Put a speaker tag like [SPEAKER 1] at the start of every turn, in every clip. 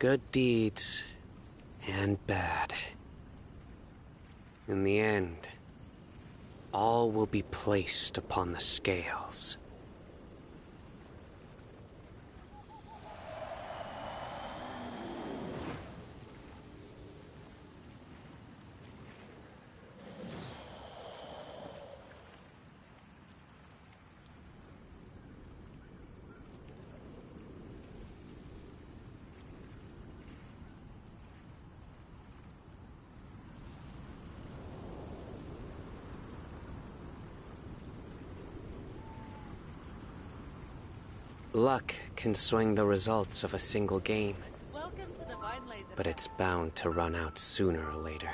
[SPEAKER 1] Good deeds and bad. In the end, all will be placed upon the scales. Luck can swing the results of a single game, but it's bound to run out sooner or later.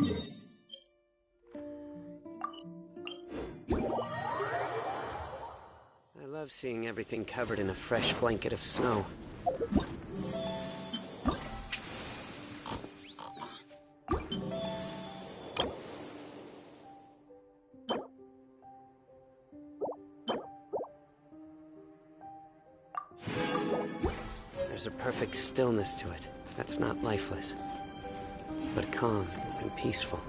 [SPEAKER 1] I love seeing everything covered in a fresh blanket of snow. There's a perfect stillness to it that's not lifeless, but calm and peaceful.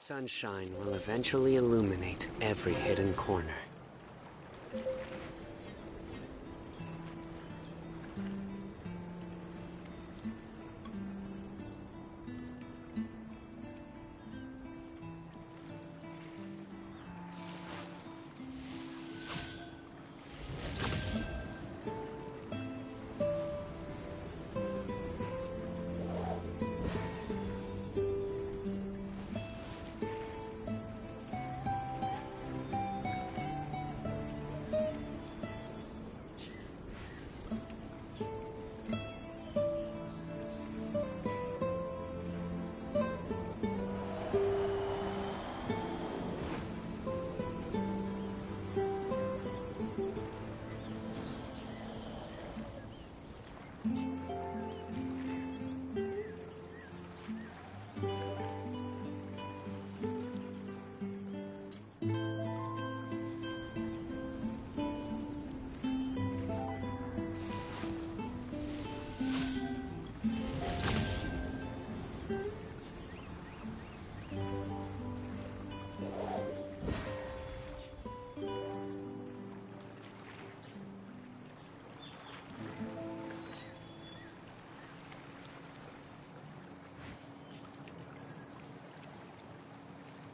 [SPEAKER 1] sunshine will eventually illuminate every hidden corner.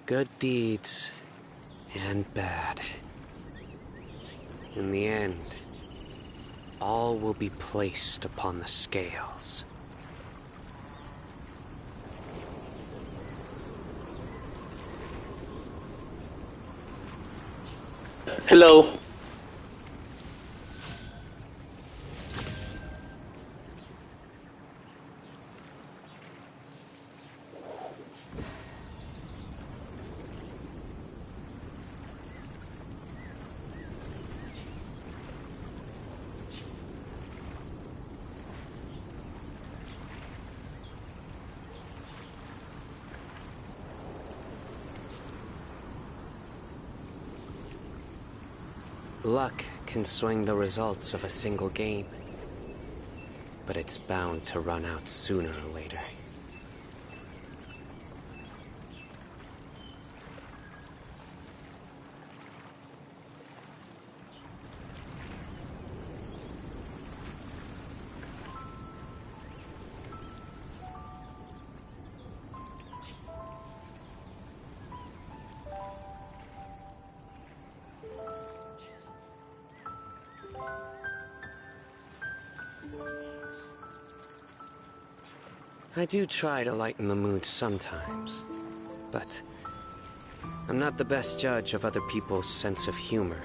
[SPEAKER 1] Good deeds and bad. In the end, all will be placed upon the scales.
[SPEAKER 2] Hello.
[SPEAKER 1] Luck can swing the results of a single game, but it's bound to run out sooner or later. I do try to lighten the mood sometimes, but I'm not the best judge of other people's sense of humor.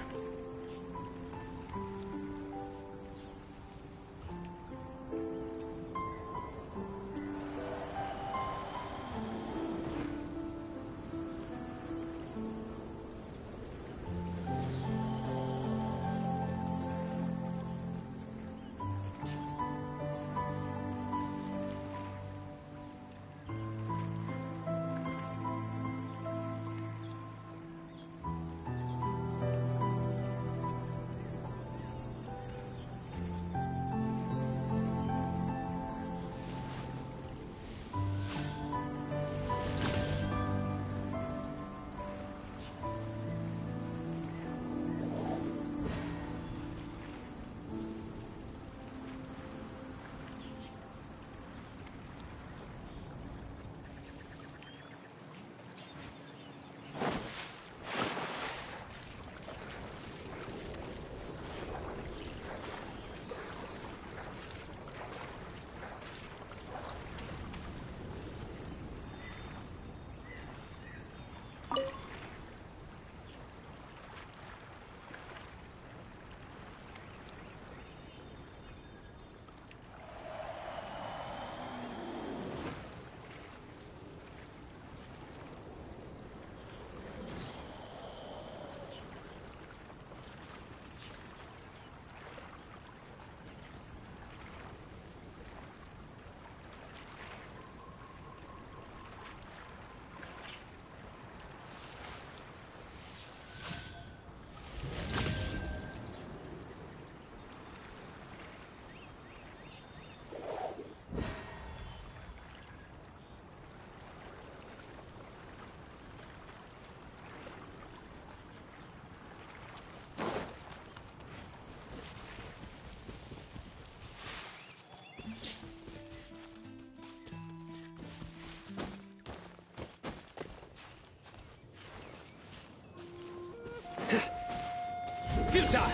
[SPEAKER 2] futile!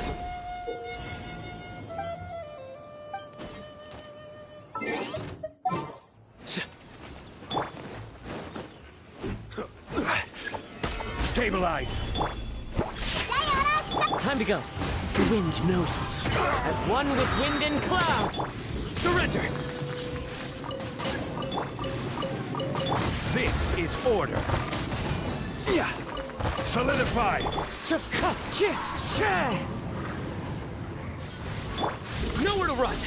[SPEAKER 2] Stabilize!
[SPEAKER 1] Time to go. The wind knows me. As one with wind and cloud.
[SPEAKER 2] Surrender! This is order. Yeah. Solidify!
[SPEAKER 1] Nowhere to run!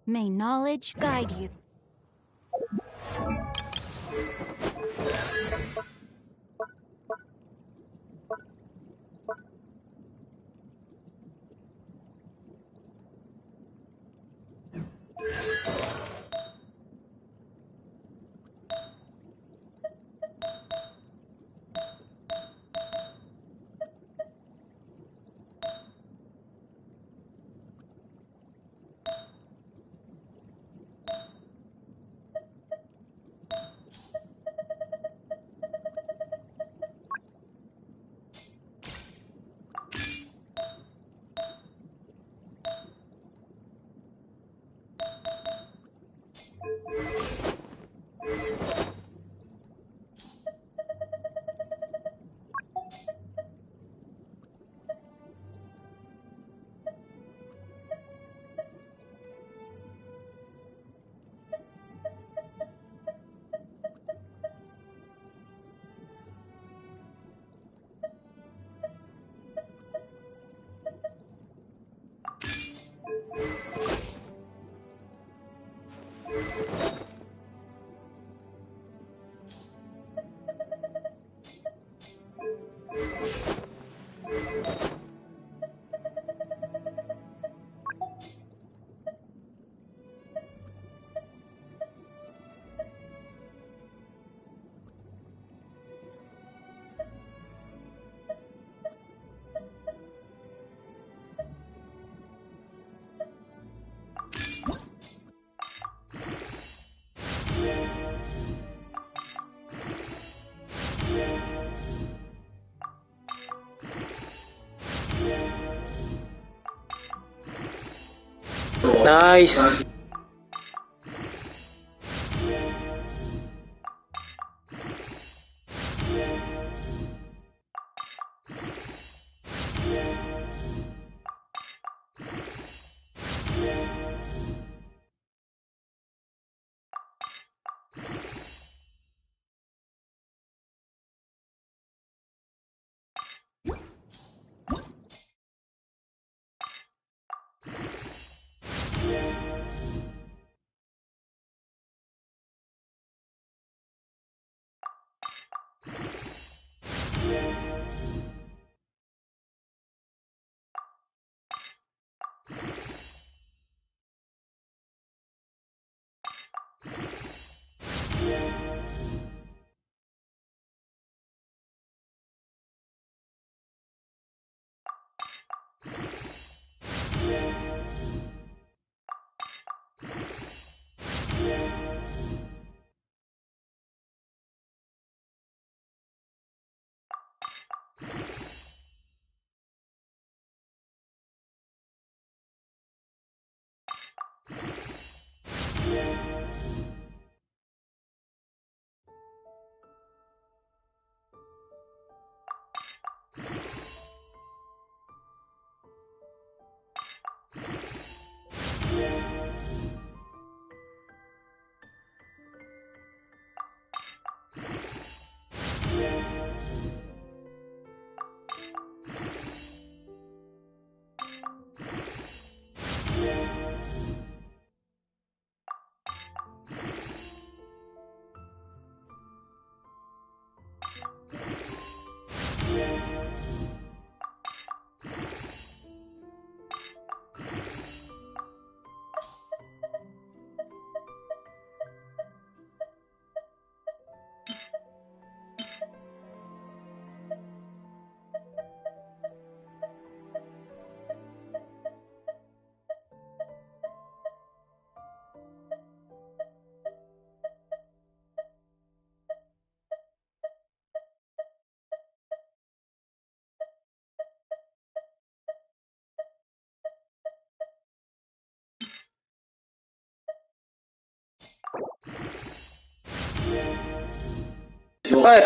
[SPEAKER 3] May knowledge guide you.
[SPEAKER 1] Nice.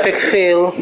[SPEAKER 3] Epic fail.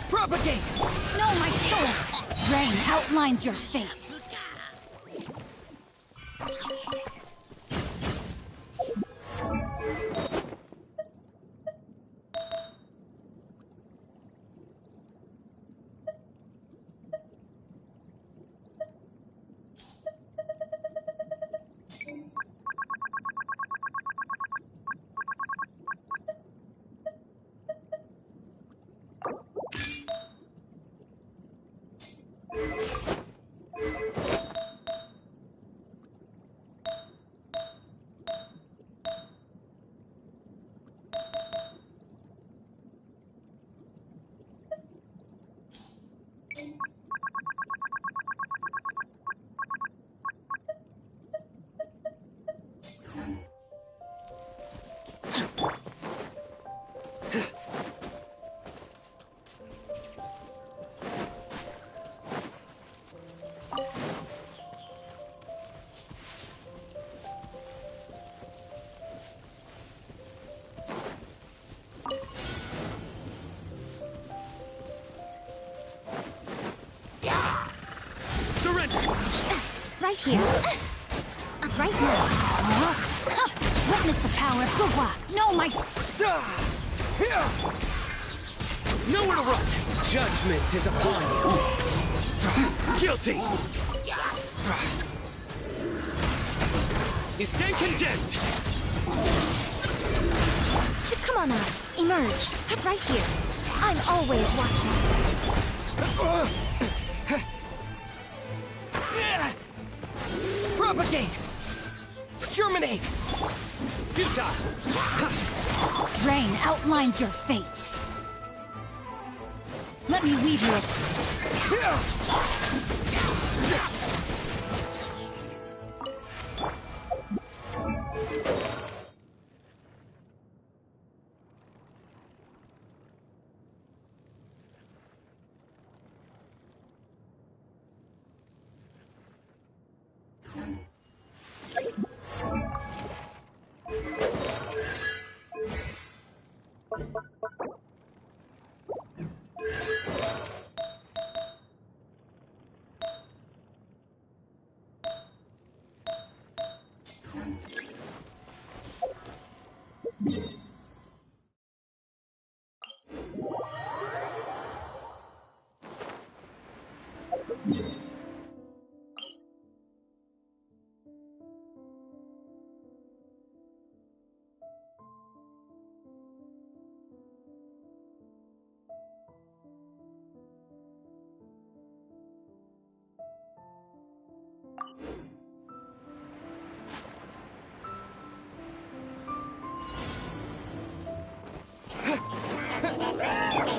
[SPEAKER 2] Propagate!
[SPEAKER 4] No, my soul! Rain outlines your fate. here. Right now. Witness the power of Gugwa. No, my...
[SPEAKER 1] Nowhere to run! Judgment is upon you. Guilty! You stand condemned!
[SPEAKER 4] Come on out. Emerge. Right here. I'm always watching.
[SPEAKER 1] Propagate! Germinate! Futile!
[SPEAKER 4] Rain outlines your fate. Let me weave you a...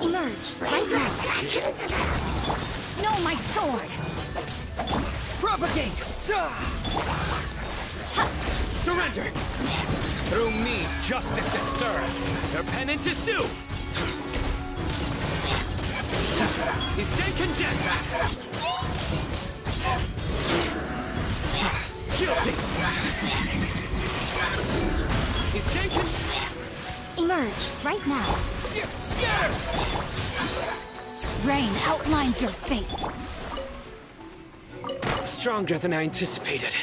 [SPEAKER 4] Emerge, right now. No, my sword!
[SPEAKER 1] Propagate! Surrender! Through me, justice is served. Your penance is due! You stand condemned! Guilty! You stand
[SPEAKER 4] Emerge, right now.
[SPEAKER 1] Scatter!
[SPEAKER 4] Rain outlines your fate.
[SPEAKER 1] Stronger than I anticipated.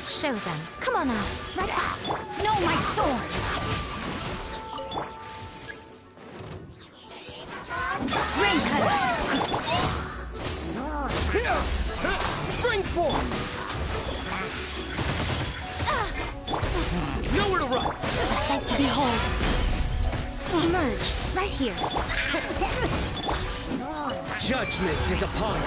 [SPEAKER 4] Show them. Come on out. Right up. No, my sword. Rain cutter.
[SPEAKER 1] Spring forth! Nowhere to run!
[SPEAKER 4] A sight to behold. Emerge, right here.
[SPEAKER 1] Judgment is upon you.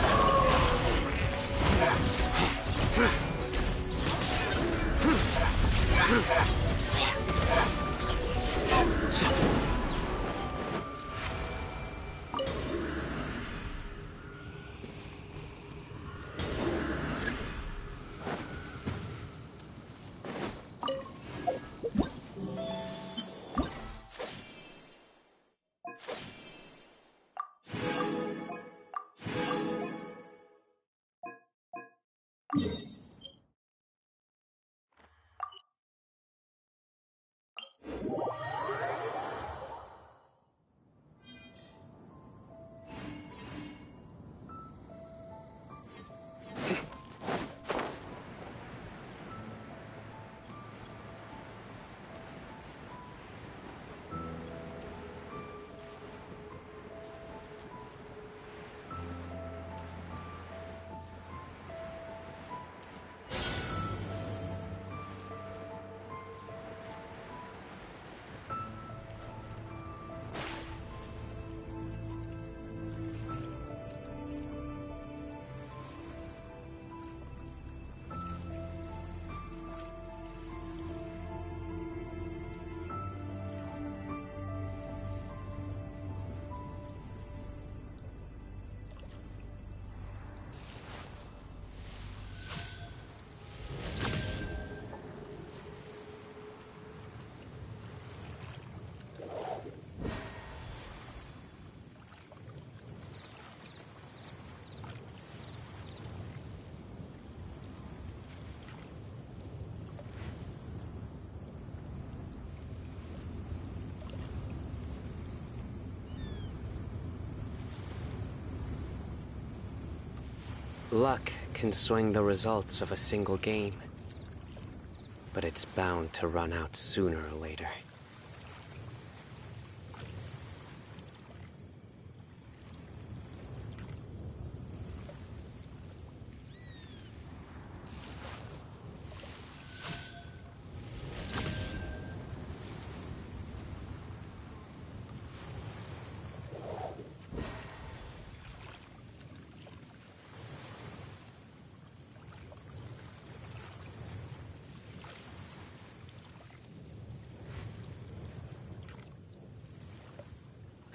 [SPEAKER 1] Luck can swing the results of a single game, but it's bound to run out sooner or later.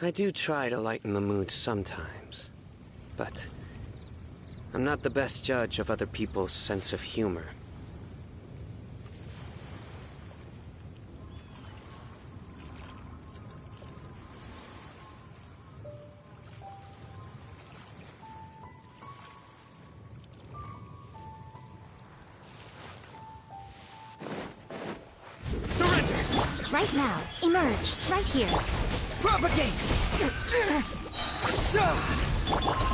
[SPEAKER 1] I do try to lighten the mood sometimes, but I'm not the best judge of other people's sense of humor.
[SPEAKER 2] Surrender!
[SPEAKER 4] Right now. Emerge. Right here.
[SPEAKER 2] Propagate!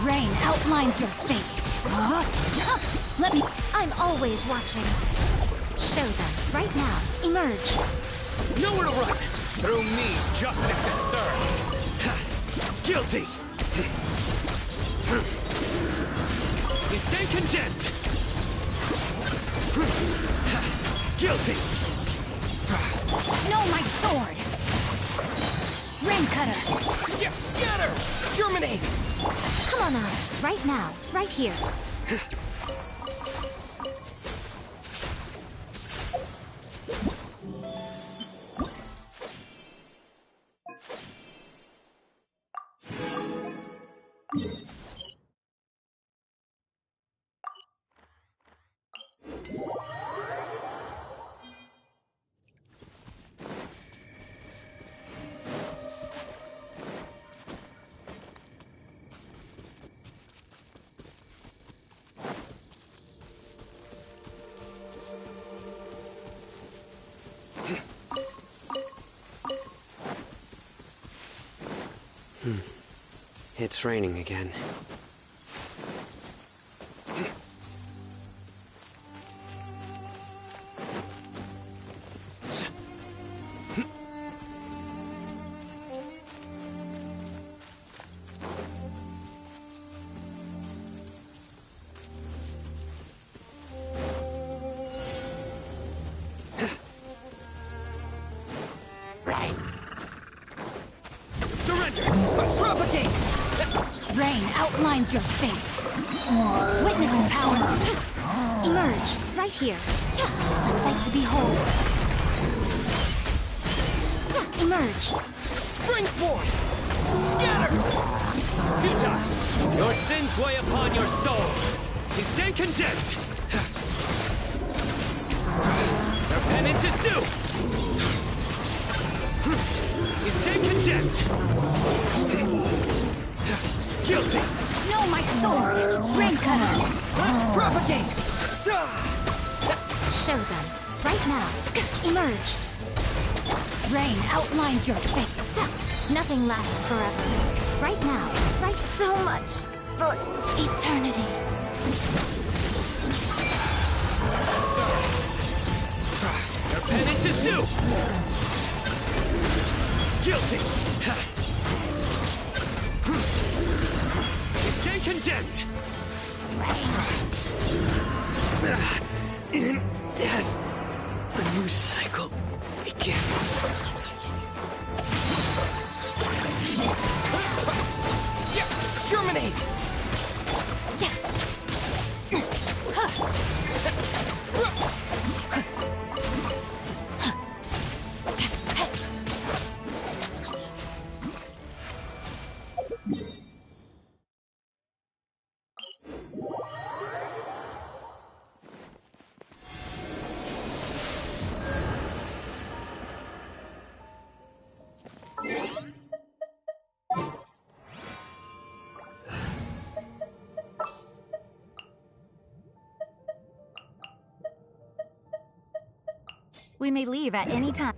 [SPEAKER 4] Rain outlines your fate. Let me... I'm always watching. Show them. Right now. Emerge.
[SPEAKER 2] Nowhere to run! Through me, justice is served! Guilty! You stand condemned! Guilty!
[SPEAKER 4] No, my sword! Rain cutter!
[SPEAKER 2] Yeah, scatter! Germinate!
[SPEAKER 4] Come on out. Right now. Right here.
[SPEAKER 1] It's raining again.
[SPEAKER 2] Propagate!
[SPEAKER 4] Rain outlines your fate. Witness the power. Emerge. Right here. A sight to behold. Emerge.
[SPEAKER 2] Spring forth! Scatter! Futile! Your sins weigh upon your soul! You stand condemned! Your penance is due! You stand condemned! Guilty!
[SPEAKER 4] No, my sword! Rain cutter!
[SPEAKER 2] Propagate!
[SPEAKER 4] Show them. Right now. Emerge. Rain outlines your fate. Nothing lasts forever. Right now. Right so much. For eternity.
[SPEAKER 2] Your penance is due! Guilty! You stand condemned!
[SPEAKER 1] In death, a new cycle begins.
[SPEAKER 2] Germinate!
[SPEAKER 4] We may leave at any time.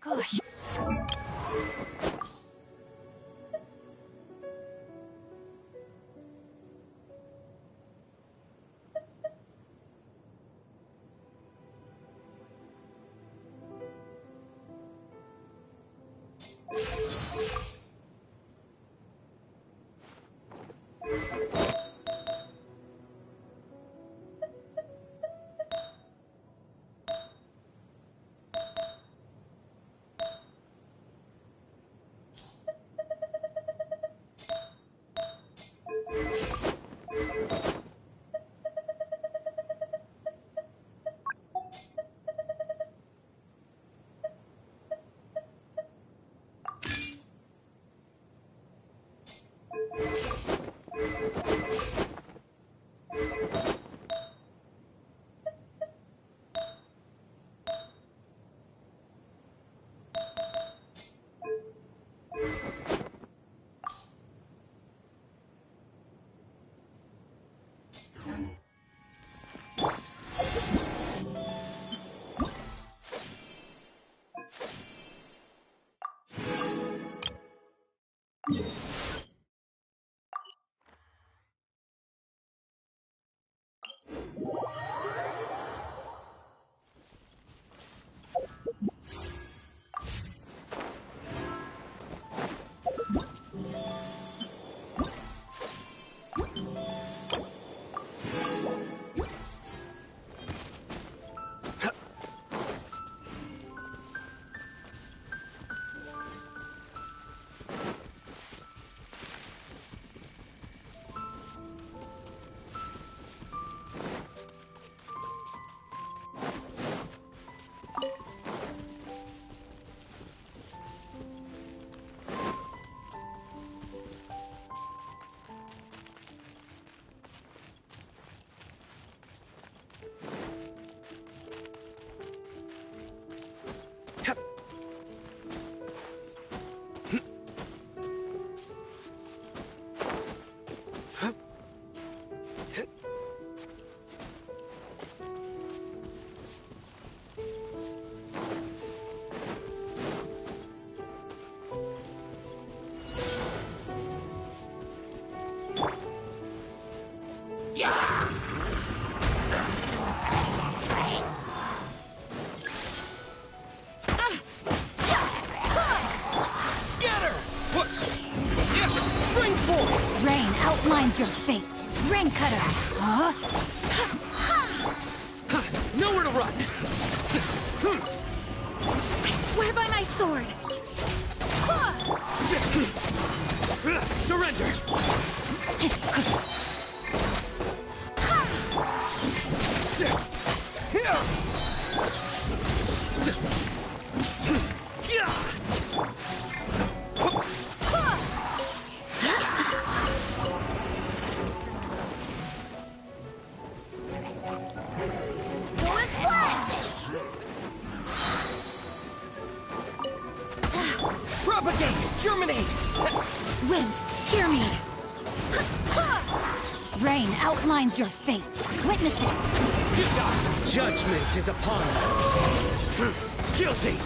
[SPEAKER 4] Gosh. Outlines your fate. Ring cutter. Huh?
[SPEAKER 2] Nowhere to run.
[SPEAKER 4] I swear by my sword.
[SPEAKER 2] Surrender. Propagate! Germinate!
[SPEAKER 4] Wind, hear me! Rain outlines your fate. Witness it!
[SPEAKER 2] Judgment is upon them. Guilty!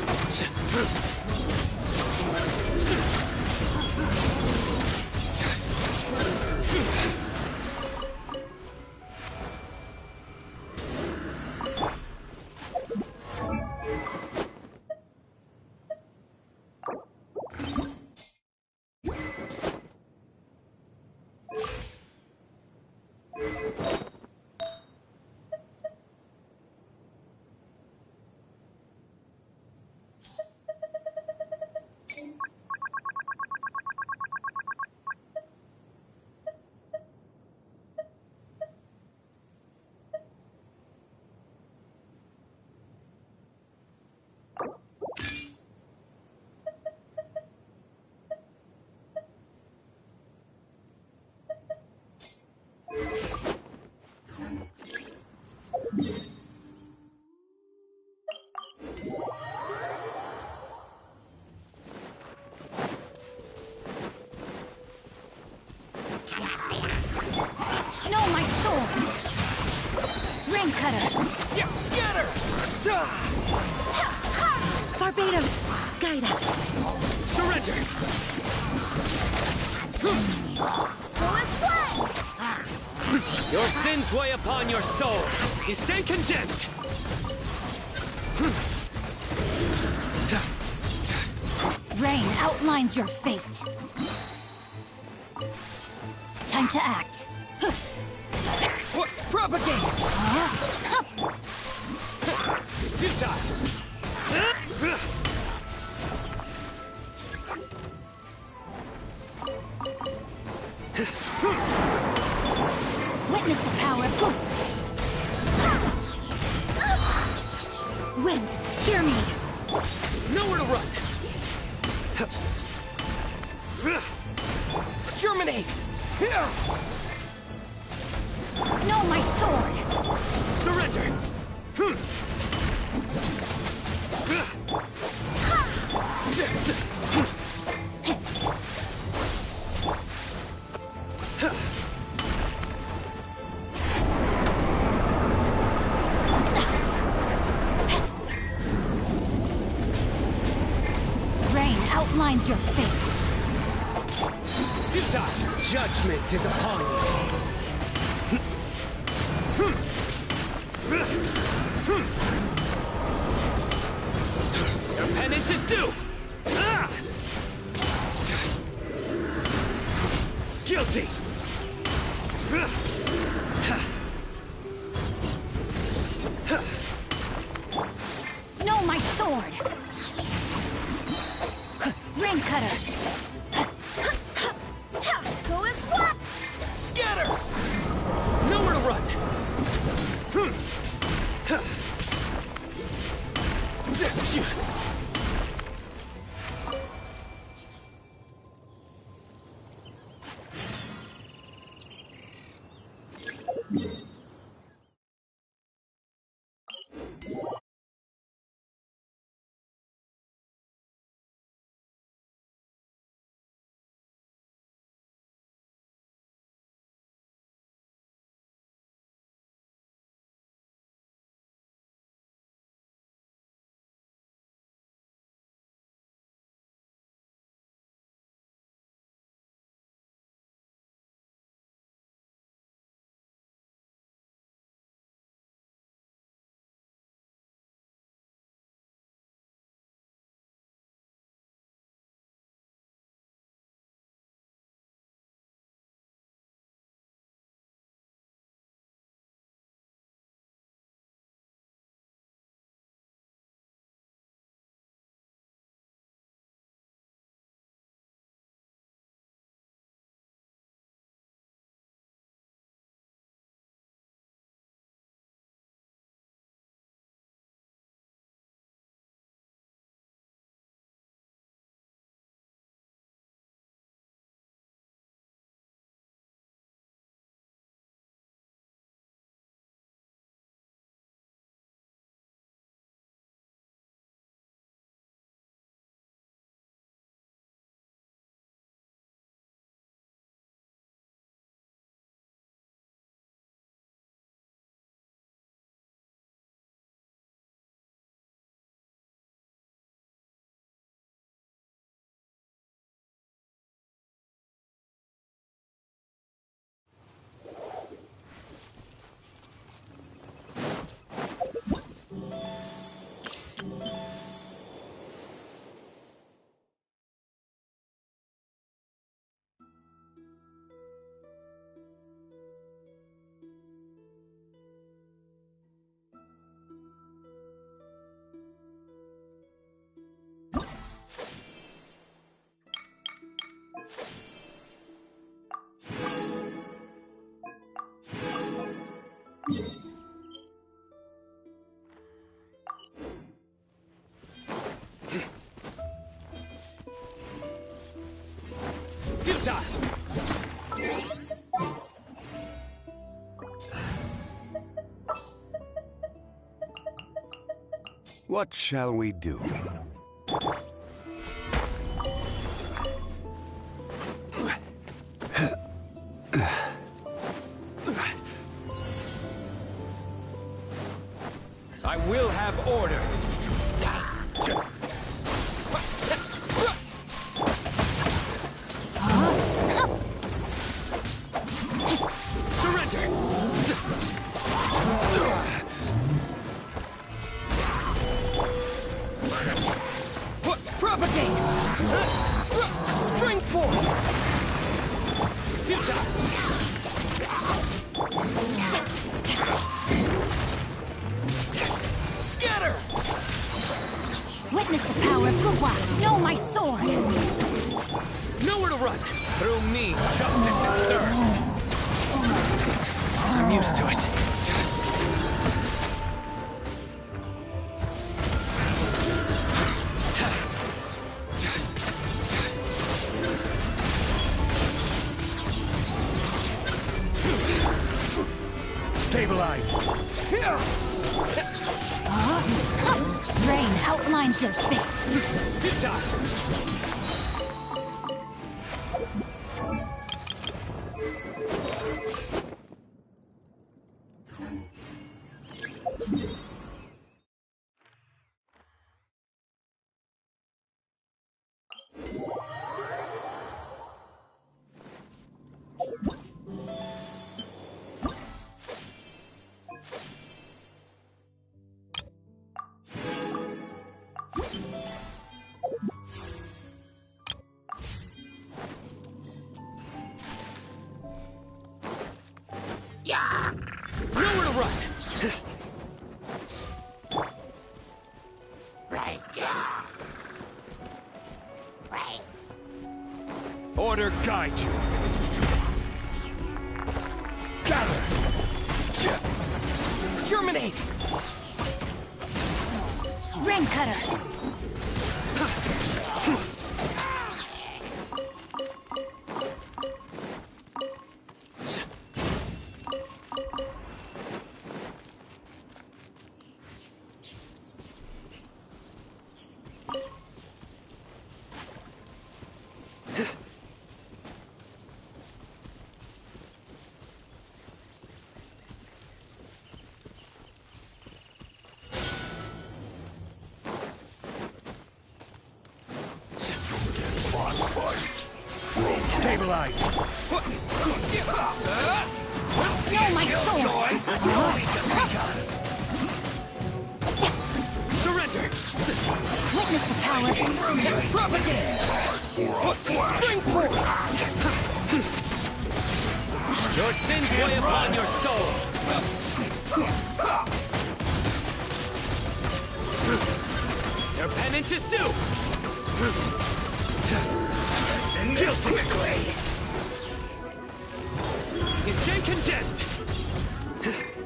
[SPEAKER 4] Cutter.
[SPEAKER 2] Yeah, scatter!
[SPEAKER 4] Barbados! Aid us.
[SPEAKER 2] Surrender! Your sins weigh upon your soul. You stand condemned.
[SPEAKER 4] Rain outlines your fate. Time to act.
[SPEAKER 2] What? Propagate! Futile!
[SPEAKER 4] Witness the power. Wind, hear me.
[SPEAKER 2] Nowhere to run! Germinate! Here!
[SPEAKER 4] No, my sword.
[SPEAKER 2] Surrender!
[SPEAKER 4] Rain outlines your fate.
[SPEAKER 2] Futile! Judgment is upon you. Your penance is due! Guilty!
[SPEAKER 4] No, my sword. Rain cutter. Who is what?
[SPEAKER 2] Scatter! Nowhere to run! Futile!
[SPEAKER 5] What shall we do?
[SPEAKER 2] I will have order. Propagate! Spring forth! Futile! Scatter!
[SPEAKER 4] Witness the power of Gugwa! Know my sword!
[SPEAKER 2] Nowhere to run! Through me, justice is served! I'm used to it. Stabilize!
[SPEAKER 4] Rain outlines your fate.
[SPEAKER 2] Futile! Nowhere to run! Order guide you. Gather! Germinate!
[SPEAKER 4] Rain cutter!
[SPEAKER 2] Stabilize!
[SPEAKER 4] Know my sword!
[SPEAKER 2] Surrender!
[SPEAKER 4] Witness the power!
[SPEAKER 2] Propagate! Spring forth! Your sins weigh upon your soul! Your penance is due! Guilty! You stand condemned!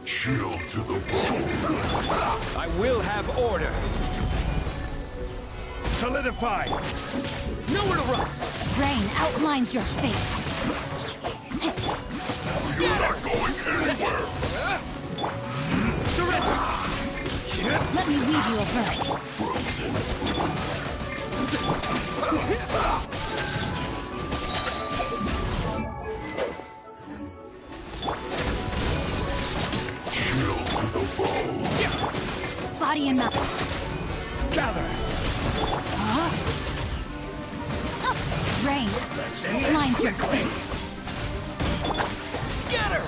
[SPEAKER 5] Chill to the bone.
[SPEAKER 2] I will have order! Solidify! Nowhere to run!
[SPEAKER 4] Rain outlines your fate.
[SPEAKER 5] You're not going anywhere.
[SPEAKER 2] Surrender!
[SPEAKER 4] Let me read you a verse.
[SPEAKER 5] Chill to the bone.
[SPEAKER 4] Body and mouth.
[SPEAKER 2] Gather!
[SPEAKER 4] Rain outlines your fate.
[SPEAKER 2] Scatter!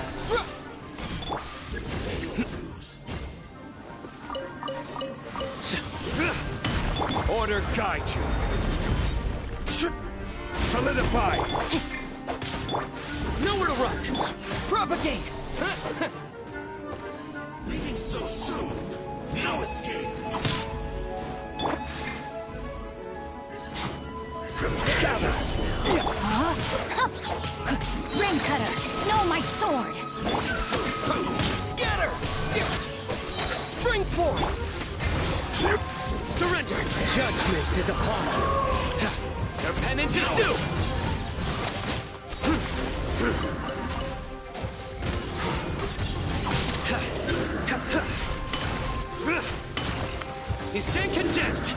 [SPEAKER 2] Order guide you. Solidify! Nowhere to run! Propagate!
[SPEAKER 5] Leaving so soon. No escape.
[SPEAKER 2] Gather!
[SPEAKER 4] Rain cutter, know my sword.
[SPEAKER 2] Scatter! Spring forth! Surrender! Judgment is upon you. Your penance is due! You stand condemned!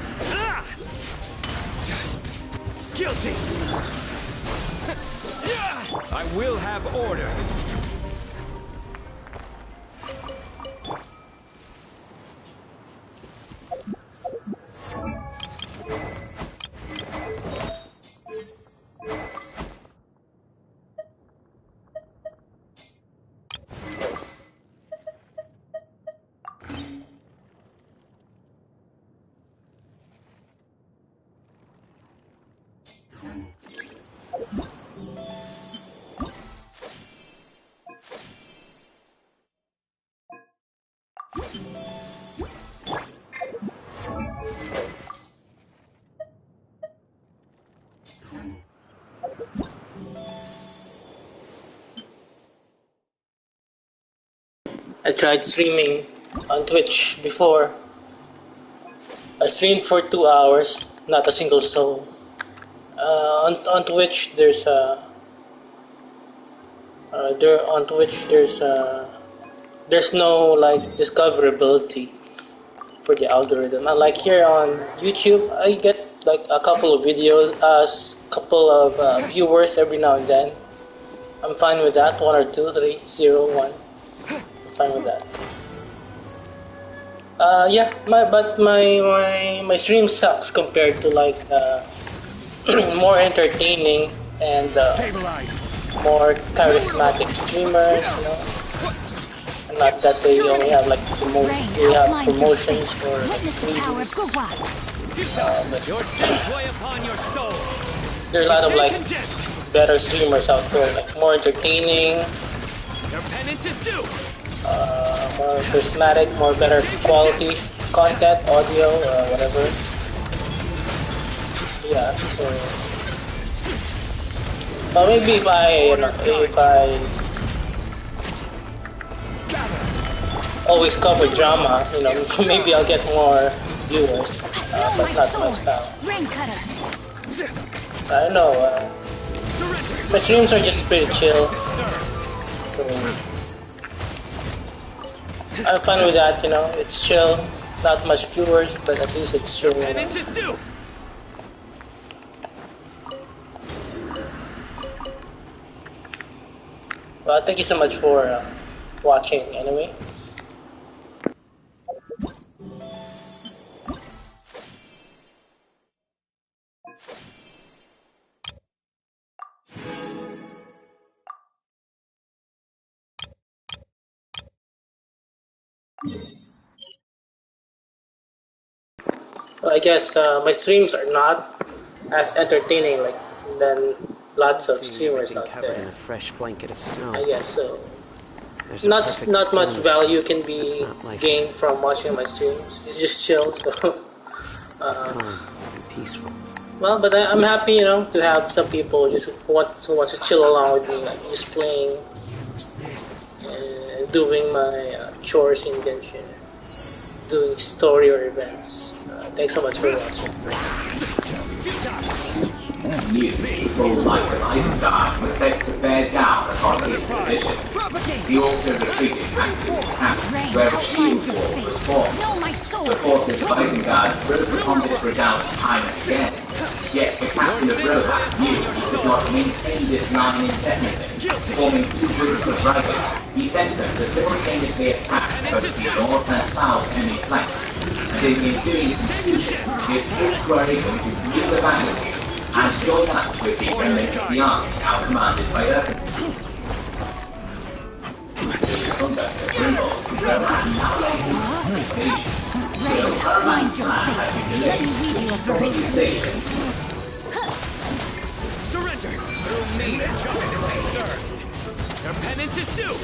[SPEAKER 2] Guilty! I will have order!
[SPEAKER 3] I tried streaming on Twitch before. I streamed for 2 hours, not a single soul. On Twitch, there's there's no like discoverability for the algorithm. Unlike here on YouTube, I get like a couple of videos, couple of viewers every now and then. I'm fine with that. 1 or 2, 3, 0, 1. I'm fine with that. Yeah, my stream sucks compared to like more entertaining and more charismatic streamers, you know. Not that they only have like they have promotions for freebies. There are a lot of like better streamers out there, like more entertaining, more charismatic, more better quality content, audio, whatever. Yeah, so maybe if I always cover drama, you know, maybe I'll get more viewers, but not my style. I don't know. My streams are just pretty chill. So I'm fine with that, you know. It's chill, not much viewers, but at least it's chill. You know? Well, thank you so much for watching anyway. Well, I guess my streams are not as entertaining like than lots of streamers out
[SPEAKER 1] covered
[SPEAKER 3] there.
[SPEAKER 1] in a fresh blanket of snow.
[SPEAKER 3] I guess so.
[SPEAKER 1] There's a
[SPEAKER 3] Not
[SPEAKER 1] perfect
[SPEAKER 3] much
[SPEAKER 1] stillness
[SPEAKER 3] value
[SPEAKER 1] to it
[SPEAKER 3] can be
[SPEAKER 1] that's not lifeless.
[SPEAKER 3] gained from watching my streams. It's just chill, so.
[SPEAKER 1] Calm and peaceful.
[SPEAKER 3] Well, but I'm happy, you know, to have some people just who wants to chill along with me, like just playing and doing my chores in Genshin, doing story or events. Thanks so much for watching.
[SPEAKER 6] You, people like Monsdtadt, were set to bear down upon his position. He also retreated back to his camp, where a shield wall was formed. The forces of Isengard broke upon this redoubt time and again. Yet the captain of Rohan knew he could not maintain this line indefinitely. Forming 2 groups of riders, he sent them to simultaneously attack both the north and south enemy flanks. And in the ensuing confusion, his troops were able to view the battlefield and join up with the remnants of the army now commanded by Urkel. The conduct of Grimble, Rohan now lay in invasion. Still, Saruman's plan had been delayed, which probably saved him.
[SPEAKER 2] Surrender! Through me, justice is served! Your penance is due!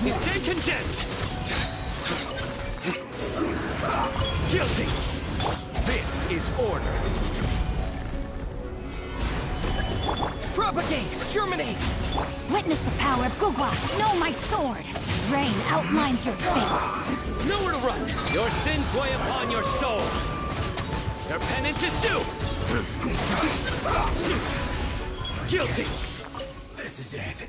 [SPEAKER 2] You stand condemned! Guilty! This is order! Propagate! Germinate!
[SPEAKER 4] Witness the power of Gugwa! Know my sword! Rain outlines your fate!
[SPEAKER 2] Nowhere to run! Your sins weigh upon your soul! Your penance is due! Guilty!
[SPEAKER 5] This is it.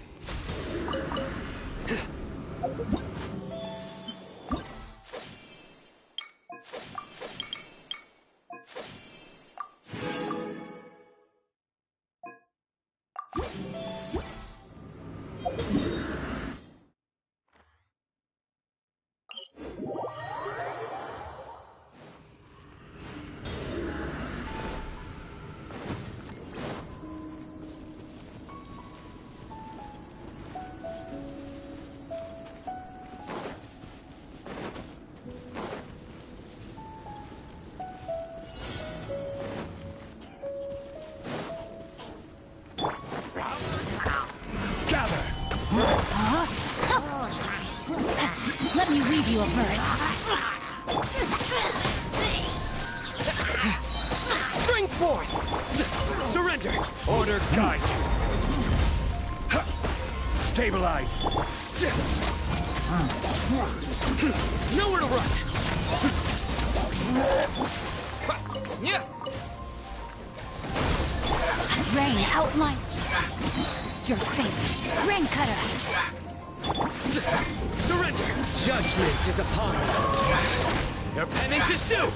[SPEAKER 4] Let me read you a verse.
[SPEAKER 2] Spring forth! Surrender! Order guide you! Stabilize! Nowhere to run! Yeah!
[SPEAKER 4] Rain, outline your fate. Rain cutter.
[SPEAKER 2] Surrender! Judgment is upon you. Your penance is due!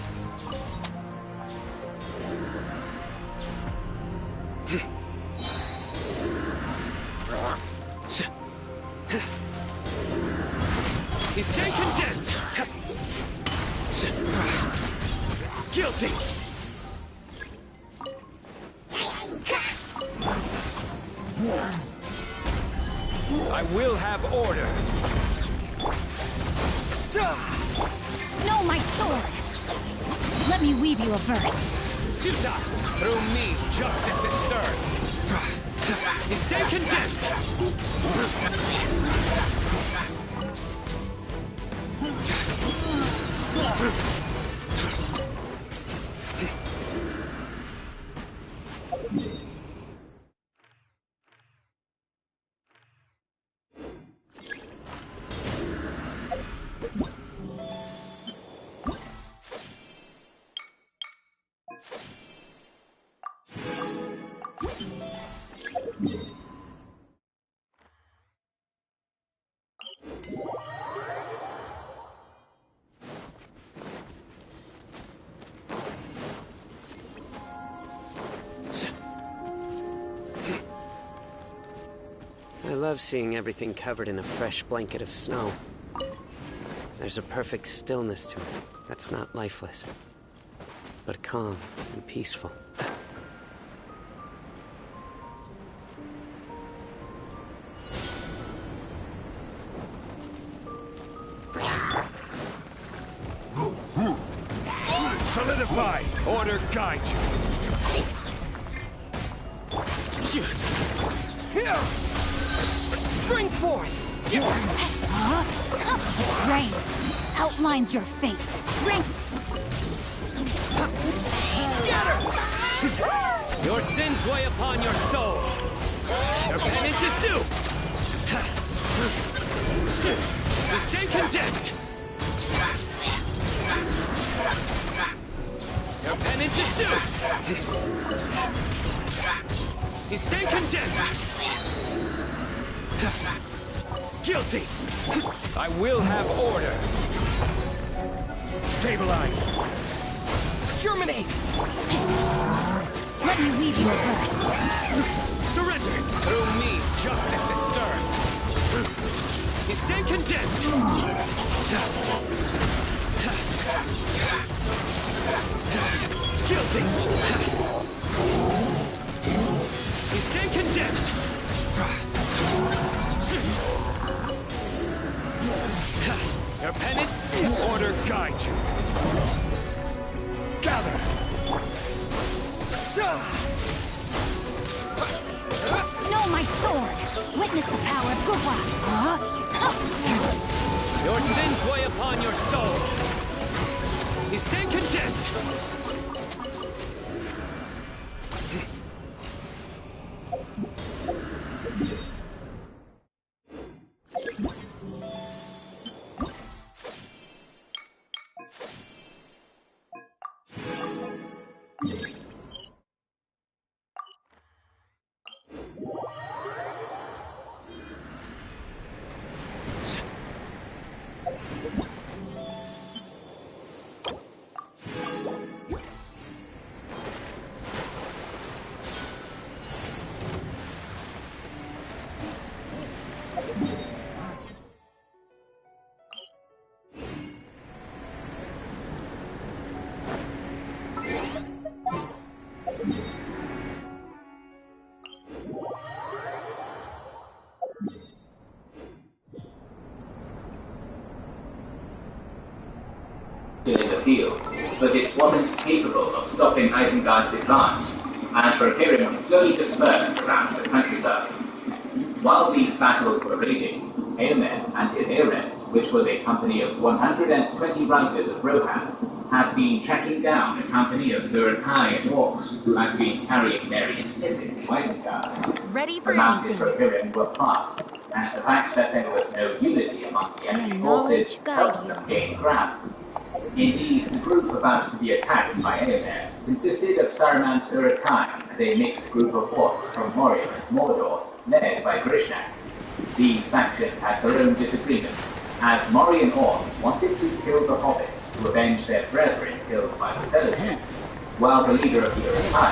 [SPEAKER 2] You stay condemned! Guilty! I will have order!
[SPEAKER 4] No, my sword! Let me weave you a verse.
[SPEAKER 2] Suta! Through me, justice is served! You stay condemned!
[SPEAKER 1] I love seeing everything covered in a fresh blanket of snow. There's a perfect stillness to it that's not lifeless, but calm and peaceful.
[SPEAKER 2] Solidify! Order guide you! Here! Spring forth!
[SPEAKER 4] Rain outlines your fate. Rain.
[SPEAKER 2] Scatter! Your sins weigh upon your soul. Your penance is due. You stay condemned. Your penance is due. You stay condemned. Guilty! I will have order! Stabilize! Germinate!
[SPEAKER 4] Let me weave you a verse.
[SPEAKER 2] Surrender! Through me, justice is served! You stay condemned! Guilty! You stay condemned! Your pennant, order guide you. Gather.
[SPEAKER 4] No, my sword. Witness the power of Gurwa.
[SPEAKER 2] Your sins weigh upon your soul. You stay condemned.
[SPEAKER 6] In the field, but it wasn't capable of stopping Isengard's advance, and for a period slowly dispersed around the countryside. While these battles were raging, Aemon and his Arends, which was a company of 120 riders of Rohan, had been tracking down a company of Urukai and orcs who had been carrying their independent Monsdtadt.
[SPEAKER 4] Ready
[SPEAKER 6] The
[SPEAKER 4] for
[SPEAKER 6] mounted
[SPEAKER 4] anything.
[SPEAKER 6] Rohirrim were fast, and the fact that there was no unity among the enemy
[SPEAKER 4] May
[SPEAKER 6] forces
[SPEAKER 4] knowledge guide
[SPEAKER 6] helped
[SPEAKER 4] you.
[SPEAKER 6] them gain ground. Indeed, the group about to be attacked by Eomer consisted of Saruman's Urukai and a mixed group of orcs from Moria and Mordor, led by Grishnak. These factions had their own disagreements, as Morian orcs wanted to kill the hobbits to avenge their brethren killed by the Fellowship, while the leader of the Urukai,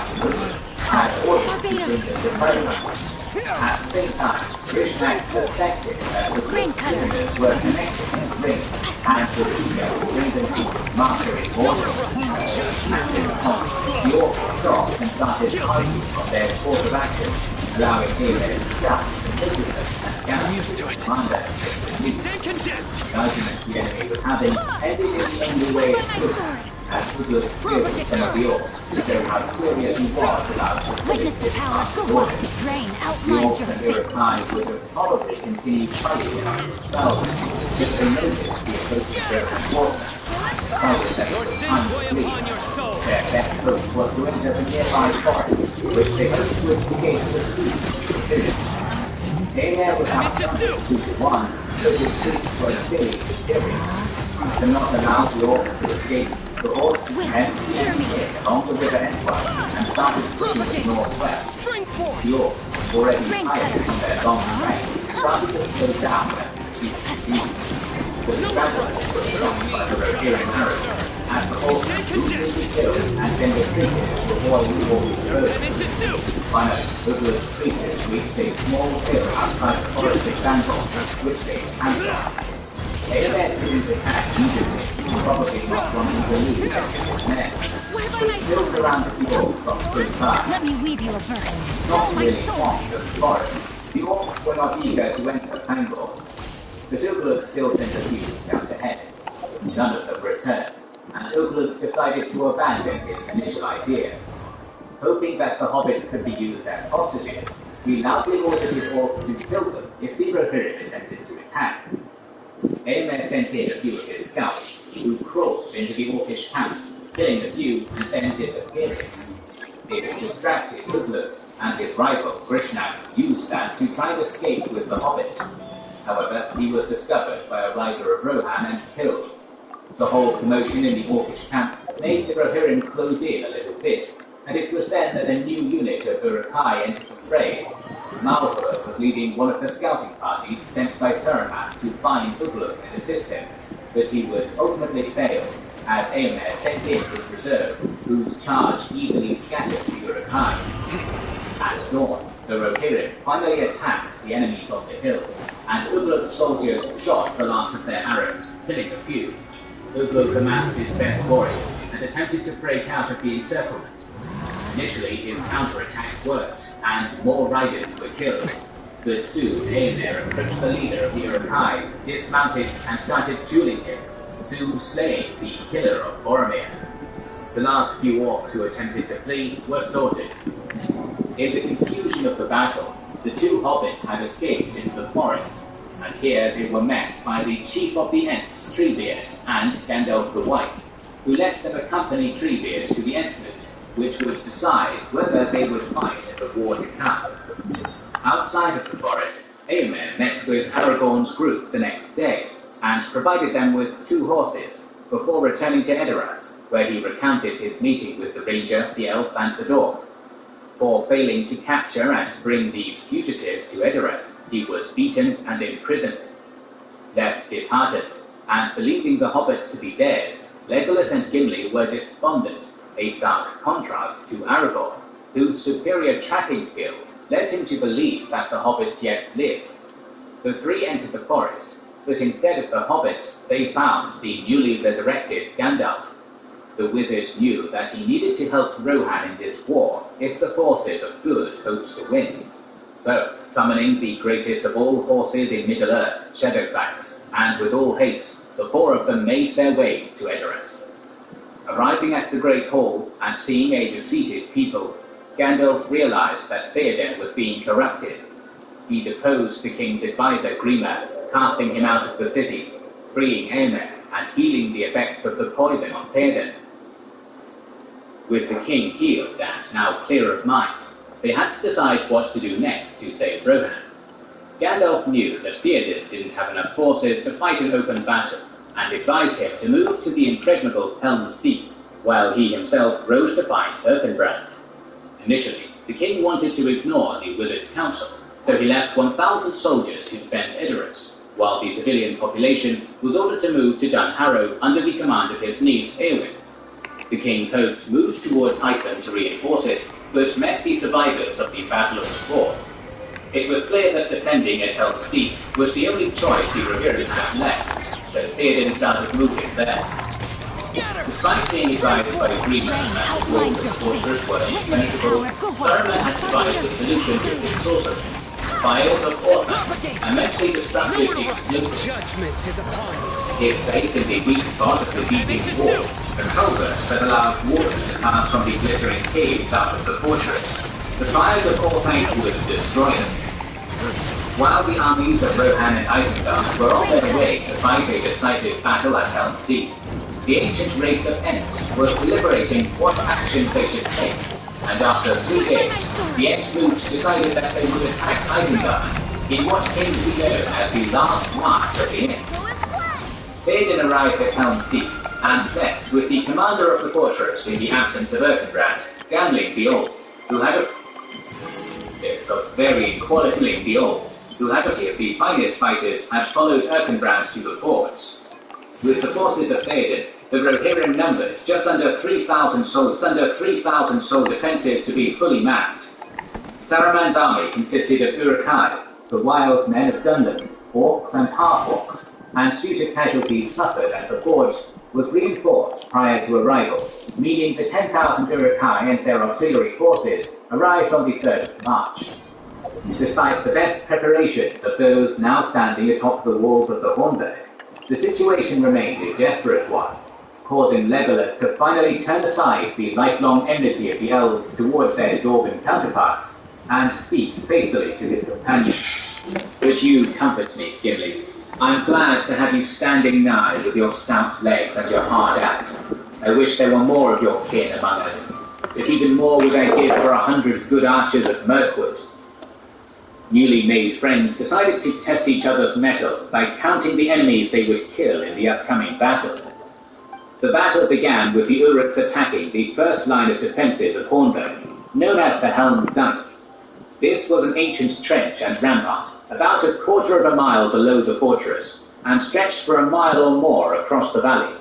[SPEAKER 6] had ordered to bring them to Saruman. At the same time, Grishnak suspected that the criminals were connected in the ring, and was eager to bring them to mastering Mordor. At this point, the orcs stopped and started hiding from their course of action, allowing Eomer's scouts to notice them and gather the commander.
[SPEAKER 2] Stand condemned!
[SPEAKER 6] The argument the enemy was having ended in the only way it could, as Woodlook killed some of the orcs to show how serious he was about
[SPEAKER 4] Witness the power of the water. Rain
[SPEAKER 6] the
[SPEAKER 4] outlines
[SPEAKER 6] orcs
[SPEAKER 4] your
[SPEAKER 6] and
[SPEAKER 4] fate.
[SPEAKER 6] Urukai would have probably continued fighting among themselves if they noticed the approach of their enforcement. Decided that
[SPEAKER 2] Your
[SPEAKER 6] it was
[SPEAKER 2] sins
[SPEAKER 6] time
[SPEAKER 2] weigh
[SPEAKER 6] to flee.
[SPEAKER 2] upon your soul!
[SPEAKER 6] Their best hope was to enter the nearby forest, which they hoped would negate the speed of the Rohirrim. Eomer was outnumbered 2-1, so his troops were very superior. To not allow the orcs to escape, the horse and steered along the river Entwine and started pushing to the northwest.
[SPEAKER 2] Spring forth!
[SPEAKER 6] The orcs, already tired from their long trek, started to slow down and proceed to speed. The strategy was stopped by the Rohirrim arrows, and the horse ruthlessly killed and then retreated to avoid the orcs' approach.
[SPEAKER 2] Penance is due!
[SPEAKER 6] Finally, Woodlook's creatures reached a small hill outside the forest of Sandor, which they camped on. Eomer didn't attack immediately, probably not wanting to lose any of his men.
[SPEAKER 4] I swear by
[SPEAKER 6] But
[SPEAKER 4] my
[SPEAKER 6] still
[SPEAKER 4] soul.
[SPEAKER 6] surrounded the orcs on three sides.
[SPEAKER 4] Let me weave you a verse.
[SPEAKER 6] Not
[SPEAKER 4] My
[SPEAKER 6] really
[SPEAKER 4] soul.
[SPEAKER 6] fond of the forest, the orcs were not eager to enter Fangor. But Ugluk still sent a few scouts ahead. None of them returned, and Ugluk decided to abandon his initial idea. Hoping that the hobbits could be used as hostages, he loudly ordered his orcs to kill them if the Rohirrim attempted to attack. Eomer sent in a few of his scouts, who crawled into the orcish camp, killing a few and then disappearing. This distracted Ugluk, and his rival, Grishnak, used that to try and escape with the hobbits. However, he was discovered by a rider of Rohan and killed. The whole commotion in the orcish camp made the Rohirrim close in a little bit, and it was then that a new unit of Urukai entered the fray. Malhur was leading one of the scouting parties sent by Saruman to find Ugluk and assist him, but he would ultimately fail, as Eomer sent in his reserve, whose charge easily scattered the Urukai. At dawn, the Rohirrim finally attacked the enemies on the hill, and Ugluk's soldiers shot the last of their arrows, killing a few. Ugluk amassed his best warriors and attempted to break out of the encirclement. Initially, his counterattack worked, and more riders were killed. But soon, Eomer approached the leader of the Urukai, dismounted, and started dueling him, soon slaying the killer of Boromir. The last few orcs who attempted to flee were slaughtered. In the confusion of the battle, the two hobbits had escaped into the forest, and here they were met by the chief of the Ents, Treebeard, and Gandalf the White, who let them accompany Treebeard to the Entmoot, which would decide whether they would fight in the war to come. Outside of the forest, Eomer met with Aragorn's group the next day, and provided them with 2 horses, before returning to Edoras, where he recounted his meeting with the ranger, the elf, and the dwarf. For failing to capture and bring these fugitives to Edoras, he was beaten and imprisoned. Left disheartened, and believing the hobbits to be dead, Legolas and Gimli were despondent, a stark contrast to Aragorn, whose superior tracking skills led him to believe that the hobbits yet lived. The 3 entered the forest, but instead of the hobbits, they found the newly resurrected Gandalf. The wizard knew that he needed to help Rohan in this war if the forces of good hoped to win. So, summoning the greatest of all horses in Middle-earth, Shadowfax, and with all haste, the 4 of them made their way to Edoras. Arriving at the Great Hall and seeing a defeated people, Gandalf realized that Theoden was being corrupted. He deposed the king's advisor Grima, casting him out of the city, freeing Eomer, and feeling the effects of the poison on Theoden. With the king healed and now clear of mind, they had to decide what to do next to save Rohan. Gandalf knew that Theoden didn't have enough forces to fight an open battle, and advised him to move to the impregnable Helm's Deep, while he himself rode to find Erkenbrand. Initially, the king wanted to ignore the Wizard's Council, so he left 1,000 soldiers to defend Edoras, while the civilian population was ordered to move to Dun Harrow under the command of his niece Eowyn. The king's host moved towards Ison to reinforce it, but met the survivors of the Battle of the Ford. It was clear that defending at Helm's Deep was the only choice the Rohirrim had left, so Theoden started moving there. Despite being advised by Greenland that the walls of the fortress were impenetrable, Saruman had devised a solution to his sorcery: fires of Orthanc, immensely destructive explosives. It placed in the weak spot of the beating wall, a culvert that allowed water to pass from the glittering caves out of the fortress. The fires of Orthanc would destroy it. While the armies of Rohan and Isengard were on their way to fight a decisive battle at Helm's Deep, the ancient race of Ents was deliberating what actions they should take, and after 3 days, the Ents decided that they would attack Isengard in what came to be known as the last march of the Ents. Theoden arrived at Helm's Deep and met with the commander of the fortress in the absence of Erkenbrand, Gamling the Old, who had of the finest fighters had followed Erkenbrand to the forts. With the forces of Theoden, the Rohirrim numbered just under 3,000 soul defenses to be fully manned. Saruman's army consisted of Uruk-hai, the wild men of Dunland, orcs and half-orcs, and due to casualties suffered at the forts, was reinforced prior to arrival, meaning the 10,000 Uruk-hai and their auxiliary forces arrived on the 3rd of March. Despite the best preparations of those now standing atop the walls of the Hornburg, the situation remained a desperate one, causing Legolas to finally turn aside the lifelong enmity of the elves towards their dwarven counterparts and speak faithfully to his companion. But you comfort me, Gimli. I'm glad to have you standing nigh with your stout legs and your hard axe. I wish there were more of your kin among us, but even more would I give for 100 good archers of Mirkwood. Newly made friends decided to test each other's mettle by counting the enemies they would kill in the upcoming battle. The battle began with the Uruks attacking the first line of defences of Hornburg, known as the Helm's Dike. This was an ancient trench and rampart, about a quarter of a mile below the fortress, and stretched for a mile or more across the valley.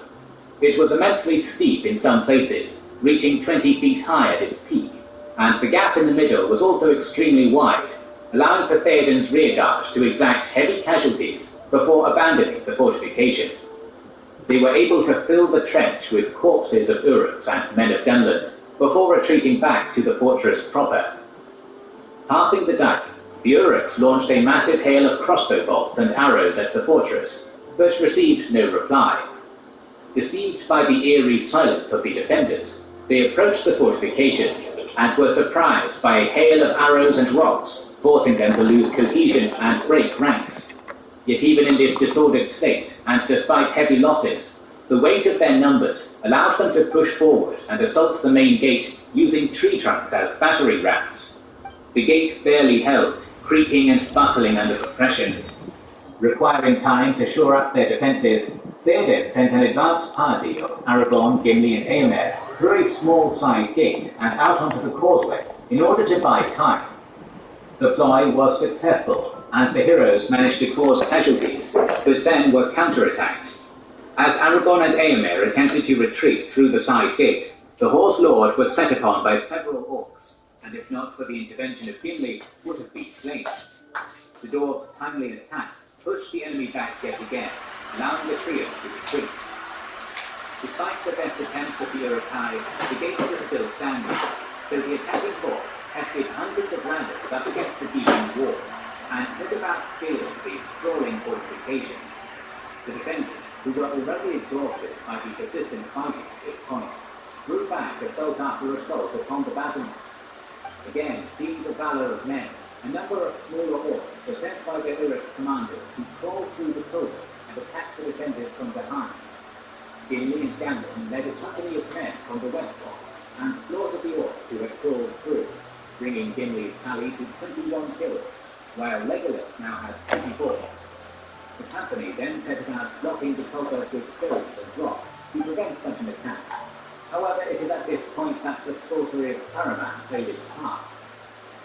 [SPEAKER 6] It was immensely steep in some places, reaching 20 feet high at its peak, and the gap in the middle was also extremely wide, allowing for Theoden's rearguard to exact heavy casualties before abandoning the fortification. They were able to fill the trench with corpses of Uruks and men of Dunland before retreating back to the fortress proper. Passing the dike, the Uruks launched a massive hail of crossbow bolts and arrows at the fortress, but received no reply. Deceived by the eerie silence of the defenders, they approached the fortifications and were surprised by a hail of arrows and rocks, forcing them to lose cohesion and break ranks. Yet even in this disordered state, and despite heavy losses, the weight of their numbers allowed them to push forward and assault the main gate using tree trunks as battery rams. The gate barely held, creaking and buckling under the pressure. Requiring time to shore up their defences, Theoden sent an advance party of Aragorn, Gimli and Eomer through a small side gate and out onto the causeway in order to buy time. The ploy was successful, and the heroes managed to cause casualties, but then were counterattacked. As Aragorn and Eomer attempted to retreat through the side gate, the Horse Lord was set upon by several orcs, and if not for the intervention of Gimli, would have been slain. The dwarves' timely attack pushed the enemy back yet again, allowing the trio to retreat. Despite the best attempts of the Uruk-hai, the gate was still standing, so the attacking force hefted hundreds of landers up against the beating wall, and set about scaling the sprawling fortification. The defenders, who were already exhausted by the persistent fighting at this point, drew back assault after assault upon the battlements. Again, seeing the valour of men, a number of smaller orcs were sent by the Uruk commanders to crawl through the culvert and attack the defenders from behind, Gimli and Gandalf led a company of men from the west wall and slaughtered the orcs who had crawled through, bringing Gimli's tally to 21 kills, while Legolas now had 24. The company then set about blocking the cultists with stones and rocks to prevent such an attack. However, it is at this point that the sorcery of Saruman played its part.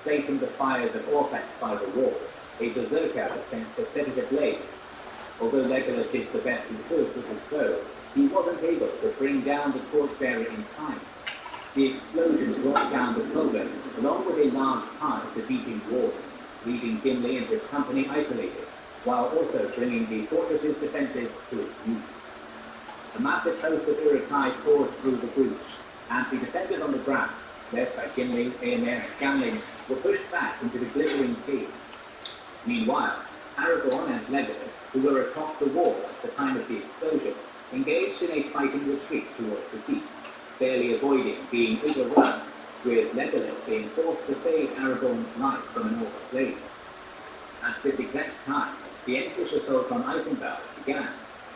[SPEAKER 6] Placing the fires of Orthanc by the wall, a berserker was sent to set it ablaze. Although Legolas is the best he could with his bow, he wasn't able to bring down the torchbearer in time. The explosion brought down the culvert, along with a large part of the beating wall, leaving Gimli and his company isolated, while also bringing the fortress's defences to its knees. A massive host of Uruk-hai poured through the breach, and the defenders on the ground, led by Gimli, Eomer, and Gamling, were pushed back into the glittering caves. Meanwhile, Aragorn and Legolas, who were atop the wall at the time of the explosion, engaged in a fighting retreat towards the keep, barely avoiding being overrun, with Legolas being forced to save Aragorn's life from an orc's blade. At this exact time, the English assault on Isengard began,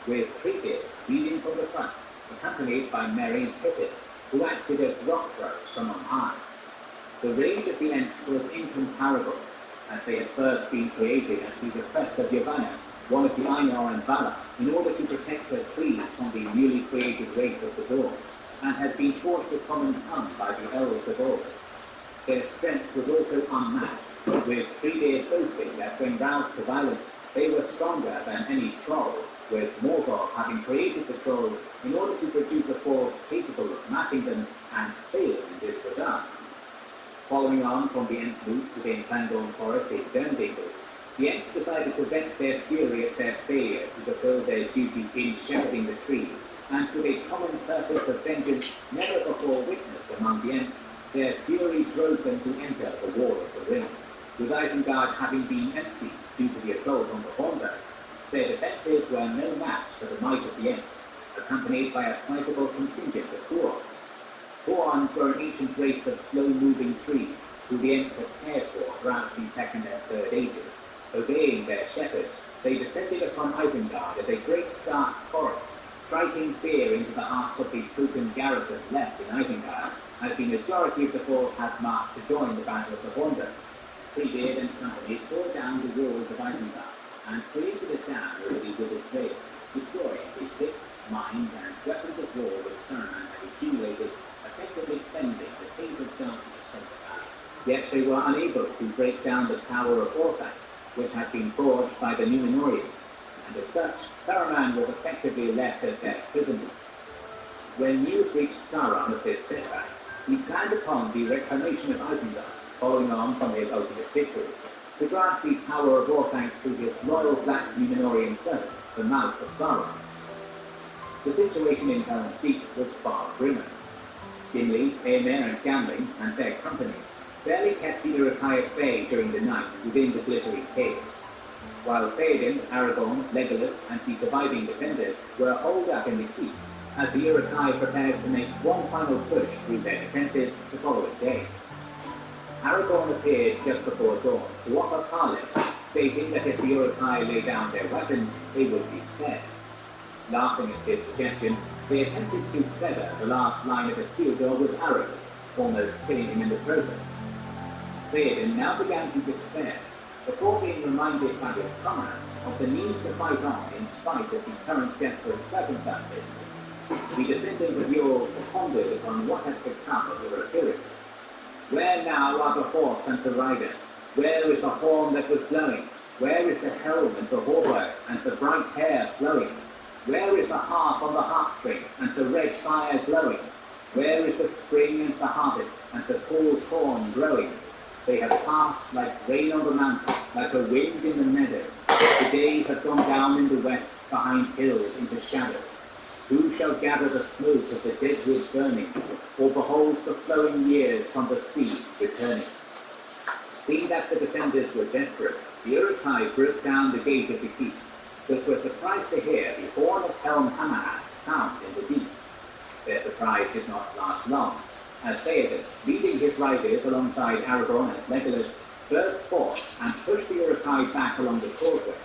[SPEAKER 6] with Treebeard leading from the front, accompanied by Merry and Pippin, who acted as rock throwers from on high. The rage of the Ents was incomparable, as they had first been created at the request of Yavanna, one of the Ainur and Vala, in order to protect her trees from the newly created race of the Dwarves, and had been taught the common tongue by the elves of old. Their strength was also unmatched, with Treebeard boasting that when roused to violence, they were stronger than any troll, with Morgoth having created the trolls in order to produce a force capable of matching them and failing in this regard. Following on from the Ents' route within Fangorn Forest in Dundingle, the Ents decided to vent their fury at their failure to fulfill their duty in shepherding the trees, and with a common purpose of vengeance never before witnessed among the Ents, their fury drove them to enter the War of the Ring. With Isengard having been empty due to the assault on the Hornburg, their defences were no match for the might of the Ents, accompanied by a sizable contingent of Huorns. Huorns were an ancient race of slow-moving trees, who the Ents had cared for throughout the Second and Third Ages. Obeying their shepherds, they descended upon Isengard as a great dark forest, striking fear into the hearts of the token garrison left in Isengard, as the majority of the force had marched to join the Battle of the Hornburg. Treebeard and company tore down the walls of Isengard, and created a dam over the withered vale, destroying the pits, mines, and weapons of war which Saruman had accumulated, effectively cleansing the taint of darkness from the valley. Yet they were unable to break down the Tower of Orthanc, which had been forged by the Númenóreans, and as such, Saruman was effectively left as their prisoner. When news reached Sauron of this setback, he planned upon the reclamation of Isengard, following on from his ultimate victory, to grant the Tower of Orthanc to his loyal black Númenórean servant, the Mouth of Sauron. The situation in Helm's Deep was far grimmer. Gimli, Eomer, and Gamling, and their company, barely kept the Uruk-hai at bay during the night within the glittering caves, while Theoden, Aragorn, Legolas, and the surviving defenders were holed up in the keep, as the Uruk-hai prepared to make one final push through their defences the following day. Aragorn appeared just before dawn to offer parley, stating that if the Uruk-hai lay down their weapons, they would be spared. Laughing at this suggestion, they attempted to feather the last line of Isildur with arrows, almost killing him in the process. Theoden now began to despair, before being reminded by his comrades of the need to fight on in spite of the current desperate circumstances. The descendant of Yul pondered upon what had become of the Rohirrim. Where now are the horse and the rider? Where is the horn that was blowing? Where is the helm and the hauberk and the bright hair flowing? Where is the harp on the harpstring and the red fire glowing? Where is the spring and the harvest and the tall corn growing? They have passed like rain on the mountain, like a wind in the meadow. The days have gone down in the west, behind hills into shadow. Who shall gather the smoke of the dead wood burning, or behold the flowing years from the sea returning? Seeing that the defenders were desperate, the Uruk-hai broke down the gate of the keep, but were surprised to hear the horn of Helm Hammerhand sound in the deep. Their surprise did not last long, as Theoden, leading his riders alongside Aragorn and Legolas, burst forth and pushed the Uruk-hai back along the causeway.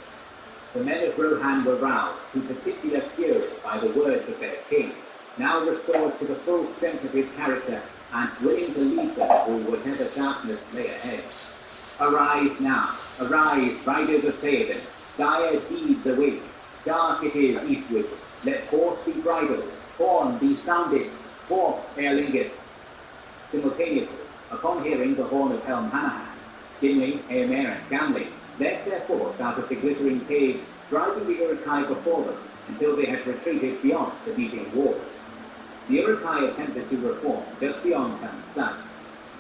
[SPEAKER 6] The men of Rohan were roused to particular fury by the words of their king, now restored to the full strength of his character and willing to lead them through whatever darkness lay ahead. Arise now, arise, riders of Theoden, dire deeds await. Dark it is eastward, let horse be bridled, horn be sounded, forth, Eorlingus. Simultaneously, upon hearing the horn of Helm Hanahan, Gimli, Eomer, and Gamli led their force out of the glittering caves, driving the Uruk-hai before them until they had retreated beyond the beating wall. The Uruk-hai attempted to reform just beyond Monsdtadt,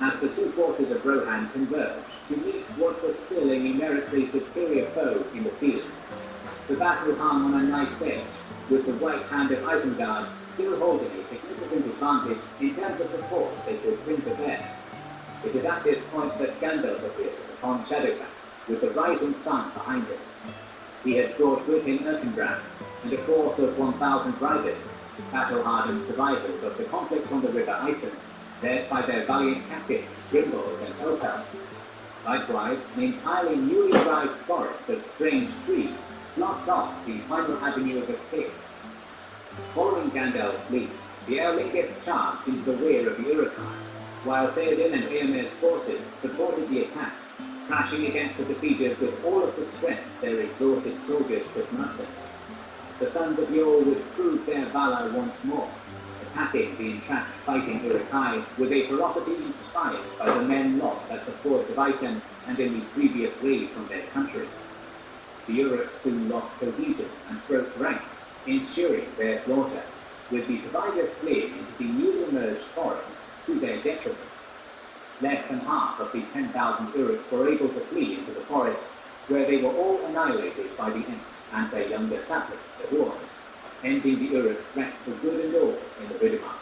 [SPEAKER 6] as the two forces of Rohan converged to meet what was still a numerically superior foe in the field. The battle hung on a knight's edge, with the right hand of Isengard still holding a significant advantage in terms of the force they could bring to bear. It is at this point that Gandalf appeared upon Shadowlands, with the rising sun behind him. He had brought with him Erkenbrand and a force of 1,000 riders, battle-hardened survivors of the conflict on the River Isen, led by their valiant captains Grimbold and Elfhelm. Likewise, an entirely newly arrived forest of strange trees blocked off the final avenue of escape. Following Gandalf's lead, the Eorlingus charged into the rear of the Uruk-hai, while Theoden and Eomer's forces supported the attack, crashing against the besiegers with all of the strength their exhausted soldiers could muster. The sons of Yol would prove their valor once more, attacking the entrapped fighting Uruk-hai with a ferocity inspired by the men lost at the forts of Isen and in the previous raids on their country. The Uruk soon lost cohesion and broke ranks, ensuring their slaughter, with the survivors fleeing into the newly emerged forest to their detriment. Less than half of the 10,000 Uruks were able to flee into the forest, where they were all annihilated by the Ents and their younger saplings, the Huorns, ending the Uruk threat for good and all in the Riddermark.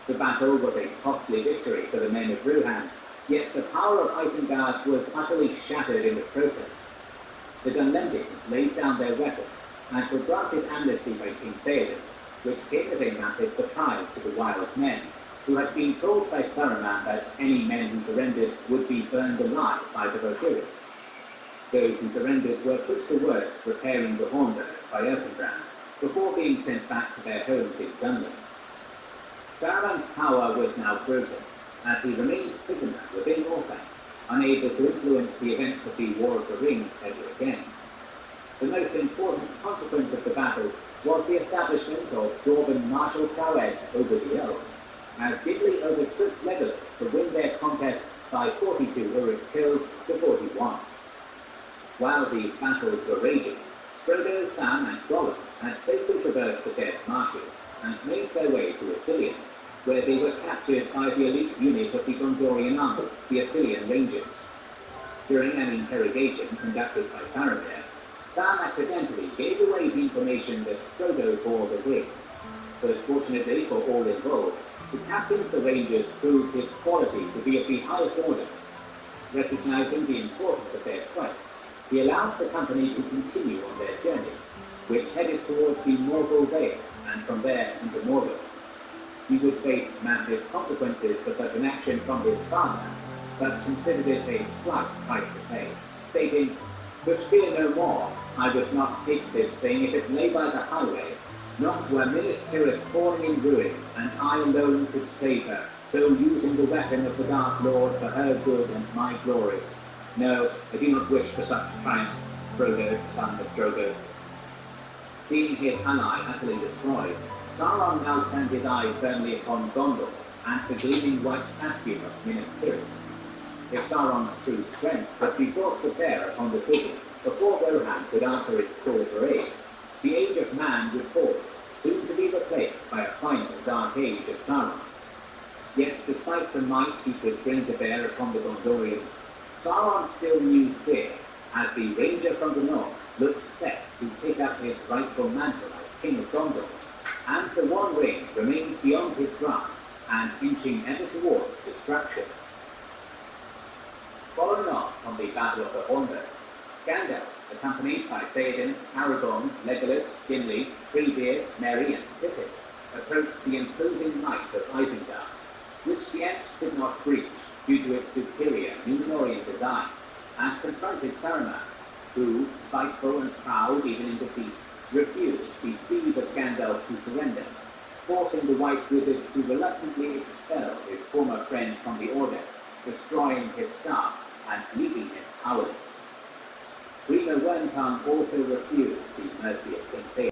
[SPEAKER 6] The battle was a costly victory for the men of Rohan, yet the power of Isengard was utterly shattered in the process. The Dunlendings laid down their weapons and were granted amnesty by King Theoden, which came as a massive surprise to the wild men, who had been told by Saruman that any men who surrendered would be burned alive by the Valkyries. Those who surrendered were put to work repairing the Hornburg by Erkenbrand, before being sent back to their homes in Dunland. Saruman's power was now broken, as he remained prisoner within Orthanc, unable to influence the events of the War of the Ring ever again. The most important consequence of the battle was the establishment of Dwarven martial prowess over the elves, as Gimli overtook Legolas to win their contest by 42 Uruks killed to 41. While these battles were raging, Frodo, Sam, and Gollum had safely traversed the dead marshes and made their way to Ithilien, where they were captured by the elite unit of the Gondorian army, the Ithilien Rangers. During an interrogation conducted by Faramir, Sam accidentally gave away the information that Frodo bore the ring. But fortunately for all involved, the captain of the Rangers proved his quality to be of the highest order. Recognizing the importance of their quest, he allowed the company to continue on their journey, which headed towards the Morgul Vale, and from there into Mordor. He would face massive consequences for such an action from his father, but considered it a slight price to pay, stating, "But fear no more, I would not take this thing if it lay by the highway, not were Minas Tirith falling in ruin, and I alone could save her, so using the weapon of the Dark Lord for her good and my glory. No, I do not wish for such triumphs, Frodo, son of Drogo." Seeing his ally utterly destroyed, Sauron now turned his eyes firmly upon Gondor and the gleaming white bastion of Minas Tirith. If Sauron's true strength could be brought to bear upon the city before Rohan could answer its call for aid, the age of man would fall, soon to be replaced by a final dark age of Sauron. Yet despite the might he could bring to bear upon the Gondorians, Sauron still knew fear, as the Ranger from the north looked set to take up his rightful mantle as King of Gondor, and the One Ring remained beyond his grasp and inching ever towards destruction. Following on from the Battle of the Hornburg, Gandalf, accompanied by Theoden, Aragorn, Legolas, Gimli, Treebeard, Merry, and Pippin, approached the imposing might of Isengard, which the Ents could not breach due to its superior Númenorian design, and confronted Saruman, who, spiteful and proud even in defeat, refused the pleas of Gandalf to surrender, forcing the White Wizard to reluctantly expel his former friend from the Order, destroying his staff and leaving him powerless. Grima Wormtongue also refused the mercy of King Theoden.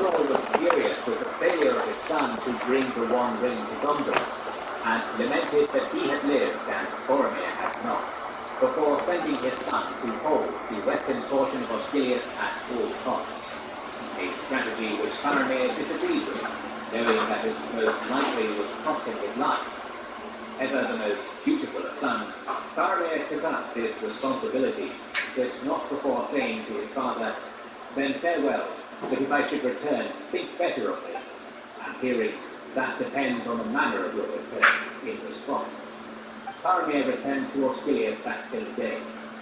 [SPEAKER 6] Faramir was furious with the failure of his son to bring the One Ring to Gondor, and lamented that he had lived and Boromir had not, before sending his son to hold the western portion of Osgiliath at all costs, a strategy which Faramir disagreed with, knowing that it most likely would cost him his life. Ever the most dutiful of sons, Faramir took up this responsibility, but not before saying to his father, "Then farewell, but if I should return, think better of me," and hearing, "That depends on the manner of your return," in response. Faramir returned to Osgiliath that same day,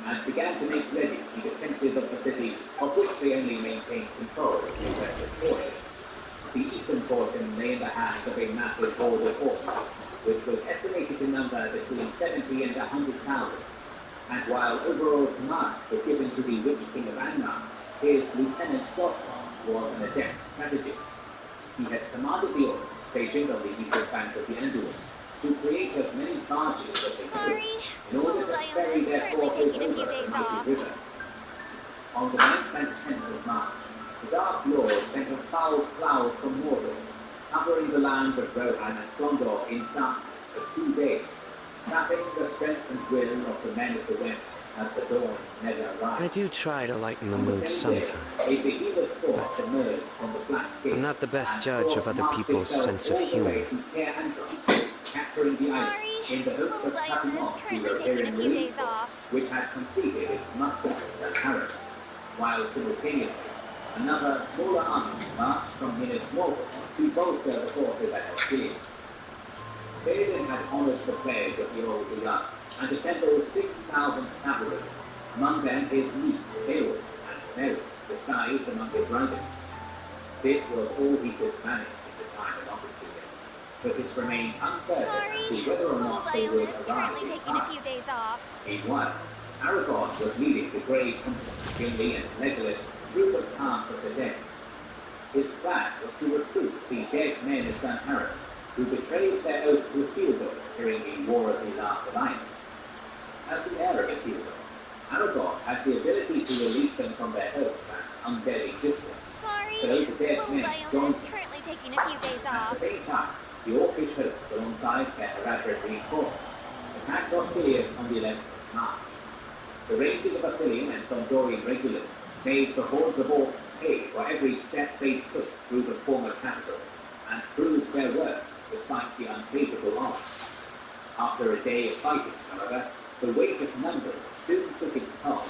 [SPEAKER 6] and began to make ready the defences of the city, of which they only maintained control in the western portion. The eastern portion lay in the hands of a massive horde of orcs, which was estimated to number between 70 and 100,000, and while overall command was given to the rich king of Angmar, his lieutenant Gostar was an adept strategist. He had commanded the orcs stationed on the eastern bank of the Anduin to create as many barges as they could in order to ferry their forces over the mighty river. On the 9th and 10th of March, the Dark Lord sent a foul cloud from Mordor, covering the lands of Rohan and Gondor in darkness for 2 days, sapping the strength and will of the men of the West as the dawn never arrived.
[SPEAKER 1] I do try to lighten the mood sometimes, but I'm not the best judge of other people's sense of humor.
[SPEAKER 6] Capturing the island in the hopes of cutting off the Rohirrim relief force, which had completed its Monsdtadt at Harrow, while simultaneously another smaller army marched from Minas Morgul to bolster the forces at Osgiliath. David had honoured the pledge of the old Eoth and assembled 6,000 cavalry, among them his niece Beowulf and Merry, disguised among his riders. This was all he could manage in the time allotted to him, but it remained uncertain as to whether or not they would arrive in time. Meanwhile, Aragorn was leading the grey company, Gimli and Legolas, through the path of the dead. His plan was to recruit the dead men of Dunharrow, who betrayed their oath to Isildur during the War of the Last Alliance. As the heir of Isildur, Aragorn had the ability to release them from their oath and undead existence. So the dead men joined him. At the same time, the Orcish host, alongside their Haradrim reinforcements, attacked Osgiliath on the 11th of March. The Rangers of Athilion and Gondorian regulars made the hordes of orcs pay for every step they took through the former capital, and proved their worth despite the unfavourable odds. After a day of fighting, however, the weight of numbers soon took its toll,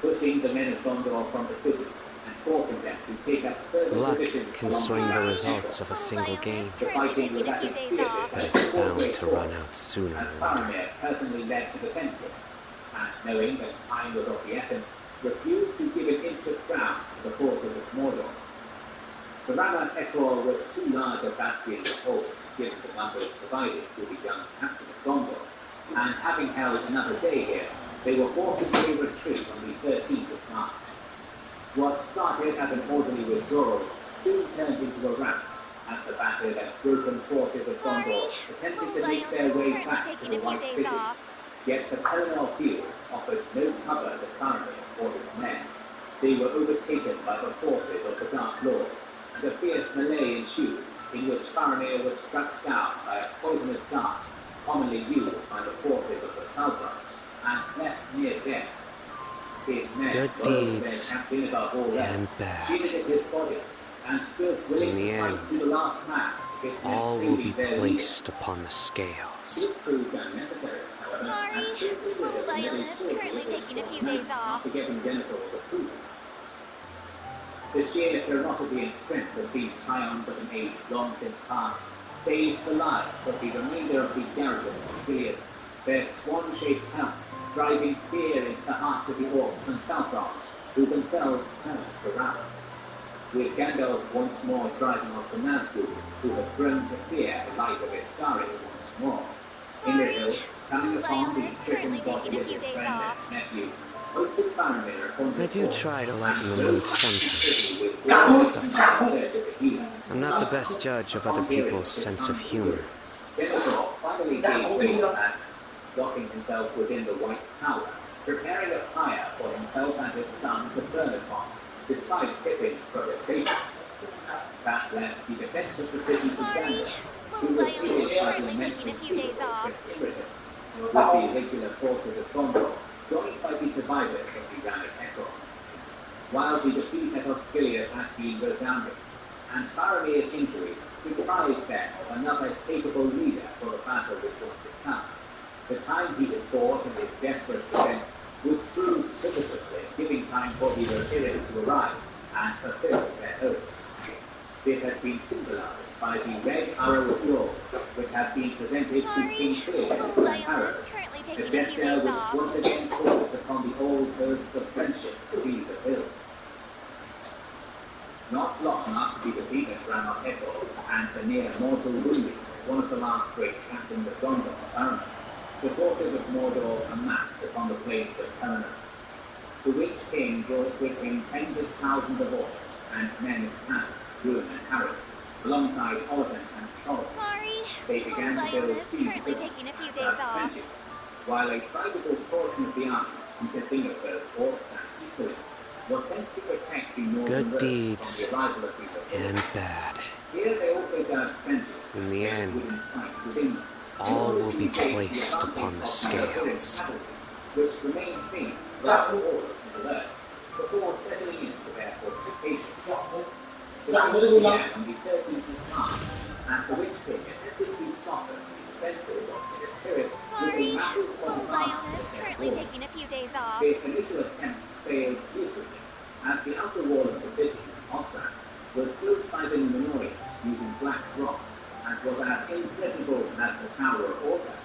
[SPEAKER 6] pushing the men of Gondor from the city and forcing them to take up further
[SPEAKER 1] Luck
[SPEAKER 6] positions
[SPEAKER 1] can
[SPEAKER 6] along
[SPEAKER 1] swing the
[SPEAKER 6] the
[SPEAKER 1] results of a single game,
[SPEAKER 6] the fighting was at its fiercest
[SPEAKER 1] but
[SPEAKER 6] as
[SPEAKER 1] it's bound to run out sooner
[SPEAKER 6] as
[SPEAKER 1] or later.
[SPEAKER 6] Faramir personally led the defensive, and knowing that time was of the essence, refused to give an inch of ground to the forces of Mordor. The Ramas Etor was too large a bastion to hold, given the numbers provided to the young captain of Gondor, and having held another day here, they were forced to retreat on the 13th of March. What started as an orderly withdrawal soon turned into a rout, as the battered and broken forces of Gondor attempted to make their way back to the White City. Yet the Pelennor fields offered no cover to Faramir or his men. They were overtaken by the forces of the Dark Lord, and a fierce melee ensued, in which Faramir was struck down by a poisonous dart, commonly used by the forces of the Southrongs, and left near death. His men,
[SPEAKER 1] Good
[SPEAKER 6] loyal to
[SPEAKER 1] deeds
[SPEAKER 6] their captain above all
[SPEAKER 1] and
[SPEAKER 6] else,
[SPEAKER 1] bad.
[SPEAKER 6] shielded his body, and stood willing
[SPEAKER 1] In the
[SPEAKER 6] to fight
[SPEAKER 1] end,
[SPEAKER 6] to the last man, if it meant
[SPEAKER 1] all will
[SPEAKER 6] saving
[SPEAKER 1] be
[SPEAKER 6] their leader.
[SPEAKER 1] placed upon the scales.
[SPEAKER 6] This proved unnecessary, however, as Prince Isildur led a soldier with strong knights after getting Denethor's approval. The sheer ferocity and strength of these scions of an age long since past saved the lives of the remainder of the garrison of Gilead, their swan-shaped helmets driving fear into the hearts of the orcs and Southrons, who themselves turned to wrath. With Gandalf once more driving off the Nazgûl, who had grown to fear the light of Istari once more. Imrahil, coming upon the stricken body of his friend and nephew, hosted Faramir upon
[SPEAKER 1] I
[SPEAKER 6] his
[SPEAKER 1] do
[SPEAKER 6] horse,
[SPEAKER 1] try to
[SPEAKER 6] and
[SPEAKER 1] lighten the
[SPEAKER 6] rode
[SPEAKER 1] mood
[SPEAKER 6] past the
[SPEAKER 1] sometimes.
[SPEAKER 6] city with all the in search of the healer.
[SPEAKER 1] I'm not the best judge of other
[SPEAKER 6] Upon hearing
[SPEAKER 1] people's
[SPEAKER 6] his
[SPEAKER 1] sense of
[SPEAKER 6] son's
[SPEAKER 1] humor.
[SPEAKER 6] word, Denethor finally gave way to madness, locking himself within the White Tower, preparing a fire for himself and his son to burn upon, despite Pippin's protestations. That left the defense of the city to Gandalf, who
[SPEAKER 4] Little
[SPEAKER 6] was
[SPEAKER 4] Diana is
[SPEAKER 6] headed by the
[SPEAKER 4] currently taking a
[SPEAKER 6] immensely
[SPEAKER 4] few days
[SPEAKER 6] capable
[SPEAKER 4] off.
[SPEAKER 6] Prince Imrahil, with the irregular forces of Gondor, joined by the survivors of the Ranis Echo. While the defeat at Osgiliath had been resounding, and Faramir's injury deprived them of another capable leader for the battle which was to come, the time he had fought in his desperate defense would prove pivotal in giving time for the Rohirrim to arrive and fulfill their oaths. This has been symbolized by the red arrow of yore, which has been presented to King Clear as an arrow, a gesture which once again called upon the old oaths of friendship to be fulfilled. Not long after the defeat at Ranos Echo and the near mortal wounding of one of the last great captains of Gondor, Faramir, the forces of Mordor amassed upon the plains of Pelennor. The Witch King brought with him tens of thousands of orcs and men of Pan, Ruin and Harrow, alongside elephants and trolls. They began to build siege
[SPEAKER 4] taking a few days
[SPEAKER 6] as
[SPEAKER 4] off.
[SPEAKER 6] trenches, while a sizable portion of the army, consisting of both orcs and easterlings, was sent to protect the northern
[SPEAKER 1] Good
[SPEAKER 6] road
[SPEAKER 1] deeds
[SPEAKER 6] from the arrival of the
[SPEAKER 1] and bad.
[SPEAKER 6] Here they also dug trenches.
[SPEAKER 1] In the end,
[SPEAKER 6] within sight within them,
[SPEAKER 1] all will be placed upon the scales.
[SPEAKER 6] which remained faint after all of Middle-earth, before settling into their fortifications. The siege began on the 13th of March, and the Witch King attempted to soften the defences of Minas Tirith with a massive
[SPEAKER 4] Little Diana is
[SPEAKER 6] bombardment of
[SPEAKER 4] currently
[SPEAKER 6] their
[SPEAKER 4] taking a few days off.
[SPEAKER 6] This initial attempt failed miserably, as the outer wall of the city, Monsdtadt, was built by the Númenóreans using black rock, and was as impregnable as the Tower of Orthanc.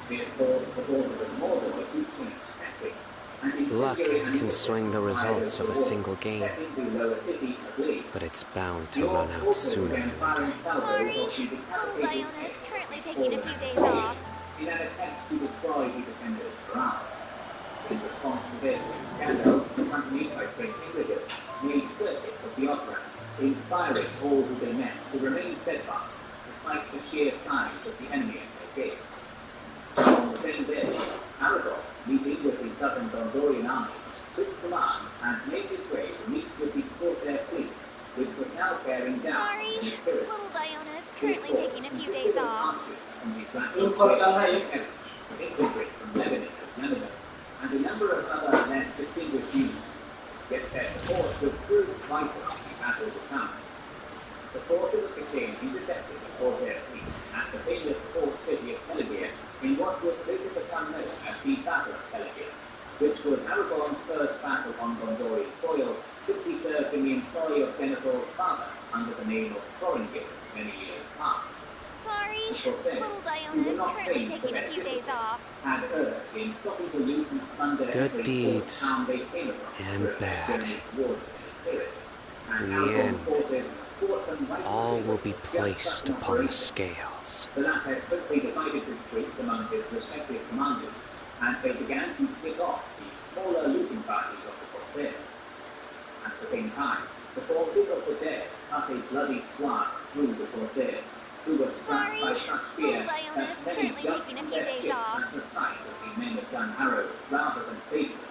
[SPEAKER 6] This forced the forces of Mordor to change tactics, and
[SPEAKER 1] Luck
[SPEAKER 6] incendiary
[SPEAKER 1] can swing the results of a single game,
[SPEAKER 6] setting the lower city ablaze.
[SPEAKER 1] but it's bound to run out sooner or later.
[SPEAKER 4] Little Diana is currently taking a few days off.
[SPEAKER 6] In an attempt to destroy the defenders' morale. In response to this, Gandalf, accompanied by Prince Imrahil, made circuits of the Osran, inspiring all who they met to remain steadfast, despite the sheer size of the enemy at their gates. On the same day, Aragorn, meeting with the southern Gondorian army, took command and made his way to meet with the Corsair fleet, which was now bearing down on the Spirit.
[SPEAKER 4] Little Diana is currently taking a few days off.
[SPEAKER 6] From the Black infantry from Lebanon as Lebanon, and a number of other less distinguished units, yet their support was proved vital in the battle to come. The forces of the king intercepted the Corsair fleet at the famous port city of Pelegir in what would later become known as the Battle of Pelegir, which was Aragorn's first battle on Gondorian soil since he served in the employ of Denethor's father under the name of Thoringil many years past.
[SPEAKER 4] Little Diana is currently taking a few days off.
[SPEAKER 6] Had urged in stopping to loot and plunder
[SPEAKER 1] Good deeds and bad. In the end, all will be placed upon the scales.
[SPEAKER 6] The latter quickly divided his troops among his respective commanders, and they began to pick off the smaller looting parties of the Corsairs. At the same time, the forces of the dead cut a bloody swath through the Corsairs, who were struck by such fear that many jumped from their ships at the sight of the men of Gun Arrow rather than face them.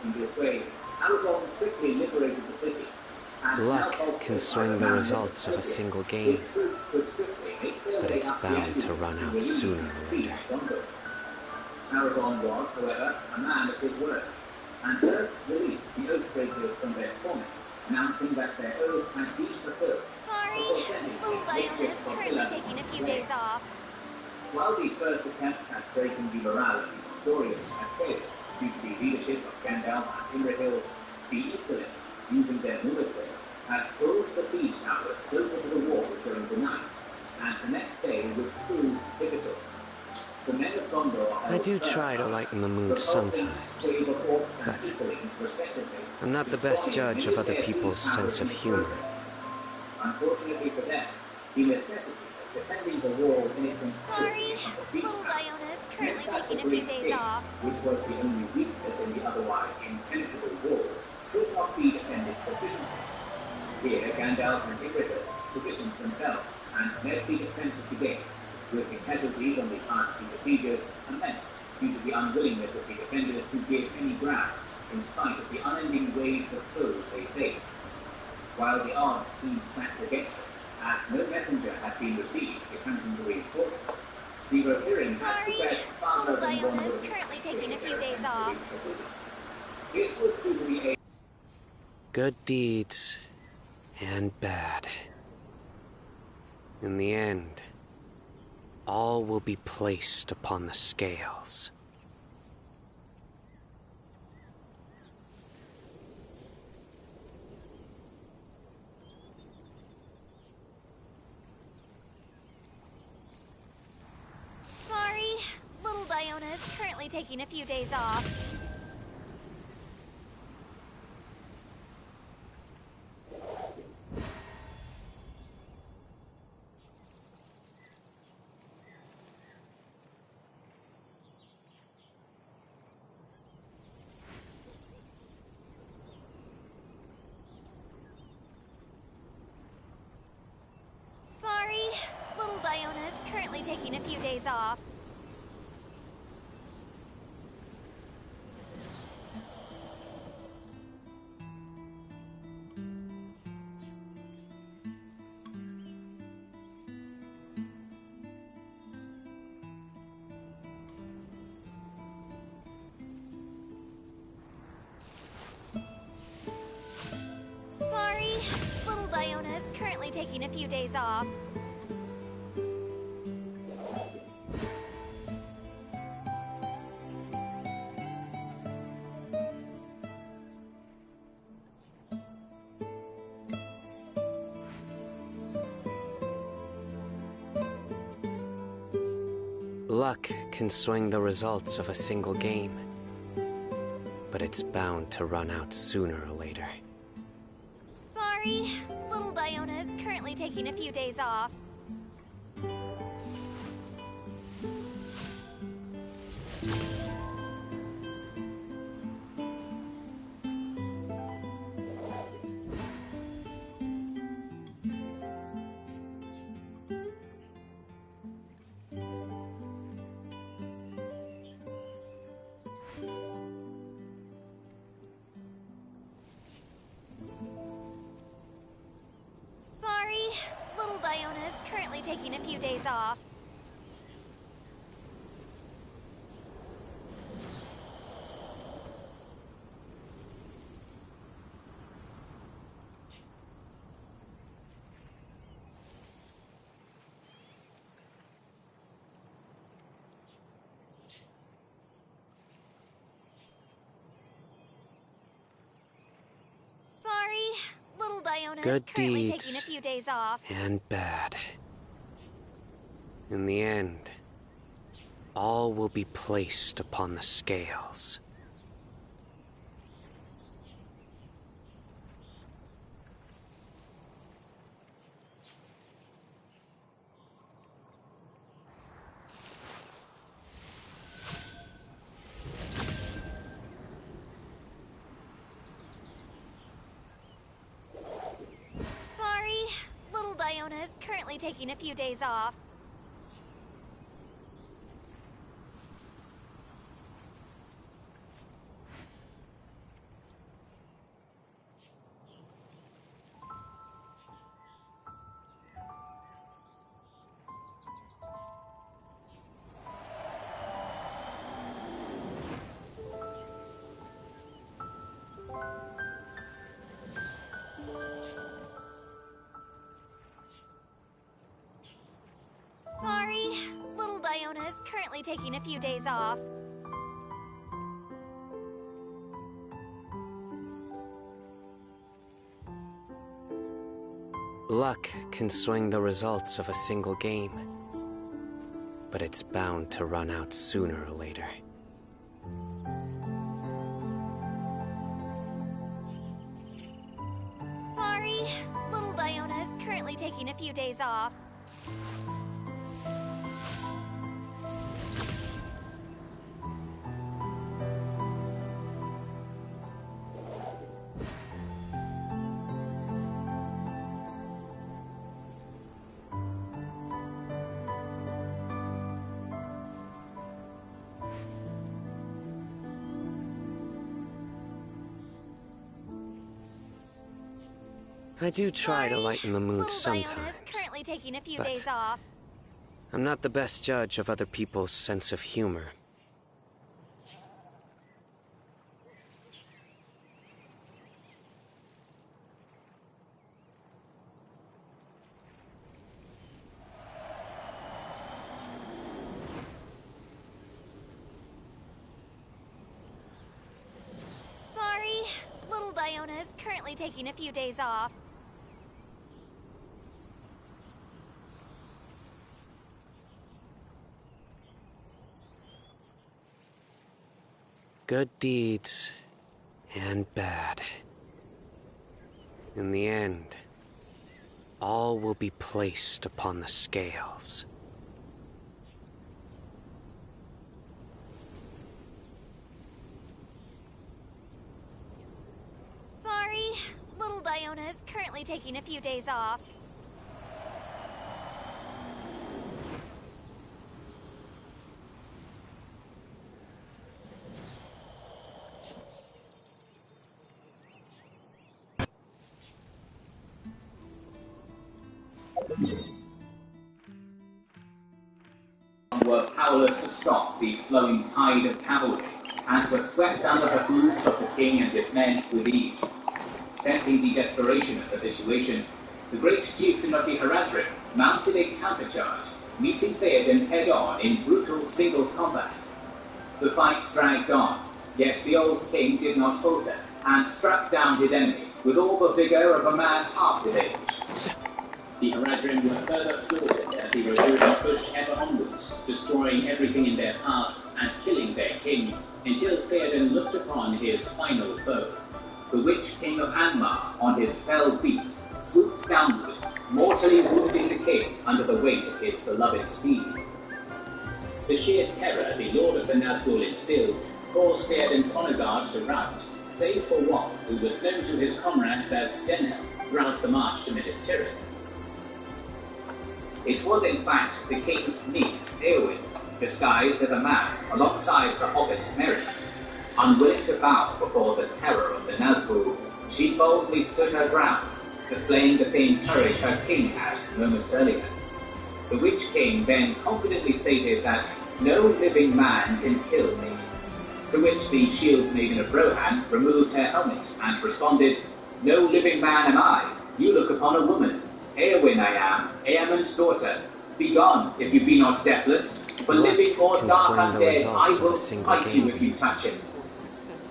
[SPEAKER 6] In this way, Aragorn quickly liberated the city.
[SPEAKER 1] Luck can swing the results of a single game, but it's bound to run out sooner or later.
[SPEAKER 6] Aragorn was, however, a man of his word, and first released the Oathbreakers from their torment, announcing that their oaths had been fulfilled.
[SPEAKER 4] Little Diana is currently taking a few days off.
[SPEAKER 6] While the first attempts at breaking the morale of the Gondorians had failed due to the leadership of Gandalf and Imrahil, the Easterlings, using their military, had pulled the siege towers closer to the wall during the night, and the next day would prove pivotal. The men of Gondor
[SPEAKER 1] I do try to lighten the mood sometimes, but I'm not the best judge of other people's sense of humor.
[SPEAKER 6] Unfortunately for them, the necessity of defending the wall in its entirety
[SPEAKER 4] Little Diana is currently taking a few days off.
[SPEAKER 6] which was the only weakness in the otherwise impenetrable wall, could not be defended sufficiently. Here, Gandalf and Imrahil positioned themselves and led the defense of the gate, with the casualties on the part of the besiegers immense due to the unwillingness of the defenders to give any ground, in spite of the unending waves of foes they faced. While the odds seemed stacked against them, as no messenger had been received accompanying the reinforcements, the Rohirrim had progressed farther than one would have
[SPEAKER 4] currently taking a few
[SPEAKER 6] their
[SPEAKER 4] days
[SPEAKER 6] attempt to
[SPEAKER 4] off.
[SPEAKER 6] reach the city. This was due to the aid.
[SPEAKER 1] Good deeds and bad. In the end, all will be placed upon the scales.
[SPEAKER 4] Sorry, little Diona is currently taking a few days off. Sorry, little Diona is currently taking a few days off. Sorry, little Diona is currently taking a few days off.
[SPEAKER 1] Luck can swing the results of a single game, but it's bound to run out sooner or later.
[SPEAKER 4] Sorry, little Diona is currently taking a few days off. Sorry, little Diona is currently taking a few days off. Sorry, little Diona is
[SPEAKER 1] Good
[SPEAKER 4] currently
[SPEAKER 1] deeds
[SPEAKER 4] taking a few days off.
[SPEAKER 1] and bad. In the end, all will be placed upon the scales.
[SPEAKER 4] Sorry, little Diona is currently taking a few days off. Sorry, little Diona is currently taking a few days off.
[SPEAKER 1] Luck can swing the results of a single game, but it's bound to run out sooner or later.
[SPEAKER 4] Sorry, little Diona is currently taking a few days off.
[SPEAKER 1] I do try to lighten the mood
[SPEAKER 4] Little
[SPEAKER 1] sometimes.
[SPEAKER 4] Diana is currently taking a few
[SPEAKER 1] but
[SPEAKER 4] days off.
[SPEAKER 1] I'm not the best judge of other people's sense of humor.
[SPEAKER 4] Sorry, little Diana is currently taking a few days off.
[SPEAKER 1] Good deeds and bad. In the end, all will be placed upon the scales.
[SPEAKER 4] Sorry, little Diana is currently taking a few days off.
[SPEAKER 6] Were powerless to stop the flowing tide of cavalry, and were swept under the hooves of the king and his men with ease. Sensing the desperation of the situation, the great chieftain of the Haradrim mounted a countercharge, meeting Theoden head-on in brutal single combat. The fight dragged on, yet the old king did not falter, and struck down his enemy with all the vigor of a man half his age. The Haradrim were further slaughtered as the Rohirrim pushed ever onwards, destroying everything in their path and killing their king, until Theoden looked upon his final foe. The Witch King of Angmar, on his fell beast, swooped downward, mortally wounding the king under the weight of his beloved steed. The sheer terror the Lord of the Nazgul instilled caused Theoden's honor guard to rout, save for one who was known to his comrades as Denhel throughout the march to Minas Tirith. It was in fact the king's niece, Eowyn, disguised as a man alongside her hobbit Merry. Unwilling to bow before the terror of the Nazgul, she boldly stood her ground, displaying the same courage her king had moments earlier. The Witch King then confidently stated that no living man can kill me, to which the shield maiden of Rohan removed her helmet and responded, "No living man am I, you look upon a woman. Eowyn I am, Eamond's daughter. Begone, if you be not deathless, for living or dark undead, I will smite you if you touch him."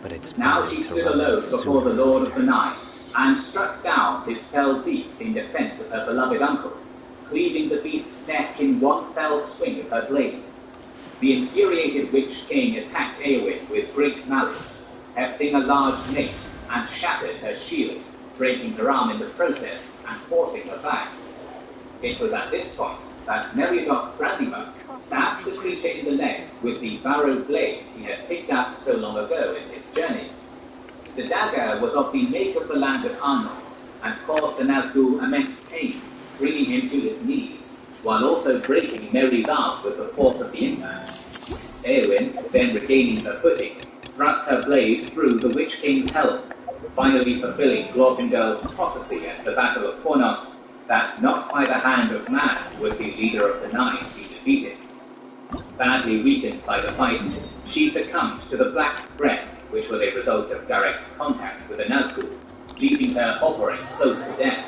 [SPEAKER 1] But it's
[SPEAKER 6] now she stood alone before the Lord of the Nine, and struck down his fell beast in defense of her beloved uncle, cleaving the beast's neck in one fell swing of her blade. The infuriated Witch King attacked Eowyn with great malice, hefting a large mace, and shattered her shield, breaking her arm in the process and forcing her back. It was at this point that Meriadoc Brandybuck stabbed the creature in the leg with the barrow blade he had picked up so long ago in his journey. The dagger was of the make of the land of Arnor, and caused the Nazgul immense pain, bringing him to his knees, while also breaking Merry's arm with the force of the impact. Eowyn, then regaining her footing, thrust her blade through the Witch King's helm, finally fulfilling Glorfindel's prophecy at the Battle of Fornot, that not by the hand of man was the leader of the Nine be defeated. Badly weakened by the fight, she succumbed to the Black Breath, which was a result of direct contact with the Nazgul, leaving her hovering close to death.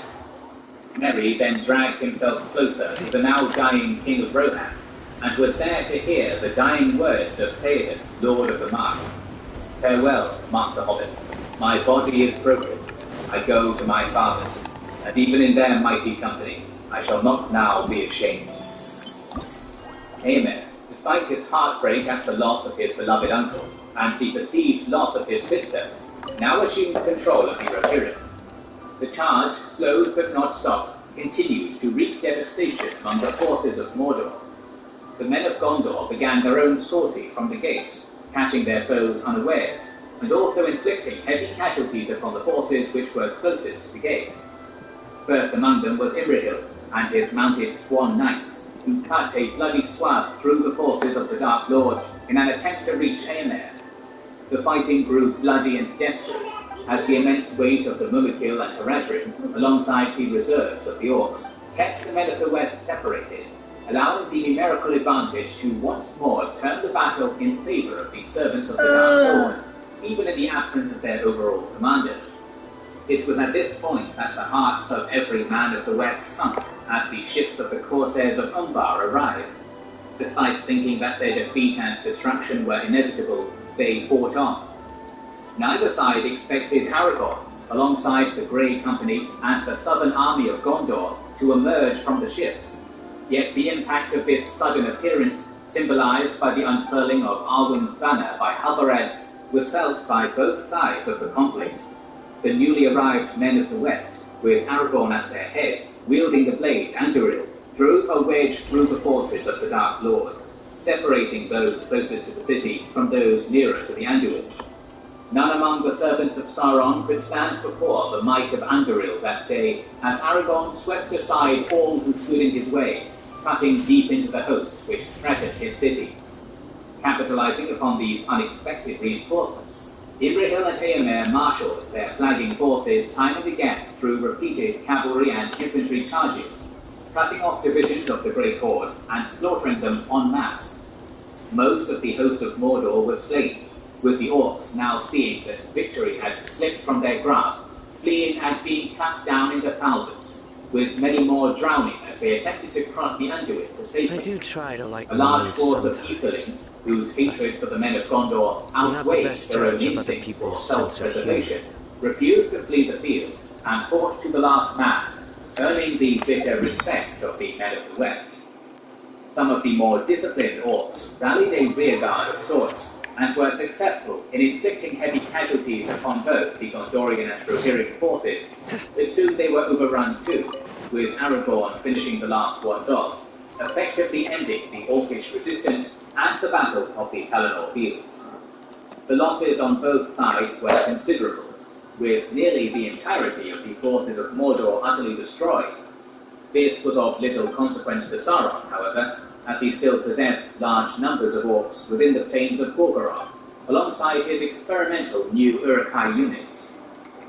[SPEAKER 6] Merry then dragged himself closer to the now dying King of Rohan, and was there to hear the dying words of Theoden, Lord of the Mark. "Farewell, Master Hobbit. My body is broken. I go to my fathers, and even in their mighty company, I shall not now be ashamed." Eomer, despite his heartbreak at the loss of his beloved uncle, and the perceived loss of his sister, now assumed control of the Rohirrim. The charge, slowed but not stopped, continued to wreak devastation among the forces of Mordor. The men of Gondor began their own sortie from the gates, catching their foes unawares, and also inflicting heavy casualties upon the forces which were closest to the gate. First among them was Imrahil and his mounted swan knights, who cut a bloody swath through the forces of the Dark Lord in an attempt to reach Eomer. The fighting grew bloody and desperate, as the immense weight of the Mumakil and Haradrim, alongside the reserves of the Orcs, kept the men of the West separated, allowing the numerical advantage to once more turn the battle in favor of the servants of the Dark Lord, even in the absence of their overall commander. It was at this point that the hearts of every man of the West sunk as the ships of the Corsairs of Umbar arrived. Despite thinking that their defeat and destruction were inevitable, they fought on. Neither side expected Aragorn, alongside the Grey Company and the southern army of Gondor, to emerge from the ships. Yet the impact of this sudden appearance, symbolized by the unfurling of Arwen's banner by Halbarad, was felt by both sides of the conflict. The newly arrived men of the West, with Aragorn at their head, wielding the blade Anduril, drove a wedge through the forces of the Dark Lord, separating those closest to the city from those nearer to the Anduin. None among the servants of Sauron could stand before the might of Anduril that day, as Aragorn swept aside all who stood in his way, cutting deep into the host which threatened his city. Capitalizing upon these unexpected reinforcements, Ibrahil and Eomer marshaled their flagging forces time and again through repeated cavalry and infantry charges, cutting off divisions of the Great Horde and slaughtering them en masse. Most of the host of Mordor was slain, with the Orcs now seeing that victory had slipped from their grasp, fleeing and being cut down into thousands, with many more drowning as they attempted to cross the Anduin to safety.
[SPEAKER 1] I do try to like
[SPEAKER 6] a large force
[SPEAKER 1] sometimes,
[SPEAKER 6] of Easterlings, whose hatred for the men of Gondor outweighed their own instincts for self-preservation, refused to flee the field and fought to the last man, earning the bitter respect of the men of the West. Some of the more disciplined Orcs rallied a rearguard of sorts, and were successful in inflicting heavy casualties upon both the Gondorian and Rohirrim forces, but soon they were overrun too, with Aragorn finishing the last ones off, effectively ending the Orcish resistance and the Battle of the Pelennor Fields. The losses on both sides were considerable, with nearly the entirety of the forces of Mordor utterly destroyed. This was of little consequence to Sauron, however, as he still possessed large numbers of Orcs within the plains of Gorgoroth, alongside his experimental new Uruk-hai units.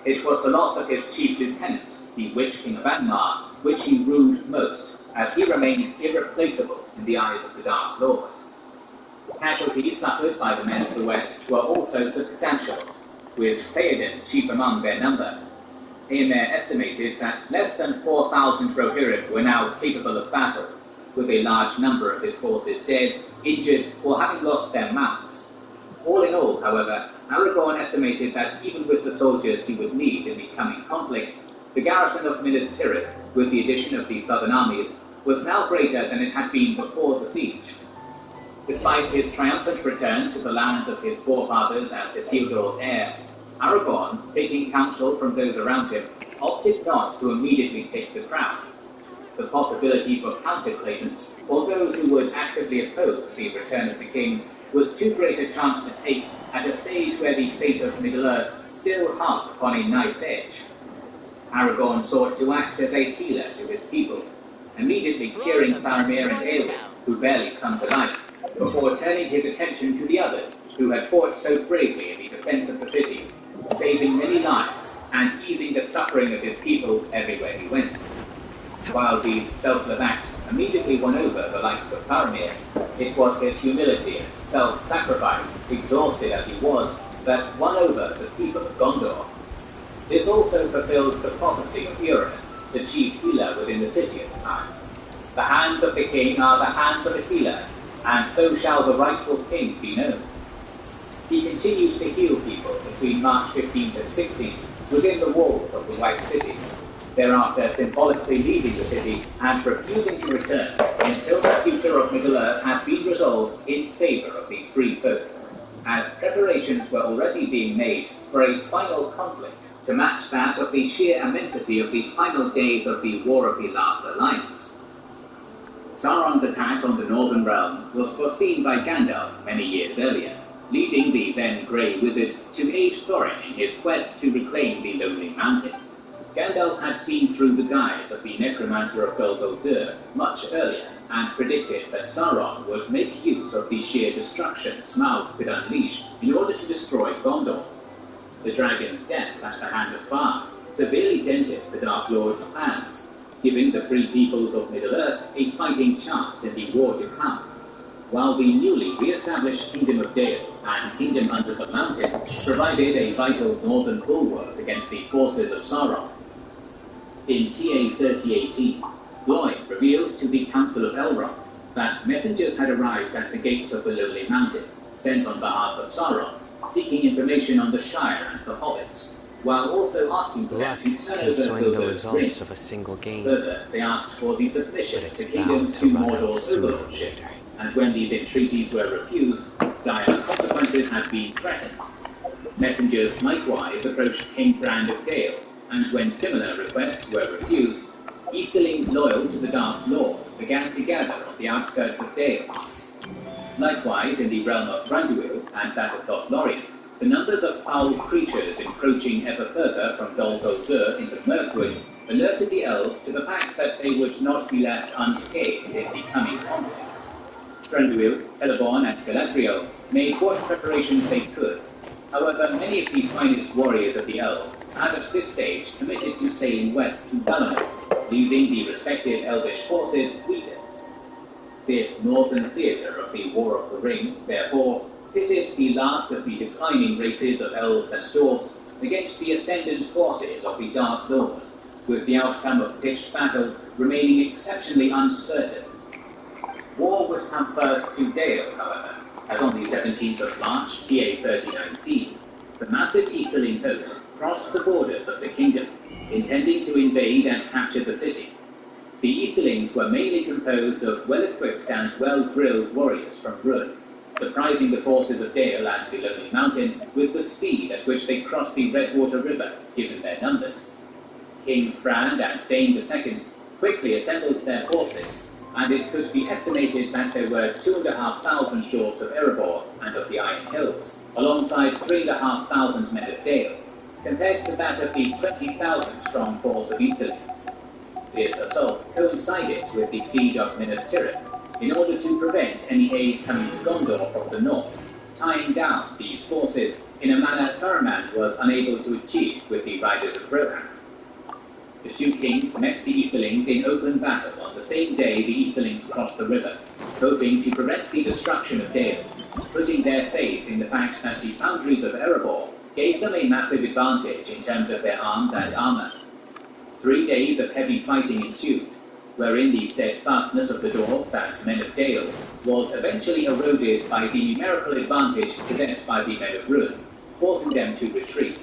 [SPEAKER 6] It was the loss of his chief lieutenant, the Witch King of Angmar, which he rued most, as he remained irreplaceable in the eyes of the Dark Lord. Casualties suffered by the men of the West were also substantial, with Theoden chief among their number. Eomer estimated that less than 4,000 Rohirrim were now capable of battle, with a large number of his forces dead, injured, or having lost their mounts. All in all, however, Aragorn estimated that even with the soldiers he would need in the coming conflict, the garrison of Minas Tirith, with the addition of the southern armies, was now greater than it had been before the siege. Despite his triumphant return to the lands of his forefathers as Isildur's heir, Aragorn, taking counsel from those around him, opted not to immediately take the crown. The possibility for counterclaimants, or those who would actively oppose the return of the king, was too great a chance to take at a stage where the fate of Middle-earth still hung upon a knife's edge. Aragorn sought to act as a healer to his people, immediately cheering Faramir and Eowyn, who barely come to life, before turning his attention to the others who had fought so bravely in the defense of the city, saving many lives and easing the suffering of his people everywhere he went. While these selfless acts immediately won over the likes of Faramir, it was his humility and self-sacrifice, exhausted as he was, that won over the people of Gondor. This also fulfilled the prophecy of Uranus, the chief healer within the city at the time. The hands of the king are the hands of a healer, and so shall the rightful king be known. He continues to heal people between March 15th and 16th within the walls of the White City, thereafter symbolically leaving the city and refusing to return until the future of Middle-earth had been resolved in favor of the free folk, as preparations were already being made for a final conflict to match that of the sheer immensity of the final days of the War of the Last Alliance. Sauron's attack on the Northern Realms was foreseen by Gandalf many years earlier, leading the then Grey Wizard to aid Thorin in his quest to reclaim the Lonely Mountain. Gandalf had seen through the guise of the necromancer of Dol Guldur much earlier, and predicted that Sauron would make use of the sheer destruction Smaug could unleash in order to destroy Gondor. The dragon's death at the hand of fire severely dented the Dark Lord's plans, giving the free peoples of Middle-earth a fighting chance in the war to come, while the newly re-established Kingdom of Dale and Kingdom Under the Mountain provided a vital northern bulwark against the forces of Sauron. In TA 3018, Lloyd reveals to the Council of Elrond that messengers had arrived at the gates of the Lonely Mountain, sent on behalf of Sauron, seeking information on the Shire and the Hobbits, while also asking for them to turn
[SPEAKER 1] can
[SPEAKER 6] over
[SPEAKER 1] swing the
[SPEAKER 6] Bilbo's ring.
[SPEAKER 1] results of a single game,
[SPEAKER 6] Further, they asked for the submission
[SPEAKER 1] but
[SPEAKER 6] of
[SPEAKER 1] it's
[SPEAKER 6] the
[SPEAKER 1] bound
[SPEAKER 6] kingdoms
[SPEAKER 1] to
[SPEAKER 6] to
[SPEAKER 1] run out
[SPEAKER 6] Mordor's
[SPEAKER 1] sooner or
[SPEAKER 6] overlordship,
[SPEAKER 1] later.
[SPEAKER 6] and when these entreaties were refused, dire consequences had been threatened. Messengers likewise approached King Brand of Dale, and when similar requests were refused, Easterlings loyal to the Dark Lord began to gather on the outskirts of Dale. Likewise, in the realm of Thranduil and that of Lothlorien, the numbers of foul creatures encroaching ever further from Dol Guldur into Mirkwood alerted the elves to the fact that they would not be left unscathed in the coming conflict. Thranduil, Celeborn, and Galadriel made what preparations they could. However, many of the finest warriors of the elves had at this stage committed to sailing west to Valinor, leaving the respective elvish forces weakened. This northern theatre of the War of the Ring, therefore, pitted the last of the declining races of elves and dwarves against the ascendant forces of the Dark Lord, with the outcome of pitched battles remaining exceptionally uncertain. War would come first to Dale, however, as on the 17th of March, TA 3019, the massive Easterling host crossed the borders of the kingdom, intending to invade and capture the city. The Easterlings were mainly composed of well-equipped and well-drilled warriors from Rhûn, surprising the forces of Dale and the Lonely Mountain with the speed at which they crossed the Redwater River, given their numbers. Kings Brand and Dane II quickly assembled their forces, and it could be estimated that there were 2,500 dwarves of Erebor and of the Iron Hills, alongside 3,500 men of Dale, compared to that of the 20,000 strong force of Easterlings. This assault coincided with the siege of Minas Tirith, in order to prevent any aid coming to Gondor from the north, tying down these forces in a manner Saruman was unable to achieve with the Riders of Rohan. The two kings met the Easterlings in open battle on the same day the Easterlings crossed the river, hoping to prevent the destruction of Dale, putting their faith in the fact that the foundries of Erebor gave them a massive advantage in terms of their arms and armor. 3 days of heavy fighting ensued, wherein the steadfastness of the dwarves and men of Dale was eventually eroded by the numerical advantage possessed by the men of Rhûn, forcing them to retreat.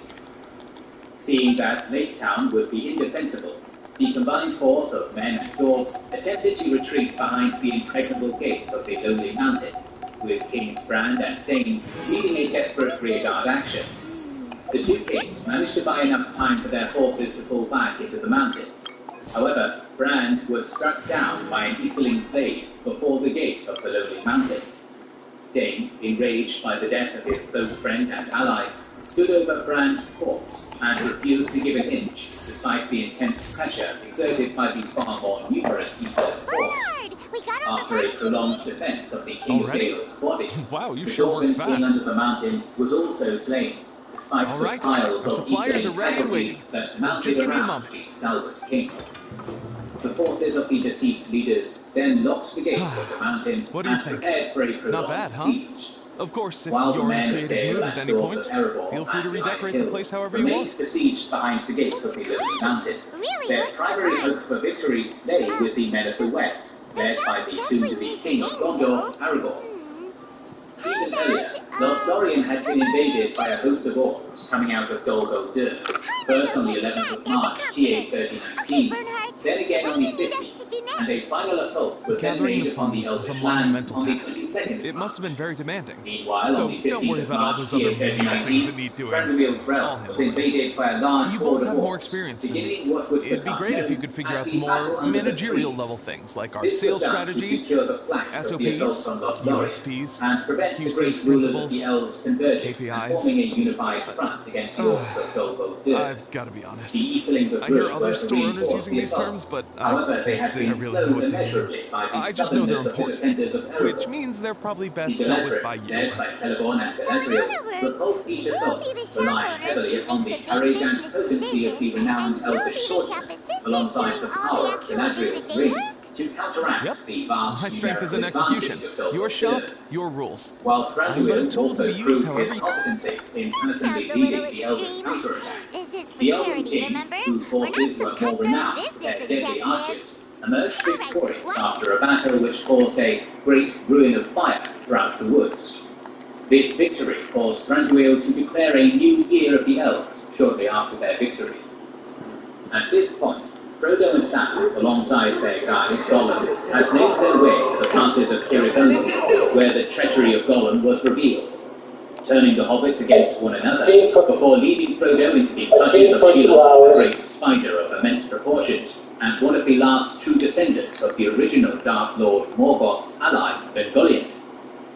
[SPEAKER 6] Seeing that Lake Town would be indefensible, the combined force of men and dwarves attempted to retreat behind the impregnable gates of the Lonely Mountain, with Kings Brand and Dane leading a desperate rearguard action. The two kings managed to buy enough time for their forces to fall back into the mountains. However, Brand was struck down by an Easterling's blade before the gate of the Lonely Mountain. Dane, enraged by the death of his close friend and ally, stood over Brand's corpse and refused to give an inch, despite the intense pressure exerted by the far more numerous Eastern force. After a prolonged defense of the King of Dale's body,
[SPEAKER 2] Wow, you
[SPEAKER 6] the
[SPEAKER 2] sure work
[SPEAKER 6] Dwarven
[SPEAKER 2] fast.
[SPEAKER 6] King under the mountain was also slain, despite
[SPEAKER 2] All
[SPEAKER 6] the
[SPEAKER 2] right,
[SPEAKER 6] piles
[SPEAKER 2] our
[SPEAKER 6] of
[SPEAKER 2] suppliers
[SPEAKER 6] Eastern
[SPEAKER 2] are ready and
[SPEAKER 6] casualties
[SPEAKER 2] waiting.
[SPEAKER 6] that mounted
[SPEAKER 2] Just give me a
[SPEAKER 6] around
[SPEAKER 2] moment.
[SPEAKER 6] the stalwart king. The forces of the deceased leaders then locked the gates of the mountain
[SPEAKER 2] What do you
[SPEAKER 6] and
[SPEAKER 2] think?
[SPEAKER 6] prepared for a prolonged
[SPEAKER 2] Not bad, huh?
[SPEAKER 6] siege.
[SPEAKER 2] Of course, if
[SPEAKER 6] While the
[SPEAKER 2] you're in a
[SPEAKER 6] men of
[SPEAKER 2] creative
[SPEAKER 6] Dale
[SPEAKER 2] mood
[SPEAKER 6] and
[SPEAKER 2] at any
[SPEAKER 6] dwarves
[SPEAKER 2] point,
[SPEAKER 6] of Erebor
[SPEAKER 2] feel free to
[SPEAKER 6] and the
[SPEAKER 2] redecorate
[SPEAKER 6] Iron
[SPEAKER 2] the place
[SPEAKER 6] Hills
[SPEAKER 2] however you
[SPEAKER 6] remained
[SPEAKER 2] want.
[SPEAKER 6] besieged behind the gates of the Lonely Mountain.
[SPEAKER 4] Really?
[SPEAKER 6] Their
[SPEAKER 4] What's the
[SPEAKER 6] primary
[SPEAKER 4] plan?
[SPEAKER 6] hope for victory lay with the men of the West, led by the soon-to-be King of Gondor, Aragorn. Even earlier, Lothlorien had been invaded by a host of orcs coming out of Dol Guldur, first on the 11th of March, TA 3019, then again on the 15th, and a final assault was then
[SPEAKER 2] Gathering the
[SPEAKER 6] made upon the
[SPEAKER 2] funds was a
[SPEAKER 6] Elvish lands
[SPEAKER 2] monumental
[SPEAKER 6] on the
[SPEAKER 2] task.
[SPEAKER 6] 22nd of
[SPEAKER 2] It must have been
[SPEAKER 6] March.
[SPEAKER 2] very demanding.
[SPEAKER 6] Meanwhile,
[SPEAKER 2] So
[SPEAKER 6] on the
[SPEAKER 2] don't worry
[SPEAKER 6] 15th of
[SPEAKER 2] about all
[SPEAKER 6] March,
[SPEAKER 2] those
[SPEAKER 6] TA
[SPEAKER 2] other menial things that
[SPEAKER 6] 3019,
[SPEAKER 2] need doing.
[SPEAKER 6] Thranduil's
[SPEAKER 2] I'll
[SPEAKER 6] realm
[SPEAKER 2] handle
[SPEAKER 6] was
[SPEAKER 2] this.
[SPEAKER 6] invaded by a large
[SPEAKER 2] You
[SPEAKER 6] horde
[SPEAKER 2] both
[SPEAKER 6] of
[SPEAKER 2] have more
[SPEAKER 6] orcs,
[SPEAKER 2] experience than
[SPEAKER 6] beginning
[SPEAKER 2] me.
[SPEAKER 6] what would
[SPEAKER 2] It'd be
[SPEAKER 6] become
[SPEAKER 2] great if you
[SPEAKER 6] known
[SPEAKER 2] could figure
[SPEAKER 6] as
[SPEAKER 2] out the
[SPEAKER 6] the
[SPEAKER 2] more
[SPEAKER 6] Battle Under the
[SPEAKER 2] managerial
[SPEAKER 6] Trees.
[SPEAKER 2] level things, like our
[SPEAKER 6] This was
[SPEAKER 2] sales
[SPEAKER 6] done to
[SPEAKER 2] strategy,
[SPEAKER 6] secure the flank of the assault
[SPEAKER 2] SOPs,
[SPEAKER 6] from Lothlorien,
[SPEAKER 2] USPs,
[SPEAKER 6] and prevent the
[SPEAKER 2] QC
[SPEAKER 6] great rulers of
[SPEAKER 2] principles,
[SPEAKER 6] the elves converging and
[SPEAKER 2] KPIs.
[SPEAKER 6] forming a unified front against the orcs of Dol Guldur.
[SPEAKER 2] I've got to be honest.
[SPEAKER 6] The Easterlings of
[SPEAKER 2] I hear
[SPEAKER 6] Rhûn
[SPEAKER 2] other
[SPEAKER 6] were to
[SPEAKER 2] store owners
[SPEAKER 6] reinforce
[SPEAKER 2] using
[SPEAKER 6] the
[SPEAKER 2] these
[SPEAKER 6] assault.
[SPEAKER 2] terms, but
[SPEAKER 6] However,
[SPEAKER 2] I
[SPEAKER 6] they
[SPEAKER 2] can't
[SPEAKER 6] had
[SPEAKER 2] say
[SPEAKER 6] been
[SPEAKER 7] really know
[SPEAKER 6] slowed
[SPEAKER 7] what they mean.
[SPEAKER 6] immeasurably by the
[SPEAKER 7] I just know they're
[SPEAKER 6] stubbornness of the
[SPEAKER 7] important,
[SPEAKER 6] defenders of Erebor.
[SPEAKER 7] which means they're probably
[SPEAKER 6] The
[SPEAKER 7] best dealt with by
[SPEAKER 6] Galadriel,
[SPEAKER 7] you.
[SPEAKER 6] led by Celeborn and
[SPEAKER 4] So in
[SPEAKER 6] Galadriel,
[SPEAKER 4] other words,
[SPEAKER 6] repulsed each
[SPEAKER 4] we'll
[SPEAKER 6] assault,
[SPEAKER 4] be the shop
[SPEAKER 6] relying
[SPEAKER 4] owners
[SPEAKER 6] heavily
[SPEAKER 4] who
[SPEAKER 6] upon
[SPEAKER 4] make
[SPEAKER 6] the
[SPEAKER 4] the big
[SPEAKER 6] courage and
[SPEAKER 4] business
[SPEAKER 6] potency of the
[SPEAKER 4] decisions,
[SPEAKER 6] renowned
[SPEAKER 4] and you'll
[SPEAKER 6] elvish
[SPEAKER 4] be the
[SPEAKER 6] swordsman,
[SPEAKER 4] shop assistant
[SPEAKER 6] alongside
[SPEAKER 4] doing
[SPEAKER 6] the
[SPEAKER 4] all the
[SPEAKER 6] power of
[SPEAKER 4] actual
[SPEAKER 6] Galadriel's
[SPEAKER 4] day-to-day
[SPEAKER 6] ring
[SPEAKER 4] work.
[SPEAKER 6] to counteract
[SPEAKER 7] Yep.
[SPEAKER 6] the vast
[SPEAKER 7] My strength is in
[SPEAKER 6] numerical advantage
[SPEAKER 7] execution.
[SPEAKER 6] of Thorgil's
[SPEAKER 7] Your shop,
[SPEAKER 6] Stern.
[SPEAKER 7] your rules.
[SPEAKER 6] While
[SPEAKER 7] I'm but a
[SPEAKER 6] Thranduil
[SPEAKER 7] tool to
[SPEAKER 6] also
[SPEAKER 7] be used
[SPEAKER 6] proved
[SPEAKER 7] however
[SPEAKER 6] his
[SPEAKER 7] you...
[SPEAKER 6] competency in
[SPEAKER 4] That sounds
[SPEAKER 6] personally
[SPEAKER 4] a little
[SPEAKER 6] leading the elven
[SPEAKER 4] extreme.
[SPEAKER 6] counterattack.
[SPEAKER 4] This is for
[SPEAKER 6] The Elven
[SPEAKER 4] charity,
[SPEAKER 6] King,
[SPEAKER 4] remember?
[SPEAKER 6] whose
[SPEAKER 4] We're not
[SPEAKER 6] forces
[SPEAKER 4] some
[SPEAKER 6] were more
[SPEAKER 4] cutthroat
[SPEAKER 6] renowned for
[SPEAKER 4] business
[SPEAKER 6] their deadly
[SPEAKER 4] executives.
[SPEAKER 6] archers, emerged
[SPEAKER 4] All right,
[SPEAKER 6] victorious
[SPEAKER 4] what?
[SPEAKER 6] after a battle which caused a great ruin of fire throughout the woods. This victory caused Thranduil to declare a new year of the elves shortly after their victory. At this point, Frodo and Sam, alongside their guide Gollum, had made their way to the passes of Cirith, where the treachery of Gollum was revealed. Turning the hobbits against one another, before leading Frodo into the clutches of Shelob, a great spider of immense proportions, and one of the last true descendants of the original Dark Lord Morgoth's ally, Ungoliant.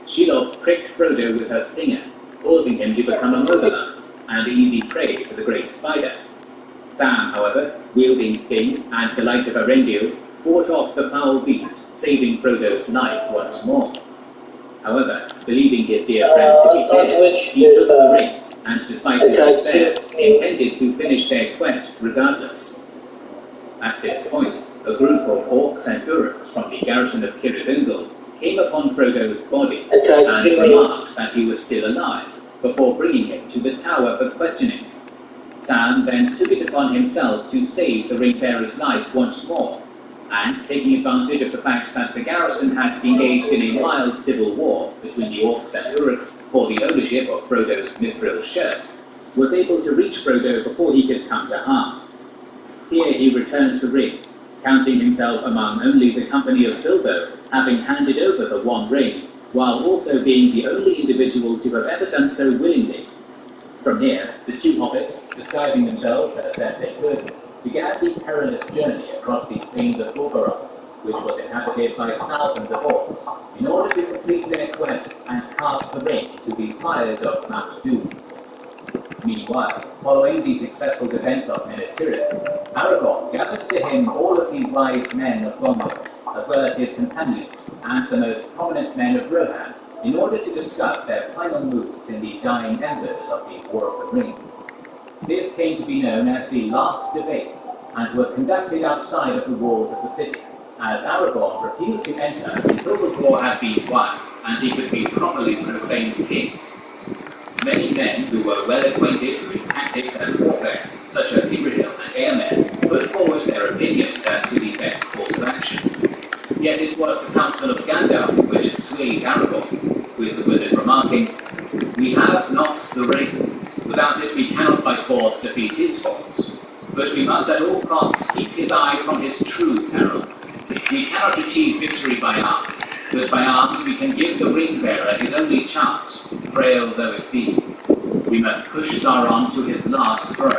[SPEAKER 6] Shelob pricked Frodo with her stinger, causing him to become immobilized and easy prey for the great spider. Sam, however, wielding Sting and the light of Erendil, fought off the foul beast, saving Frodo's life once more. However, believing his dear friend to be dead, he took the ring, and despite his despair, intended to finish their quest regardless. At this point, a group of orcs and Uruks from the garrison of Cirith came upon Frodo's body and remarked that he was still alive, before bringing him to the tower for questioning. Sam then took it upon himself to save the ring-bearer's life once more, and taking advantage of the fact that the garrison had engaged in a mild civil war between the orcs and Uruks for the ownership of Frodo's mithril shirt, was able to reach Frodo before he could come to harm. Here he returned the ring, counting himself among only the company of Bilbo, having handed over the One Ring, while also being the only individual to have ever done so willingly. From here, the two hobbits, disguising themselves as best they could, began the perilous journey across the plains of Gorgoroth, which was inhabited by thousands of orcs, in order to complete their quest and cast the ring to the fires of Mount Doom. Meanwhile, following the successful defense of Minas Tirith, Aragorn gathered to him all of the wise men of Gondor, as well as his companions and the most prominent men of Rohan, in order to discuss their final moves in the dying embers of the War of the Ring. This came to be known as the Last Debate, and was conducted outside of the walls of the city, as Aragorn refused to enter until the war had been won, and he could be properly proclaimed king. Many men who were well acquainted with tactics and warfare, such as Imrahil and Eomer, put forward their opinions as to the best course of action. Yet it was the counsel of Gandalf which swayed Aragorn, with the wizard remarking, "We have not the ring. Without it we cannot by force defeat his force. But we must at all costs keep his eye from his true peril. We cannot achieve victory by arms, but by arms we can give the ring-bearer his only chance, frail though it be. We must push Sauron to his last throw.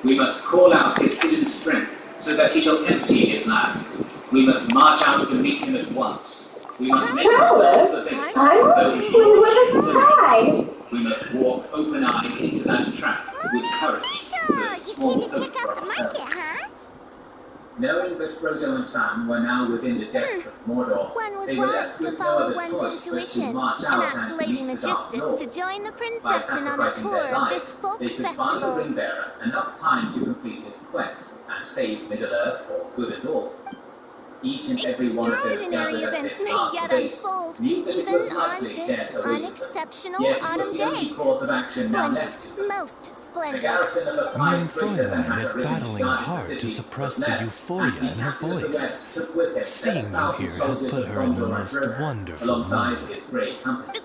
[SPEAKER 6] We must call out his hidden strength, so that he shall empty his land. We must march out to meet him at once. We must make ourselves the bait, though he should. We must walk open-eyed into that trap with courage, with small hope for ourselves." Knowing that Frodo and Sam were now within the depths of Mordor,
[SPEAKER 4] One was
[SPEAKER 6] they were
[SPEAKER 4] wise
[SPEAKER 6] left
[SPEAKER 4] to
[SPEAKER 6] with no
[SPEAKER 4] follow
[SPEAKER 6] other
[SPEAKER 4] one's
[SPEAKER 6] choice but to
[SPEAKER 4] intuition
[SPEAKER 6] march
[SPEAKER 4] and
[SPEAKER 6] out
[SPEAKER 4] ask
[SPEAKER 6] and
[SPEAKER 4] Lady
[SPEAKER 6] meet the Dark
[SPEAKER 4] Magistus
[SPEAKER 6] Lord.
[SPEAKER 4] to join the
[SPEAKER 6] By
[SPEAKER 4] princess on a
[SPEAKER 6] sacrificing
[SPEAKER 4] tour
[SPEAKER 6] their
[SPEAKER 4] of
[SPEAKER 6] lives,
[SPEAKER 4] this folk
[SPEAKER 6] they could find the
[SPEAKER 4] festival.
[SPEAKER 6] ring-bearer enough time to complete his quest and save Middle-earth for good and all. Each and every one of those
[SPEAKER 4] Extraordinary
[SPEAKER 6] gathered at
[SPEAKER 4] events
[SPEAKER 6] this
[SPEAKER 4] may
[SPEAKER 6] last
[SPEAKER 4] yet
[SPEAKER 6] debate
[SPEAKER 4] unfold,
[SPEAKER 6] knew that it
[SPEAKER 4] even
[SPEAKER 6] was
[SPEAKER 4] on
[SPEAKER 6] likely
[SPEAKER 4] this
[SPEAKER 6] death awaited them.
[SPEAKER 4] unexceptional
[SPEAKER 6] Yet it was
[SPEAKER 4] autumn
[SPEAKER 6] the only
[SPEAKER 4] day.
[SPEAKER 6] course of action now
[SPEAKER 4] Splendid,
[SPEAKER 6] left to them.
[SPEAKER 4] most
[SPEAKER 6] The
[SPEAKER 4] splendid.
[SPEAKER 6] garrison of a
[SPEAKER 7] Mein
[SPEAKER 6] size greater than
[SPEAKER 7] Fräulein
[SPEAKER 6] had
[SPEAKER 7] is
[SPEAKER 6] originally
[SPEAKER 7] battling
[SPEAKER 6] guarded the
[SPEAKER 7] hard
[SPEAKER 6] city
[SPEAKER 7] to suppress
[SPEAKER 6] was
[SPEAKER 7] the
[SPEAKER 6] left,
[SPEAKER 7] euphoria
[SPEAKER 6] and the
[SPEAKER 7] in her
[SPEAKER 6] captain of the
[SPEAKER 7] voice.
[SPEAKER 6] West took with him
[SPEAKER 7] Seeing you
[SPEAKER 6] 7,000
[SPEAKER 7] here has
[SPEAKER 6] soldiers
[SPEAKER 7] put
[SPEAKER 6] of
[SPEAKER 7] her in the
[SPEAKER 6] Gondor and
[SPEAKER 7] most
[SPEAKER 6] Rohan,
[SPEAKER 7] wonderful
[SPEAKER 6] alongside
[SPEAKER 7] mood.
[SPEAKER 6] his great company.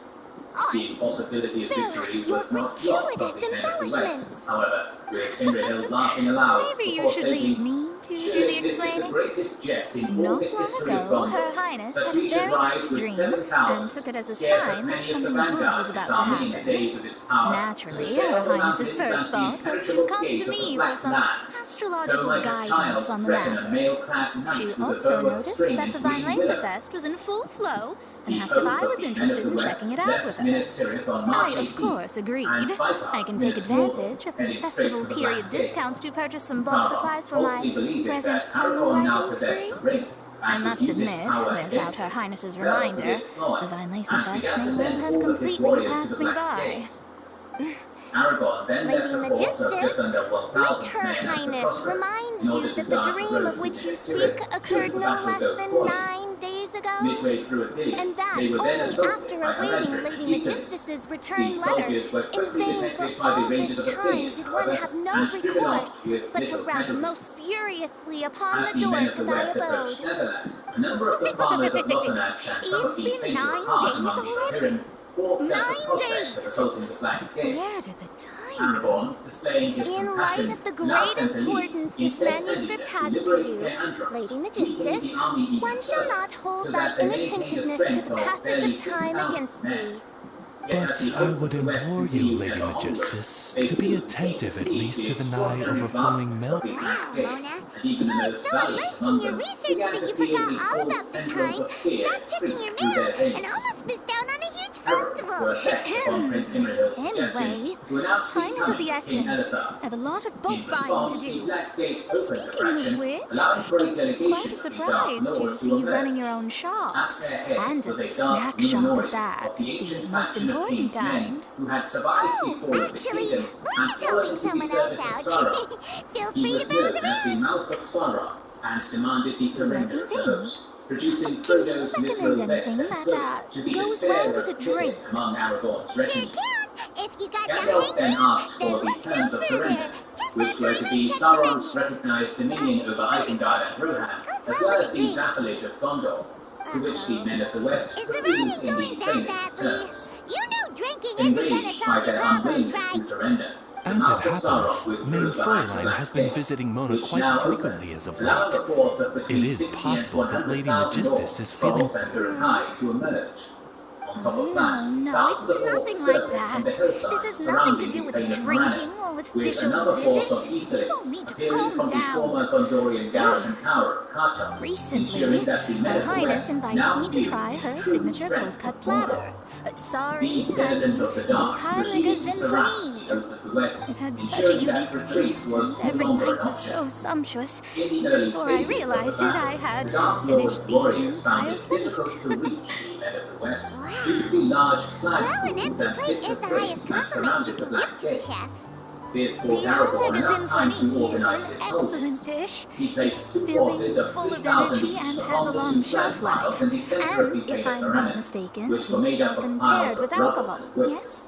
[SPEAKER 6] The possibility of
[SPEAKER 4] Spare
[SPEAKER 6] victory
[SPEAKER 4] us your
[SPEAKER 6] was not lost on
[SPEAKER 4] gratuitous
[SPEAKER 6] the men of the West,
[SPEAKER 4] embellishments.
[SPEAKER 6] however, with Imrahil laughing aloud
[SPEAKER 4] Maybe you
[SPEAKER 6] before
[SPEAKER 4] should leave
[SPEAKER 6] stating,
[SPEAKER 4] me to do
[SPEAKER 6] "Surely
[SPEAKER 4] the
[SPEAKER 6] this is the
[SPEAKER 4] explaining.
[SPEAKER 6] greatest jest in all
[SPEAKER 4] Not
[SPEAKER 6] the
[SPEAKER 4] long
[SPEAKER 6] history of
[SPEAKER 4] ago, Her
[SPEAKER 6] Gondor,
[SPEAKER 4] Highness
[SPEAKER 6] that
[SPEAKER 4] had a
[SPEAKER 6] we should
[SPEAKER 4] very
[SPEAKER 6] ride
[SPEAKER 4] nice
[SPEAKER 6] with
[SPEAKER 4] dream
[SPEAKER 6] 7,000,
[SPEAKER 4] and took it as a
[SPEAKER 6] scarce as
[SPEAKER 4] sign that
[SPEAKER 6] many as the
[SPEAKER 4] something good
[SPEAKER 6] vanguard
[SPEAKER 4] was
[SPEAKER 6] of
[SPEAKER 4] about
[SPEAKER 6] its
[SPEAKER 4] to
[SPEAKER 6] army in the
[SPEAKER 4] happen.
[SPEAKER 6] days of its power,
[SPEAKER 4] Naturally,
[SPEAKER 6] to sail
[SPEAKER 4] Her
[SPEAKER 6] the
[SPEAKER 4] Highness's
[SPEAKER 6] mountains
[SPEAKER 4] first
[SPEAKER 6] and the
[SPEAKER 4] thought was to
[SPEAKER 6] impenetrable
[SPEAKER 4] come
[SPEAKER 6] gate
[SPEAKER 4] to
[SPEAKER 6] of the
[SPEAKER 4] me for
[SPEAKER 6] Black
[SPEAKER 4] some
[SPEAKER 6] Land. So
[SPEAKER 4] astrological
[SPEAKER 6] might a
[SPEAKER 4] guidance
[SPEAKER 6] child
[SPEAKER 4] on the
[SPEAKER 6] threaten a
[SPEAKER 4] matter.
[SPEAKER 6] mail-clad knight
[SPEAKER 4] She
[SPEAKER 6] with a
[SPEAKER 4] also
[SPEAKER 6] bow of
[SPEAKER 4] noticed
[SPEAKER 6] string
[SPEAKER 4] that
[SPEAKER 6] and
[SPEAKER 4] the Vine
[SPEAKER 6] green willow.
[SPEAKER 4] Laserfest was in full flow and
[SPEAKER 6] The
[SPEAKER 4] asked if
[SPEAKER 6] oath
[SPEAKER 4] I
[SPEAKER 6] of
[SPEAKER 4] was
[SPEAKER 6] the men of
[SPEAKER 4] interested
[SPEAKER 6] the
[SPEAKER 4] in
[SPEAKER 6] West
[SPEAKER 4] checking it out
[SPEAKER 6] left
[SPEAKER 4] with her.
[SPEAKER 6] Minas Tirith on
[SPEAKER 4] I,
[SPEAKER 6] March
[SPEAKER 4] of
[SPEAKER 6] 18th,
[SPEAKER 4] course, agreed.
[SPEAKER 6] and bypassed
[SPEAKER 4] I can take
[SPEAKER 6] Minas Morgul,
[SPEAKER 4] advantage of the
[SPEAKER 6] heading straight
[SPEAKER 4] festival
[SPEAKER 6] for the
[SPEAKER 4] period
[SPEAKER 6] Black Gate.
[SPEAKER 4] discounts to purchase some bulk
[SPEAKER 6] Sauron,
[SPEAKER 4] supplies for my
[SPEAKER 6] falsely believing
[SPEAKER 4] present
[SPEAKER 6] that
[SPEAKER 4] color
[SPEAKER 6] Aragorn now
[SPEAKER 4] writing
[SPEAKER 6] possessed
[SPEAKER 4] spree.
[SPEAKER 6] the ring,
[SPEAKER 4] I must admit, without Her Highness's reminder, the Vine Lacer Fest may well have completely passed me by.
[SPEAKER 6] Lady Magistus, might Her Highness remind you that the dream of which you speak occurred no less than 9 days ago? And that only after awaiting Lady Magistus's return letter. In vain for all this time did one have no recourse but to rap most furiously upon the door to thy abode.
[SPEAKER 4] It's been 9 days already. 9 days! Where did the time go?
[SPEAKER 6] In
[SPEAKER 4] light of the great importance this manuscript has to you, Lady Magistus, one shall not hold thy inattentiveness to the passage of time against thee.
[SPEAKER 7] But I would implore you, Lady Magistus, to be attentive at least to the nigh overflowing milk.
[SPEAKER 4] Wow, Mona, you are so immersed in your research that you forgot all about the time, stopped checking your mail, and almost missed out on a huge festival. Anyway, time is of the essence. I have a lot of boat buying to do. Speaking of which, it's quite a surprise to see you running your own shop. And a snack shop at that, the most important kind.
[SPEAKER 6] Oh, actually, we're just helping someone else out. Feel free to browse around. And demanded the surrender of the host, producing Frodo's
[SPEAKER 4] recommend anything that goes well with a drink?
[SPEAKER 6] Among Aragorn's
[SPEAKER 4] Sure can, if you got
[SPEAKER 6] Gandalf
[SPEAKER 4] the
[SPEAKER 6] then
[SPEAKER 4] hang of
[SPEAKER 6] asked
[SPEAKER 4] it,
[SPEAKER 6] for
[SPEAKER 4] then
[SPEAKER 6] the
[SPEAKER 4] look no
[SPEAKER 6] terms of
[SPEAKER 4] further.
[SPEAKER 6] surrender,
[SPEAKER 4] Just
[SPEAKER 6] which were to be
[SPEAKER 4] check the
[SPEAKER 6] Sauron's
[SPEAKER 4] menu.
[SPEAKER 6] recognized dominion over Isengard and Rohan, as well as the vassalage of Gondor, to which the men of the West
[SPEAKER 4] Is the
[SPEAKER 6] refused
[SPEAKER 4] writing
[SPEAKER 6] in
[SPEAKER 4] going
[SPEAKER 6] the
[SPEAKER 4] that
[SPEAKER 6] plainest
[SPEAKER 4] badly?
[SPEAKER 6] terms.
[SPEAKER 4] You know drinking isn't gonna
[SPEAKER 6] Enraged by
[SPEAKER 4] solve your
[SPEAKER 6] their
[SPEAKER 4] problems,
[SPEAKER 6] unwillingness
[SPEAKER 4] right?
[SPEAKER 6] to surrender, the
[SPEAKER 7] As it
[SPEAKER 6] mouth of
[SPEAKER 7] happens,
[SPEAKER 6] Sauron withdrew
[SPEAKER 7] Main
[SPEAKER 6] the
[SPEAKER 7] Fräulein
[SPEAKER 6] Black
[SPEAKER 7] has been
[SPEAKER 6] Veil,
[SPEAKER 7] visiting Mona
[SPEAKER 6] which
[SPEAKER 7] quite
[SPEAKER 6] now
[SPEAKER 7] frequently as of
[SPEAKER 6] allowed
[SPEAKER 7] late.
[SPEAKER 6] the force of between
[SPEAKER 7] It is
[SPEAKER 6] 60 and
[SPEAKER 7] possible that Lady
[SPEAKER 6] 100,000
[SPEAKER 7] Magistus is
[SPEAKER 6] orcs from
[SPEAKER 7] feeling...
[SPEAKER 6] Center and High to emerge. On top of that,
[SPEAKER 4] No,
[SPEAKER 6] thousands
[SPEAKER 4] it's
[SPEAKER 6] of orcs
[SPEAKER 4] nothing like
[SPEAKER 6] surfaced
[SPEAKER 4] that.
[SPEAKER 6] from the hillside
[SPEAKER 4] This has nothing to
[SPEAKER 6] surrounding
[SPEAKER 4] do
[SPEAKER 6] the
[SPEAKER 4] with
[SPEAKER 6] plain of
[SPEAKER 4] drinking
[SPEAKER 6] Morannon,
[SPEAKER 4] or with
[SPEAKER 6] with
[SPEAKER 4] officials'
[SPEAKER 6] another force of
[SPEAKER 4] visits.
[SPEAKER 6] Easter
[SPEAKER 4] You
[SPEAKER 6] eggs
[SPEAKER 4] don't need to
[SPEAKER 6] appearing
[SPEAKER 4] calm
[SPEAKER 6] from the former
[SPEAKER 4] down.
[SPEAKER 6] Gondorian garrison tower of Karchos,
[SPEAKER 4] Recently,
[SPEAKER 6] ensuring that the men
[SPEAKER 4] Her
[SPEAKER 6] of the
[SPEAKER 4] Highness
[SPEAKER 6] West
[SPEAKER 4] invited
[SPEAKER 6] now
[SPEAKER 4] me to
[SPEAKER 6] knew
[SPEAKER 4] try
[SPEAKER 6] the
[SPEAKER 4] her
[SPEAKER 6] true
[SPEAKER 4] signature
[SPEAKER 6] strength
[SPEAKER 4] cold-cut
[SPEAKER 6] of
[SPEAKER 4] platter.
[SPEAKER 6] Gondor.
[SPEAKER 4] Sorry,
[SPEAKER 6] These denizens of the dark
[SPEAKER 4] Die
[SPEAKER 6] proceeded
[SPEAKER 4] Ringa
[SPEAKER 6] to surround
[SPEAKER 4] Sinfonie.
[SPEAKER 6] those of the West,
[SPEAKER 4] It had such a
[SPEAKER 6] ensuring that
[SPEAKER 4] unique
[SPEAKER 6] retreat
[SPEAKER 4] taste,
[SPEAKER 6] was
[SPEAKER 4] and
[SPEAKER 6] no
[SPEAKER 4] every
[SPEAKER 6] longer an
[SPEAKER 4] bite was so
[SPEAKER 6] option.
[SPEAKER 4] sumptuous.
[SPEAKER 6] In the early
[SPEAKER 4] Before I
[SPEAKER 6] stages of the
[SPEAKER 4] realized it, I
[SPEAKER 6] battle,
[SPEAKER 4] had
[SPEAKER 6] the Dark
[SPEAKER 4] finished
[SPEAKER 6] Lord
[SPEAKER 4] the
[SPEAKER 6] warriors found
[SPEAKER 4] entire
[SPEAKER 6] it difficult
[SPEAKER 4] plate.
[SPEAKER 6] to reach the men of the West due to the large slag
[SPEAKER 4] Well, an
[SPEAKER 6] pools
[SPEAKER 4] empty
[SPEAKER 6] and
[SPEAKER 4] plate
[SPEAKER 6] pits
[SPEAKER 4] is
[SPEAKER 6] of
[SPEAKER 4] the
[SPEAKER 6] grace
[SPEAKER 4] highest
[SPEAKER 6] that
[SPEAKER 4] compliment you
[SPEAKER 6] surrounded the
[SPEAKER 4] can
[SPEAKER 6] Black
[SPEAKER 4] give to the
[SPEAKER 6] Gate.
[SPEAKER 4] chef.
[SPEAKER 6] This
[SPEAKER 4] The
[SPEAKER 6] brought Aragorn
[SPEAKER 4] Ringa
[SPEAKER 6] enough time to
[SPEAKER 4] Sinfonie is
[SPEAKER 6] organize
[SPEAKER 4] an
[SPEAKER 6] his
[SPEAKER 4] excellent
[SPEAKER 6] soldiers.
[SPEAKER 4] dish.
[SPEAKER 6] He
[SPEAKER 4] It's
[SPEAKER 6] placed two
[SPEAKER 4] filling,
[SPEAKER 6] forces of
[SPEAKER 4] full of
[SPEAKER 6] 3,000
[SPEAKER 4] energy,
[SPEAKER 6] each
[SPEAKER 4] and has
[SPEAKER 6] along
[SPEAKER 4] a
[SPEAKER 6] the
[SPEAKER 4] long
[SPEAKER 6] two
[SPEAKER 4] shelf
[SPEAKER 6] flag piles
[SPEAKER 4] life.
[SPEAKER 6] in the center of
[SPEAKER 4] And
[SPEAKER 6] the
[SPEAKER 4] if
[SPEAKER 6] plain of
[SPEAKER 4] I'm not
[SPEAKER 6] Morannon,
[SPEAKER 4] mistaken,
[SPEAKER 6] which were
[SPEAKER 4] it's
[SPEAKER 6] made up of
[SPEAKER 4] often
[SPEAKER 6] piles
[SPEAKER 4] paired
[SPEAKER 6] of
[SPEAKER 4] with
[SPEAKER 6] rubble
[SPEAKER 4] alcohol.
[SPEAKER 6] and bricks.
[SPEAKER 4] Yes?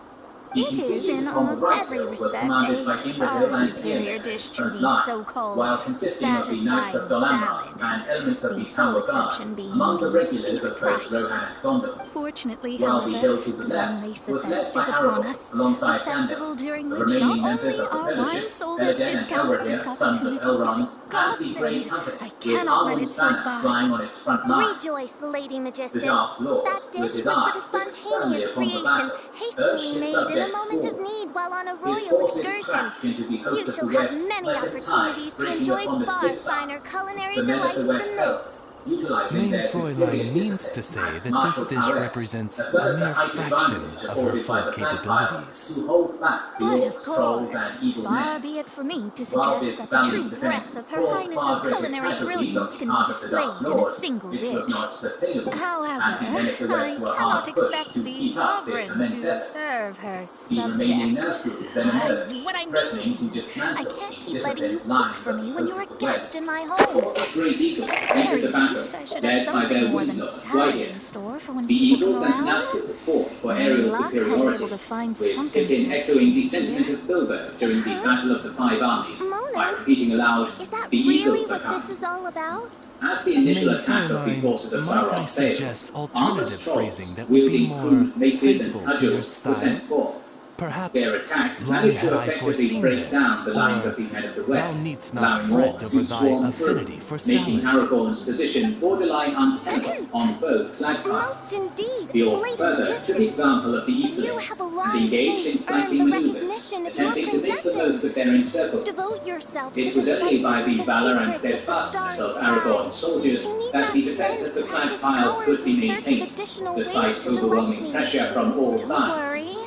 [SPEAKER 6] The
[SPEAKER 4] It is,
[SPEAKER 6] contingent
[SPEAKER 4] in
[SPEAKER 6] on the
[SPEAKER 4] almost
[SPEAKER 6] right
[SPEAKER 4] every
[SPEAKER 6] hill was
[SPEAKER 4] respect,
[SPEAKER 6] commanded by
[SPEAKER 4] a
[SPEAKER 6] Imrahil
[SPEAKER 4] far
[SPEAKER 6] and
[SPEAKER 4] superior
[SPEAKER 6] Eomer,
[SPEAKER 4] dish to
[SPEAKER 6] Trans
[SPEAKER 4] the
[SPEAKER 6] Line,
[SPEAKER 4] so-called
[SPEAKER 6] while consisting of the Knights of
[SPEAKER 4] satisfying
[SPEAKER 6] Dolinar
[SPEAKER 4] salad.
[SPEAKER 6] and elements of
[SPEAKER 4] The
[SPEAKER 6] the
[SPEAKER 4] sole
[SPEAKER 6] Tower Guard,
[SPEAKER 4] exception being
[SPEAKER 6] among the
[SPEAKER 4] the
[SPEAKER 6] regulars
[SPEAKER 4] steep
[SPEAKER 6] of both
[SPEAKER 4] price.
[SPEAKER 6] Rohan and Gondor.
[SPEAKER 4] Fortunately,
[SPEAKER 6] While the
[SPEAKER 4] however,
[SPEAKER 6] hill to the
[SPEAKER 4] the
[SPEAKER 6] left
[SPEAKER 4] Vine Lacer
[SPEAKER 6] was led
[SPEAKER 4] Fest
[SPEAKER 6] by
[SPEAKER 4] is upon
[SPEAKER 6] Aragorn,
[SPEAKER 4] us. A
[SPEAKER 6] alongside
[SPEAKER 4] festival
[SPEAKER 6] Gandalf.
[SPEAKER 4] during
[SPEAKER 6] The
[SPEAKER 4] which not
[SPEAKER 6] remaining members
[SPEAKER 4] only
[SPEAKER 6] of the
[SPEAKER 4] are
[SPEAKER 6] Fellowship,
[SPEAKER 4] wines sold at
[SPEAKER 6] Elladen and
[SPEAKER 4] discounted
[SPEAKER 6] Elrohir,
[SPEAKER 4] loose
[SPEAKER 6] sons of
[SPEAKER 4] opportunities, a
[SPEAKER 6] Elrond, and the Grey
[SPEAKER 4] godsend.
[SPEAKER 6] Company,
[SPEAKER 4] I
[SPEAKER 6] with
[SPEAKER 4] cannot let it
[SPEAKER 6] Arwen's
[SPEAKER 4] slip
[SPEAKER 6] banner
[SPEAKER 4] by.
[SPEAKER 6] flying on its front line.
[SPEAKER 4] Rejoice, Lady
[SPEAKER 6] The
[SPEAKER 4] Magistus.
[SPEAKER 6] Dark Lord,
[SPEAKER 4] That
[SPEAKER 6] with
[SPEAKER 4] dish
[SPEAKER 6] his
[SPEAKER 4] was but
[SPEAKER 6] eye
[SPEAKER 4] a
[SPEAKER 6] fixed firmly
[SPEAKER 4] spontaneous
[SPEAKER 6] upon the
[SPEAKER 4] creation,
[SPEAKER 6] battle, urged
[SPEAKER 4] hastily
[SPEAKER 6] his
[SPEAKER 4] made in a
[SPEAKER 6] subjects
[SPEAKER 4] moment of
[SPEAKER 6] forward.
[SPEAKER 4] need while on a
[SPEAKER 6] His
[SPEAKER 4] royal
[SPEAKER 6] forces
[SPEAKER 4] excursion.
[SPEAKER 6] crashed into the
[SPEAKER 4] You
[SPEAKER 6] host of
[SPEAKER 4] shall
[SPEAKER 6] the
[SPEAKER 4] have
[SPEAKER 6] West
[SPEAKER 4] many
[SPEAKER 6] like a tide
[SPEAKER 4] opportunities to
[SPEAKER 6] breaking
[SPEAKER 4] enjoy
[SPEAKER 6] upon the
[SPEAKER 4] far
[SPEAKER 6] cliffside.
[SPEAKER 4] finer culinary
[SPEAKER 6] The men of
[SPEAKER 4] delights
[SPEAKER 6] the West
[SPEAKER 4] than
[SPEAKER 6] helped,
[SPEAKER 4] this.
[SPEAKER 6] utilizing
[SPEAKER 7] Main
[SPEAKER 6] their
[SPEAKER 7] Fräulein
[SPEAKER 6] superior
[SPEAKER 7] means
[SPEAKER 6] discipline
[SPEAKER 7] to say
[SPEAKER 6] and
[SPEAKER 7] that this
[SPEAKER 6] martial
[SPEAKER 7] dish
[SPEAKER 6] prowess,
[SPEAKER 7] represents
[SPEAKER 6] as well
[SPEAKER 7] a
[SPEAKER 6] as the
[SPEAKER 7] mere
[SPEAKER 6] height
[SPEAKER 7] fraction
[SPEAKER 6] advantage
[SPEAKER 7] of her
[SPEAKER 6] afforded by
[SPEAKER 7] full
[SPEAKER 6] the sand
[SPEAKER 7] capabilities.
[SPEAKER 6] to hold back the
[SPEAKER 4] But of
[SPEAKER 6] orcs, trolls,
[SPEAKER 4] course,
[SPEAKER 6] and evil
[SPEAKER 4] far
[SPEAKER 6] men.
[SPEAKER 4] be it for me to
[SPEAKER 6] While
[SPEAKER 4] suggest
[SPEAKER 6] this
[SPEAKER 4] that the true
[SPEAKER 6] valiant
[SPEAKER 4] breadth
[SPEAKER 6] defense
[SPEAKER 4] of Her
[SPEAKER 6] caused
[SPEAKER 4] Highness's
[SPEAKER 6] far greater
[SPEAKER 4] culinary
[SPEAKER 6] casualties
[SPEAKER 4] brilliance
[SPEAKER 6] on
[SPEAKER 4] can
[SPEAKER 6] the
[SPEAKER 4] be
[SPEAKER 6] part of the Dark
[SPEAKER 4] displayed in a
[SPEAKER 6] Lord,
[SPEAKER 4] single
[SPEAKER 6] it was
[SPEAKER 4] dish.
[SPEAKER 6] not sustainable,
[SPEAKER 4] However,
[SPEAKER 6] as the men of the West
[SPEAKER 4] I
[SPEAKER 6] were
[SPEAKER 4] cannot
[SPEAKER 6] hard pushed
[SPEAKER 4] expect
[SPEAKER 6] to
[SPEAKER 4] the
[SPEAKER 6] keep up this
[SPEAKER 4] sovereign
[SPEAKER 6] immense
[SPEAKER 4] to
[SPEAKER 6] effort.
[SPEAKER 4] serve her
[SPEAKER 6] The remaining nurse
[SPEAKER 4] subject.
[SPEAKER 6] group then emerged,
[SPEAKER 4] What I
[SPEAKER 6] threatening to
[SPEAKER 4] mean is, I
[SPEAKER 6] dismantle
[SPEAKER 4] can't
[SPEAKER 6] the
[SPEAKER 4] keep letting you
[SPEAKER 6] disciplined
[SPEAKER 4] cook
[SPEAKER 6] lines
[SPEAKER 4] for
[SPEAKER 6] of
[SPEAKER 4] me
[SPEAKER 6] the
[SPEAKER 4] when
[SPEAKER 6] coast
[SPEAKER 4] you're
[SPEAKER 6] of
[SPEAKER 4] a
[SPEAKER 6] the
[SPEAKER 4] guest
[SPEAKER 6] West.
[SPEAKER 4] in my home.
[SPEAKER 6] Great eagles
[SPEAKER 4] At
[SPEAKER 6] entered
[SPEAKER 4] very
[SPEAKER 6] the battle,
[SPEAKER 4] least, I should have
[SPEAKER 6] led by
[SPEAKER 4] something
[SPEAKER 6] their
[SPEAKER 4] more than
[SPEAKER 6] winged lord,
[SPEAKER 4] salad
[SPEAKER 6] Gwydir.
[SPEAKER 4] in store for when
[SPEAKER 6] The
[SPEAKER 4] people
[SPEAKER 6] eagles
[SPEAKER 4] come
[SPEAKER 6] and
[SPEAKER 4] around.
[SPEAKER 6] Nazgûl fought for
[SPEAKER 4] Any
[SPEAKER 6] aerial
[SPEAKER 4] luck, I'll be
[SPEAKER 6] superiority,
[SPEAKER 4] able to find
[SPEAKER 6] with
[SPEAKER 4] something
[SPEAKER 6] Pippin
[SPEAKER 4] to
[SPEAKER 6] echoing the
[SPEAKER 4] taste
[SPEAKER 6] sentiment
[SPEAKER 4] here.
[SPEAKER 6] of Bilbo during the Battle of the Five Armies by
[SPEAKER 4] Mona,
[SPEAKER 6] repeating aloud,
[SPEAKER 4] is that
[SPEAKER 6] "The
[SPEAKER 4] really
[SPEAKER 6] eagles are
[SPEAKER 4] what this
[SPEAKER 6] coming."
[SPEAKER 4] is all about?
[SPEAKER 6] As the initial
[SPEAKER 7] Main
[SPEAKER 6] attack of the
[SPEAKER 7] Fräulein,
[SPEAKER 6] forces of
[SPEAKER 7] might I
[SPEAKER 6] Sauron failed,
[SPEAKER 7] suggest
[SPEAKER 6] armoured
[SPEAKER 7] alternative
[SPEAKER 6] trolls
[SPEAKER 7] phrasing that would be
[SPEAKER 6] wielding
[SPEAKER 7] more
[SPEAKER 6] crude maces and
[SPEAKER 7] faithful to your
[SPEAKER 6] cudgels were
[SPEAKER 7] style?
[SPEAKER 6] sent forth.
[SPEAKER 7] Perhaps,
[SPEAKER 6] Their attack
[SPEAKER 7] long
[SPEAKER 6] managed
[SPEAKER 7] had
[SPEAKER 6] to
[SPEAKER 7] I
[SPEAKER 6] effectively
[SPEAKER 7] foreseen
[SPEAKER 6] break down
[SPEAKER 7] this,
[SPEAKER 6] the lines
[SPEAKER 7] or
[SPEAKER 6] of the men of the
[SPEAKER 7] thou
[SPEAKER 6] West,
[SPEAKER 7] needst not
[SPEAKER 6] allowing
[SPEAKER 7] fret
[SPEAKER 6] orcs
[SPEAKER 7] over
[SPEAKER 6] to
[SPEAKER 7] thy
[SPEAKER 6] swarm
[SPEAKER 7] affinity
[SPEAKER 6] through,
[SPEAKER 7] for
[SPEAKER 6] making
[SPEAKER 7] salad.
[SPEAKER 6] Aragorn's position borderline untenable on both flag piles.
[SPEAKER 4] Most indeed,
[SPEAKER 6] The orcs
[SPEAKER 4] Lady
[SPEAKER 6] further took
[SPEAKER 4] Magistus.
[SPEAKER 6] example of the
[SPEAKER 4] You
[SPEAKER 6] Easterlings
[SPEAKER 4] have a
[SPEAKER 6] and
[SPEAKER 4] long
[SPEAKER 6] engaged in
[SPEAKER 4] since earned
[SPEAKER 6] flanking
[SPEAKER 4] the
[SPEAKER 6] maneuvers,
[SPEAKER 4] recognition of your
[SPEAKER 6] attempting to make the most
[SPEAKER 4] princessing.
[SPEAKER 6] of their encirclement.
[SPEAKER 4] Devote yourself to
[SPEAKER 6] It was only by
[SPEAKER 4] deciphering
[SPEAKER 6] the
[SPEAKER 4] the
[SPEAKER 6] valor and
[SPEAKER 4] secrets of the
[SPEAKER 6] steadfastness
[SPEAKER 4] starry
[SPEAKER 6] of
[SPEAKER 4] sky.
[SPEAKER 6] Aragorn's soldiers
[SPEAKER 4] You need
[SPEAKER 6] that
[SPEAKER 4] not
[SPEAKER 6] the defense of
[SPEAKER 4] spend
[SPEAKER 6] the flag
[SPEAKER 4] precious
[SPEAKER 6] piles
[SPEAKER 4] hours
[SPEAKER 6] could be
[SPEAKER 4] in search of
[SPEAKER 6] maintained,
[SPEAKER 4] additional ways
[SPEAKER 6] despite
[SPEAKER 4] to delight
[SPEAKER 6] overwhelming
[SPEAKER 4] me.
[SPEAKER 6] pressure from all
[SPEAKER 4] Don't
[SPEAKER 6] sides.
[SPEAKER 4] worry,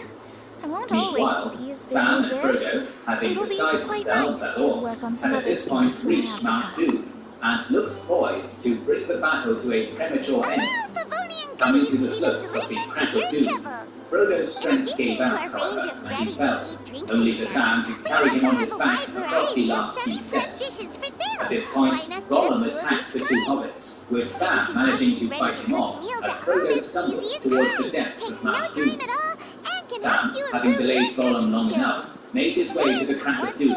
[SPEAKER 4] I won't
[SPEAKER 6] Meanwhile,
[SPEAKER 4] always be as busy
[SPEAKER 6] Sam
[SPEAKER 4] as
[SPEAKER 6] and
[SPEAKER 4] this.
[SPEAKER 6] Frodo, having
[SPEAKER 4] It'll be
[SPEAKER 6] disguised
[SPEAKER 4] quite
[SPEAKER 6] themselves
[SPEAKER 4] nice
[SPEAKER 6] as
[SPEAKER 4] to work
[SPEAKER 6] orcs,
[SPEAKER 4] on some
[SPEAKER 6] had at
[SPEAKER 4] other
[SPEAKER 6] this point
[SPEAKER 4] skills when I
[SPEAKER 6] reached
[SPEAKER 4] have the
[SPEAKER 6] Mount
[SPEAKER 4] time.
[SPEAKER 6] Doom, and looked poised to bring the battle to a premature end. Coming to the slope of the Crack of Doom, Frodo's strength gave out, however, and he fell, only for Sam to carry him on his back across the last few steps. At this point, Gollum attacks the two hobbits, with Sam managing to fight him off as Frodo stumbles towards the depths of Mount Doom. Sam, having delayed Gollum long enough, made his way to the Crack of Doom,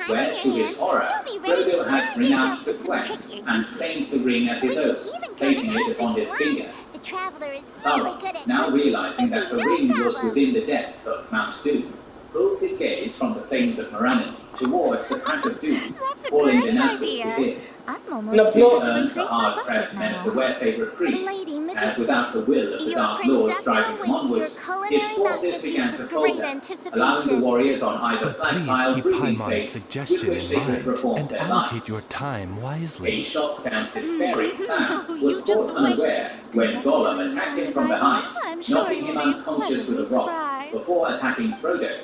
[SPEAKER 6] where, to his horror, Frodo had renounced the quest and claimed the ring as his own, placing it upon his finger. Sauron, now realizing that the ring was within the depths of Mount Doom, pulled his gaze from the plains of Morannon towards the Crack of Doom, calling the Nazgûl to him.
[SPEAKER 4] I'm almost
[SPEAKER 3] No,
[SPEAKER 4] tempted to
[SPEAKER 6] The
[SPEAKER 4] increase my
[SPEAKER 6] hard-pressed
[SPEAKER 4] budget
[SPEAKER 6] men of the
[SPEAKER 4] now.
[SPEAKER 6] West they retreat,
[SPEAKER 4] Lady
[SPEAKER 6] as without the will of the
[SPEAKER 4] your
[SPEAKER 6] Dark Lord
[SPEAKER 4] princess
[SPEAKER 6] driving them
[SPEAKER 4] awaits your
[SPEAKER 6] onwards,
[SPEAKER 4] culinary
[SPEAKER 6] his forces began
[SPEAKER 4] masterpiece
[SPEAKER 6] to
[SPEAKER 4] with great
[SPEAKER 6] falter,
[SPEAKER 4] anticipation.
[SPEAKER 6] allowing the warriors on either side
[SPEAKER 7] Please
[SPEAKER 6] pile
[SPEAKER 7] keep
[SPEAKER 6] breathing
[SPEAKER 7] Paimon's
[SPEAKER 6] space with
[SPEAKER 7] suggestion
[SPEAKER 6] which
[SPEAKER 7] in
[SPEAKER 6] they could
[SPEAKER 7] mind
[SPEAKER 6] perform
[SPEAKER 7] and
[SPEAKER 6] their
[SPEAKER 7] allocate
[SPEAKER 6] lives.
[SPEAKER 7] your time
[SPEAKER 6] A
[SPEAKER 7] wisely.
[SPEAKER 6] shocked and despairing Sam
[SPEAKER 4] You
[SPEAKER 6] was
[SPEAKER 4] just
[SPEAKER 6] caught
[SPEAKER 4] wait.
[SPEAKER 6] unaware when Gollum attacked him from behind,
[SPEAKER 4] I'm sure
[SPEAKER 6] knocking
[SPEAKER 4] you'll
[SPEAKER 6] him
[SPEAKER 4] be
[SPEAKER 6] unconscious with a
[SPEAKER 4] pleasantly
[SPEAKER 6] rock
[SPEAKER 4] surprised.
[SPEAKER 6] before attacking Frodo.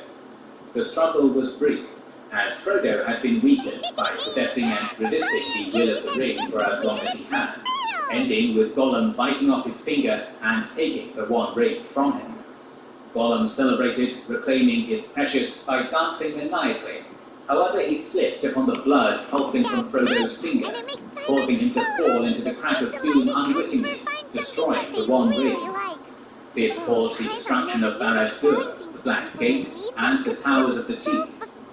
[SPEAKER 6] The struggle was brief, as Frodo had been weakened by possessing and resisting the will of the ring for as long as he had, ending with Gollum biting off his finger and taking the one ring from him. Gollum celebrated, reclaiming his precious by dancing maniacally. However, he slipped upon the blood pulsing from Frodo's finger, causing him to fall into the Crack of Doom unwittingly, destroying the one ring. This caused the destruction of Barad-dûr, the Black Gate, and the Towers of the Teeth,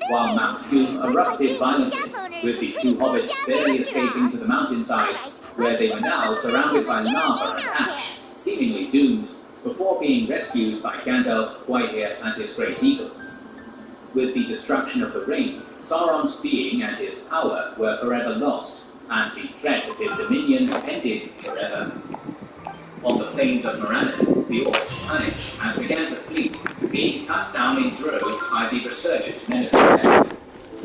[SPEAKER 6] while Mount Doom erupted violently, with the two hobbits barely escaping to the mountainside, where they were now surrounded by lava and ash, seemingly doomed, before being rescued by Gandalf, Whitehair, and his Great Eagles. With the destruction of the ring, Sauron's being and his power were forever lost, and the threat of his dominion ended forever. On the plains of Morannon, the orcs panicked and began to flee, being cut down in droves by the resurgent men of the West,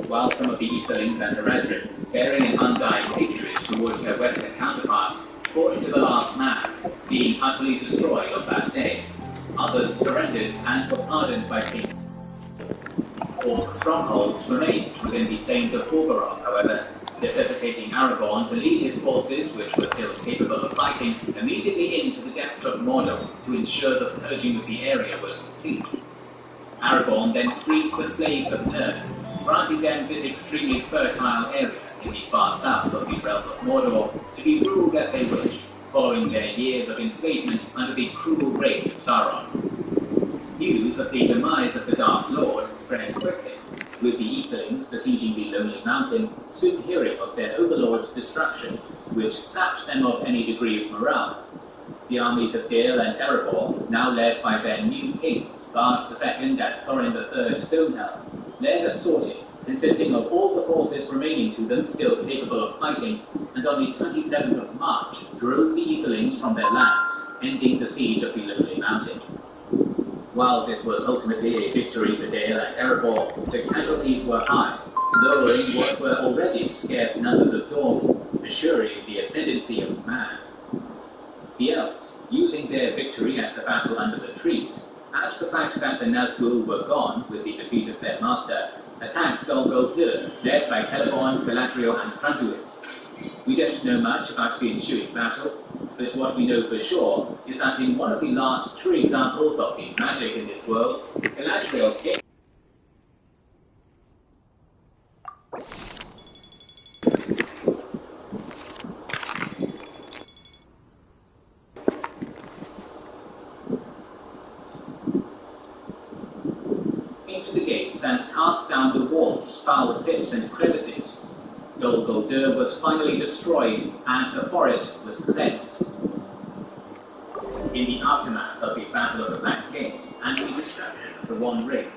[SPEAKER 6] while some of the Easterlings and Haradrim, bearing an undying hatred towards their western counterparts, fought to the last man, being utterly destroyed on that day. Others surrendered and were pardoned by King. Orc strongholds remained within the plains of Orgoroth, however, necessitating Aragorn to lead his forces, which were still capable of fighting, immediately into the depths of Mordor to ensure the purging of the area was complete. Aragorn then freed the slaves of Nirn, granting them this extremely fertile area in the far south of the realm of Mordor to be ruled as they wished, following their years of enslavement under the cruel reign of Sauron. News of the demise of the Dark Lord spread quickly, with the Easterlings besieging the Lonely Mountain soon hearing of their overlord's destruction, which sapped them of any degree of morale. The armies of Dale and Erebor, now led by their new kings, Bard II and Thorin III Stonehelm, led a sortie consisting of all the forces remaining to them still capable of fighting, and on the 27th of March drove the Easterlings from their lands, ending the siege of the Lonely Mountain. While this was ultimately a victory for Dale and Erebor, the casualties were high, lowering what were already scarce numbers of dwarves, assuring the ascendancy of man. The elves, using their victory at the battle under the trees, and the fact that the Nazgûl were gone with the defeat of their master, attacked Dol Guldur, led by Celeborn, Galadriel, and Thranduil. We don't know much about the ensuing battle, but what we know for sure is that in one of the last true examples of the magic in this world, Galadriel came to the gates and cast down the walls, foul pits and crevices. Dol Guldur was finally destroyed, and the forest was cleansed. In the aftermath of the Battle of the Black Gate and the destruction of the One Ring,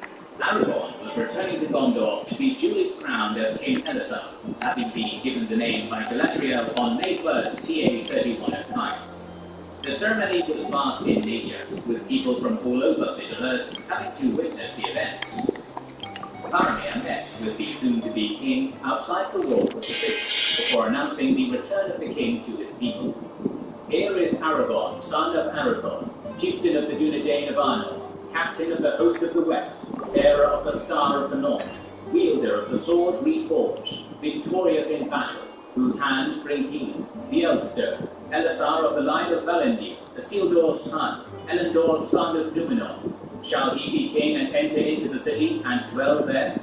[SPEAKER 6] Aragorn was returning to Gondor to be duly crowned as King Elisar, having been given the name by Galadriel on May 1st, TA 3109. The ceremony was vast in nature, with people from all over Middle-earth having to witness the events. Faramir met with the soon-to-be king outside the walls of the city before announcing the return of the king to his people. Here is Aragorn, son of Arathorn, chieftain of the Dunedain of Arnor, captain of the host of the west, bearer of the star of the north, wielder of the sword reforged, victorious in battle, whose hand bring healing, the Elfstone, Elisar of the line of Valendy, Isildur's son, Elendor's son of Numenor. Shall he be king and enter into the city and dwell there?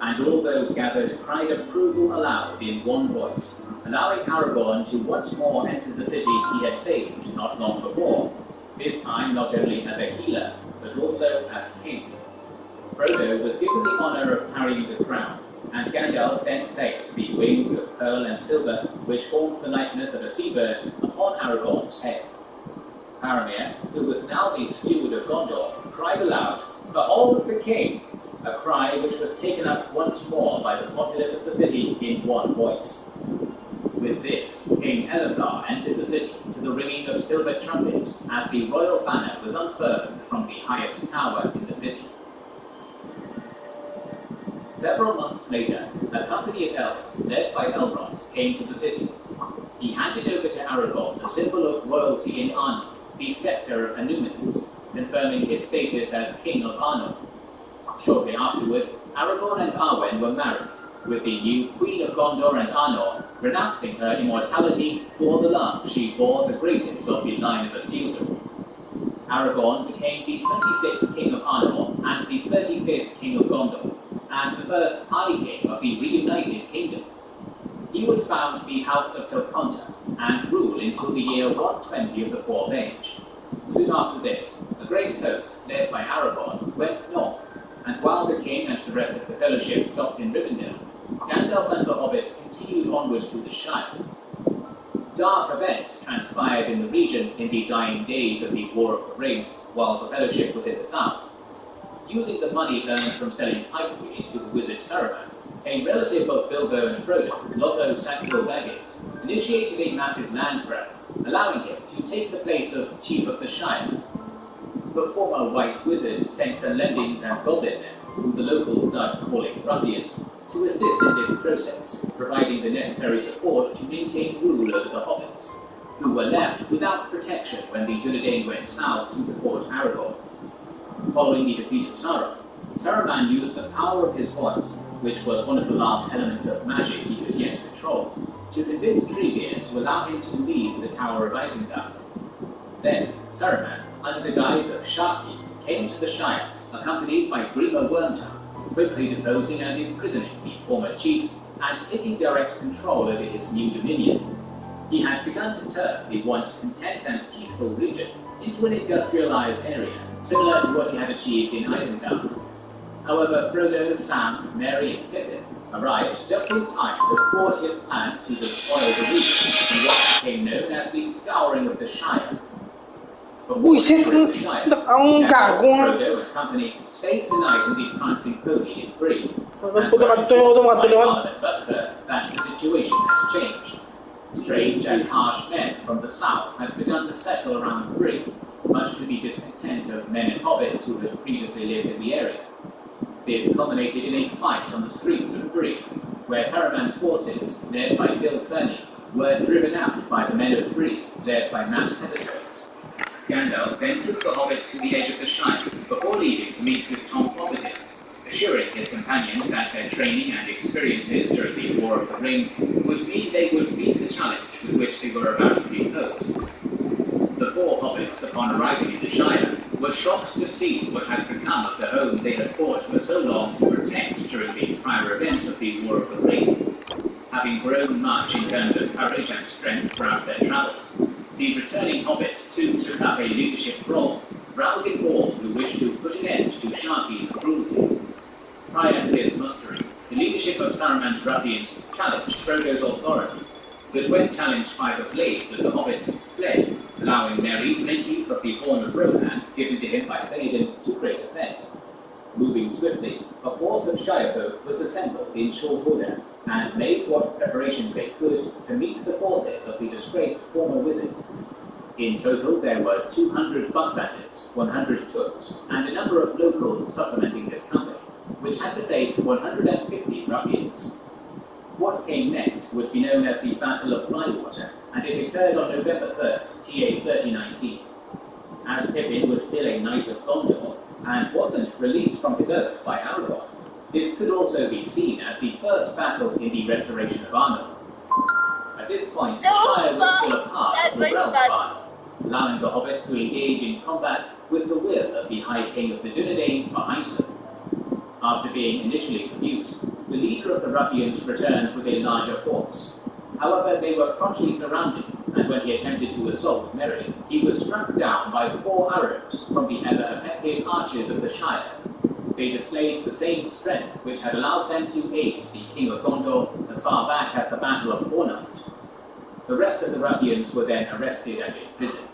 [SPEAKER 6] And all those gathered cried approval aloud in one voice, allowing Aragorn to once more enter the city he had saved not long before, this time not only as a healer, but also as king. Frodo was given the honour of carrying the crown, and Gandalf then placed the wings of pearl and silver, which formed the likeness of a seabird, upon Aragorn's head. Faramir, who was now the steward of Gondor, cried aloud, "Behold the king!" a cry which was taken up once more by the populace of the city in one voice. With this, King Elisar entered the city to the ringing of silver trumpets as the royal banner was unfurled from the highest tower in the city. Several months later, a company of elves, led by Elrond, came to the city. He handed over to Aragorn the symbol of royalty in Arnor, the scepter of Anúminas, confirming his status as King of Arnor. Shortly afterward, Aragorn and Arwen were married, with the new Queen of Gondor and Arnor renouncing her immortality for the love she bore the greatest of the line of Isildur. Aragorn became the 26th King of Arnor and the 35th King of Gondor, and the first High King of the reunited kingdom. He would found the House of Tolconta and rule until the year 120 of the Fourth Age. Soon after this, a great host, led by Aragorn, went north, and while the king and the rest of the fellowship stopped in Rivendell, Gandalf and the hobbits continued onwards to the Shire. Dark events transpired in the region in the dying days of the War of the Ring, while the fellowship was in the south. Using the money earned from selling pipeweed to the wizard Saruman, a relative of Bilbo and Frodo, Lotho Sackville Baggins, initiated a massive land grab, allowing him to take the place of Chief of the Shire. The former White Wizard sent the Lemmings and Goblin men, who the locals started calling ruffians, to assist in this process, providing the necessary support to maintain rule over the hobbits, who were left without protection when the Dunedain went south to support Aragorn. Following the defeat of Sauron, Saruman used the power of his voice, which was one of the last elements of magic he could yet control, to convince Treebeard to allow him to leave the Tower of Isengard. Then, Saruman, under the guise of Sharky, came to the Shire, accompanied by Grima Wormtongue, quickly deposing and imprisoning the former chief, and taking direct control over his new dominion. He had begun to turn the once content and peaceful region into an industrialized area, similar to what he had achieved in Isengard. However, Frodo, Sam, Merry, and Pippin arrived just in time to thwart his plans to despoil the region in what became known as the Scouring of the Shire.
[SPEAKER 3] Buisit, ang gago nga.
[SPEAKER 6] Frodo and company stayed the night in the prancing pony in Bree, and
[SPEAKER 3] Pagkat
[SPEAKER 6] that the situation had changed. Strange and harsh men from the south had begun to settle around Bree, much to the discontent of men and hobbits who had previously lived in the area. This culminated in a fight on the streets of Bree, where Saruman's forces, led by Bill Ferny, were driven out by the men of Bree, led by Matt Heathertones. Gandalf then took the hobbits to the edge of the Shire, before leaving to meet with Tom Bombadil, assuring his companions that their training and experiences during the War of the Ring would mean they would meet the challenge with which they were about to be posed. The four hobbits, upon arriving in the Shire, were shocked to see what had become of the home they had fought for so long to protect during the prior events of the War of the Ring. Having grown much in terms of courage and strength throughout their travels, the returning hobbits soon took up a leadership role, rousing all who wished to put an end to Sharky's cruelty. Prior to this mustering, the leadership of Saruman's ruffians challenged Frodo's authority, but when challenged by the blades of the hobbits, fled, allowing Merry to make use of the Horn of Rohan given to him by Théoden to great effect. Moving swiftly, a force of Shire folk was assembled in short order, and made what preparations they could to meet the forces of the disgraced former wizard. In total, there were 200 buck bandits, 100 tooks, and a number of locals supplementing this company, which had to face 150 ruffians. What came next would be known as the Battle of Bywater, and it occurred on November 3rd, TA 3019. As Pippin was still a Knight of Gondor, and wasn't released from his oath by Aragorn, this could also be seen as the first battle in the restoration of Arnor. this point, the Shire was still a part of the realm file, allowing the hobbits to engage in combat with the will of the High King of the Dunedain behind them. After being initially confused, the leader of the ruffians returned with a larger force. However, they were promptly surrounded, and when he attempted to assault Merry, he was struck down by 4 arrows from the ever-effective archers of the Shire. They displayed the same strength which had allowed them to aid the King of Gondor as far back as the Battle of Fornust. The rest of the ruffians were then arrested and imprisoned.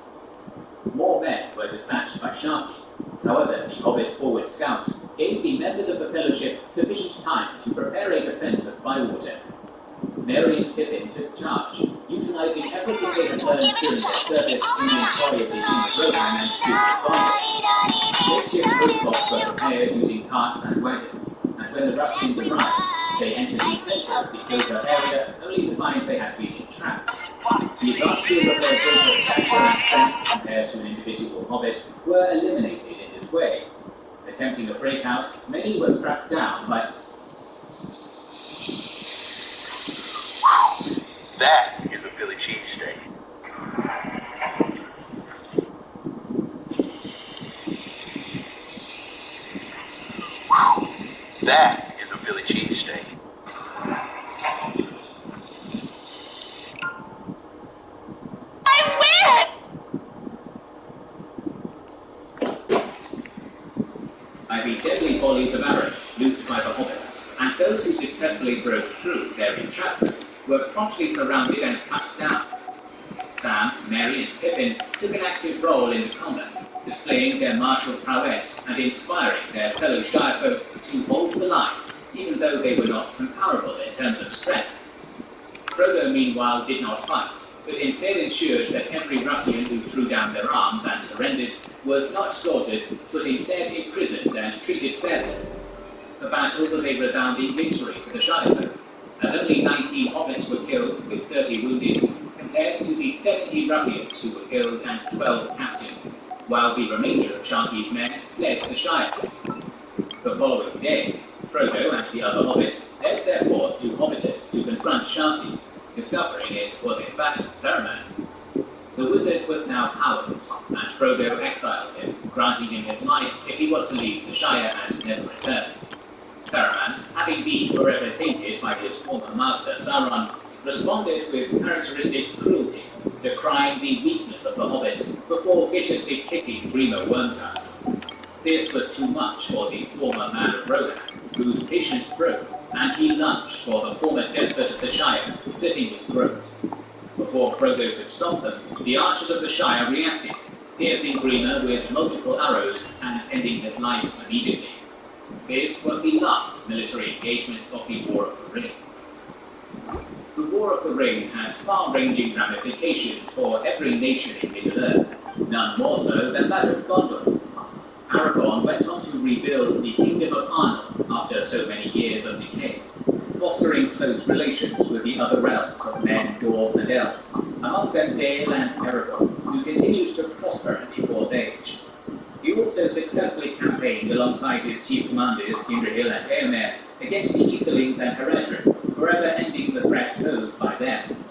[SPEAKER 6] More men were dispatched by Sharky. However, the Hobbit forward scouts gave the members of the Fellowship sufficient time to prepare a defense of Bywater. Merry and Pippin took charge, utilizing everything they had learned during their service in the employ of the King of Rohan and Stuart Gondor. Makeshift roadblocks were prepared using carts and wagons, and when the ruffians arrived, they entered the center of the Gota area only to find they had been entrapped. The advantages of their greater stature and strength compared to an individual hobbit were eliminated in this way. Attempting a breakout, many were struck down by...
[SPEAKER 8] That is a Philly cheesesteak. That is a Philly cheesesteak.
[SPEAKER 6] By the deadly volleys of arrows loosed by the hobbits, and those who successfully broke through their entrapment were promptly surrounded and cut down. Sam, Merry, and Pippin took an active role in the combat, displaying their martial prowess and inspiring their fellow Shirefolk to hold the line, even though they were not comparable in terms of strength. Frodo, meanwhile, did not fight, but instead ensured that every ruffian who threw down their arms and surrendered was not slaughtered, but instead imprisoned and treated fairly. The battle was a resounding victory for the Shirefolk, as only 19 hobbits were killed with 30 wounded, compared to the 70 ruffians who were killed and 12 captured, while the remainder of Sharky's men fled the Shire. The following day, Frodo and the other hobbits led their force to Hobbiton to confront Sharky, discovering it was in fact Saruman. The wizard was now powerless, and Frodo exiled him, granting him his life if he was to leave the Shire and never return. Saruman, having been forever tainted by his former master Sauron, responded with characteristic cruelty, decrying the weakness of the hobbits before viciously kicking Grima Wormtongue. This was too much for the former man of Rohan, whose patience broke, and he lunged for the former despot of the Shire, slitting his throat. Before Frodo could stop them, the archers of the Shire reacted, piercing Grima with multiple arrows and ending his life immediately. This was the last military engagement of the War of the Ring. The War of the Ring had far-ranging ramifications for every nation in Middle-earth, none more so than that of Gondor. Aragorn went on to rebuild the Kingdom of Arnor after so many years of decay, fostering close relations with the other realms of men, dwarves, and elves, among them Dale and Aragorn, who continues to prosper in the Fourth Age. He also successfully campaigned alongside his chief commanders, Imrahil and Eomer, against the Easterlings and Haradrim, forever ending the threat posed by them.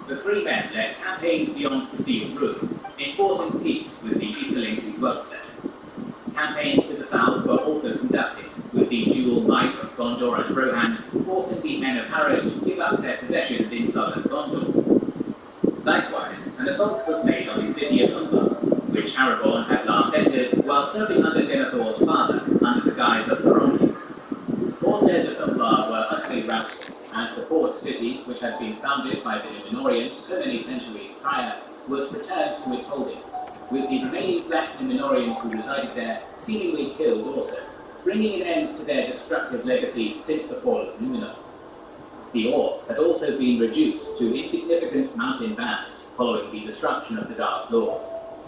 [SPEAKER 6] The three men led campaigns beyond the Sea of Ruin, enforcing peace with the Easterlings who dwelt there. Campaigns to the south were also conducted, with the dual might of Gondor and Rohan forcing the men of Harad to give up their possessions in southern Gondor. Likewise, an assault was made on the city of Umbar, which Aragorn had last entered while serving under Denethor's father under the guise of Thorondir. Forces of Umbar were utterly routed, and the port city, which had been founded by the Númenóreans so many centuries prior, was returned to its holdings, with the remaining black Númenóreans who resided there seemingly killed also, bringing an end to their destructive legacy since the fall of Númenor. The orcs had also been reduced to insignificant mountain bands following the destruction of the Dark Lord,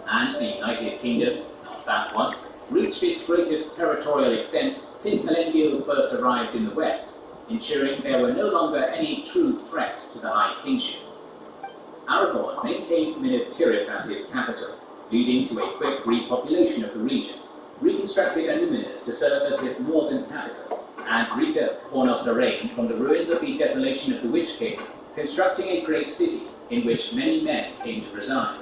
[SPEAKER 6] and the United Kingdom, not that one, reached its greatest territorial extent since Elendil first arrived in the west, ensuring there were no longer any true threats to the High Kingship. Aragorn maintained Minas Tirith as his capital, leading to a quick repopulation of the region, reconstructed Annúminas to serve as his northern capital, and rebuilt Fornos Lorraine from the ruins of the desolation of the Witch King constructing a great city in which many men came to reside.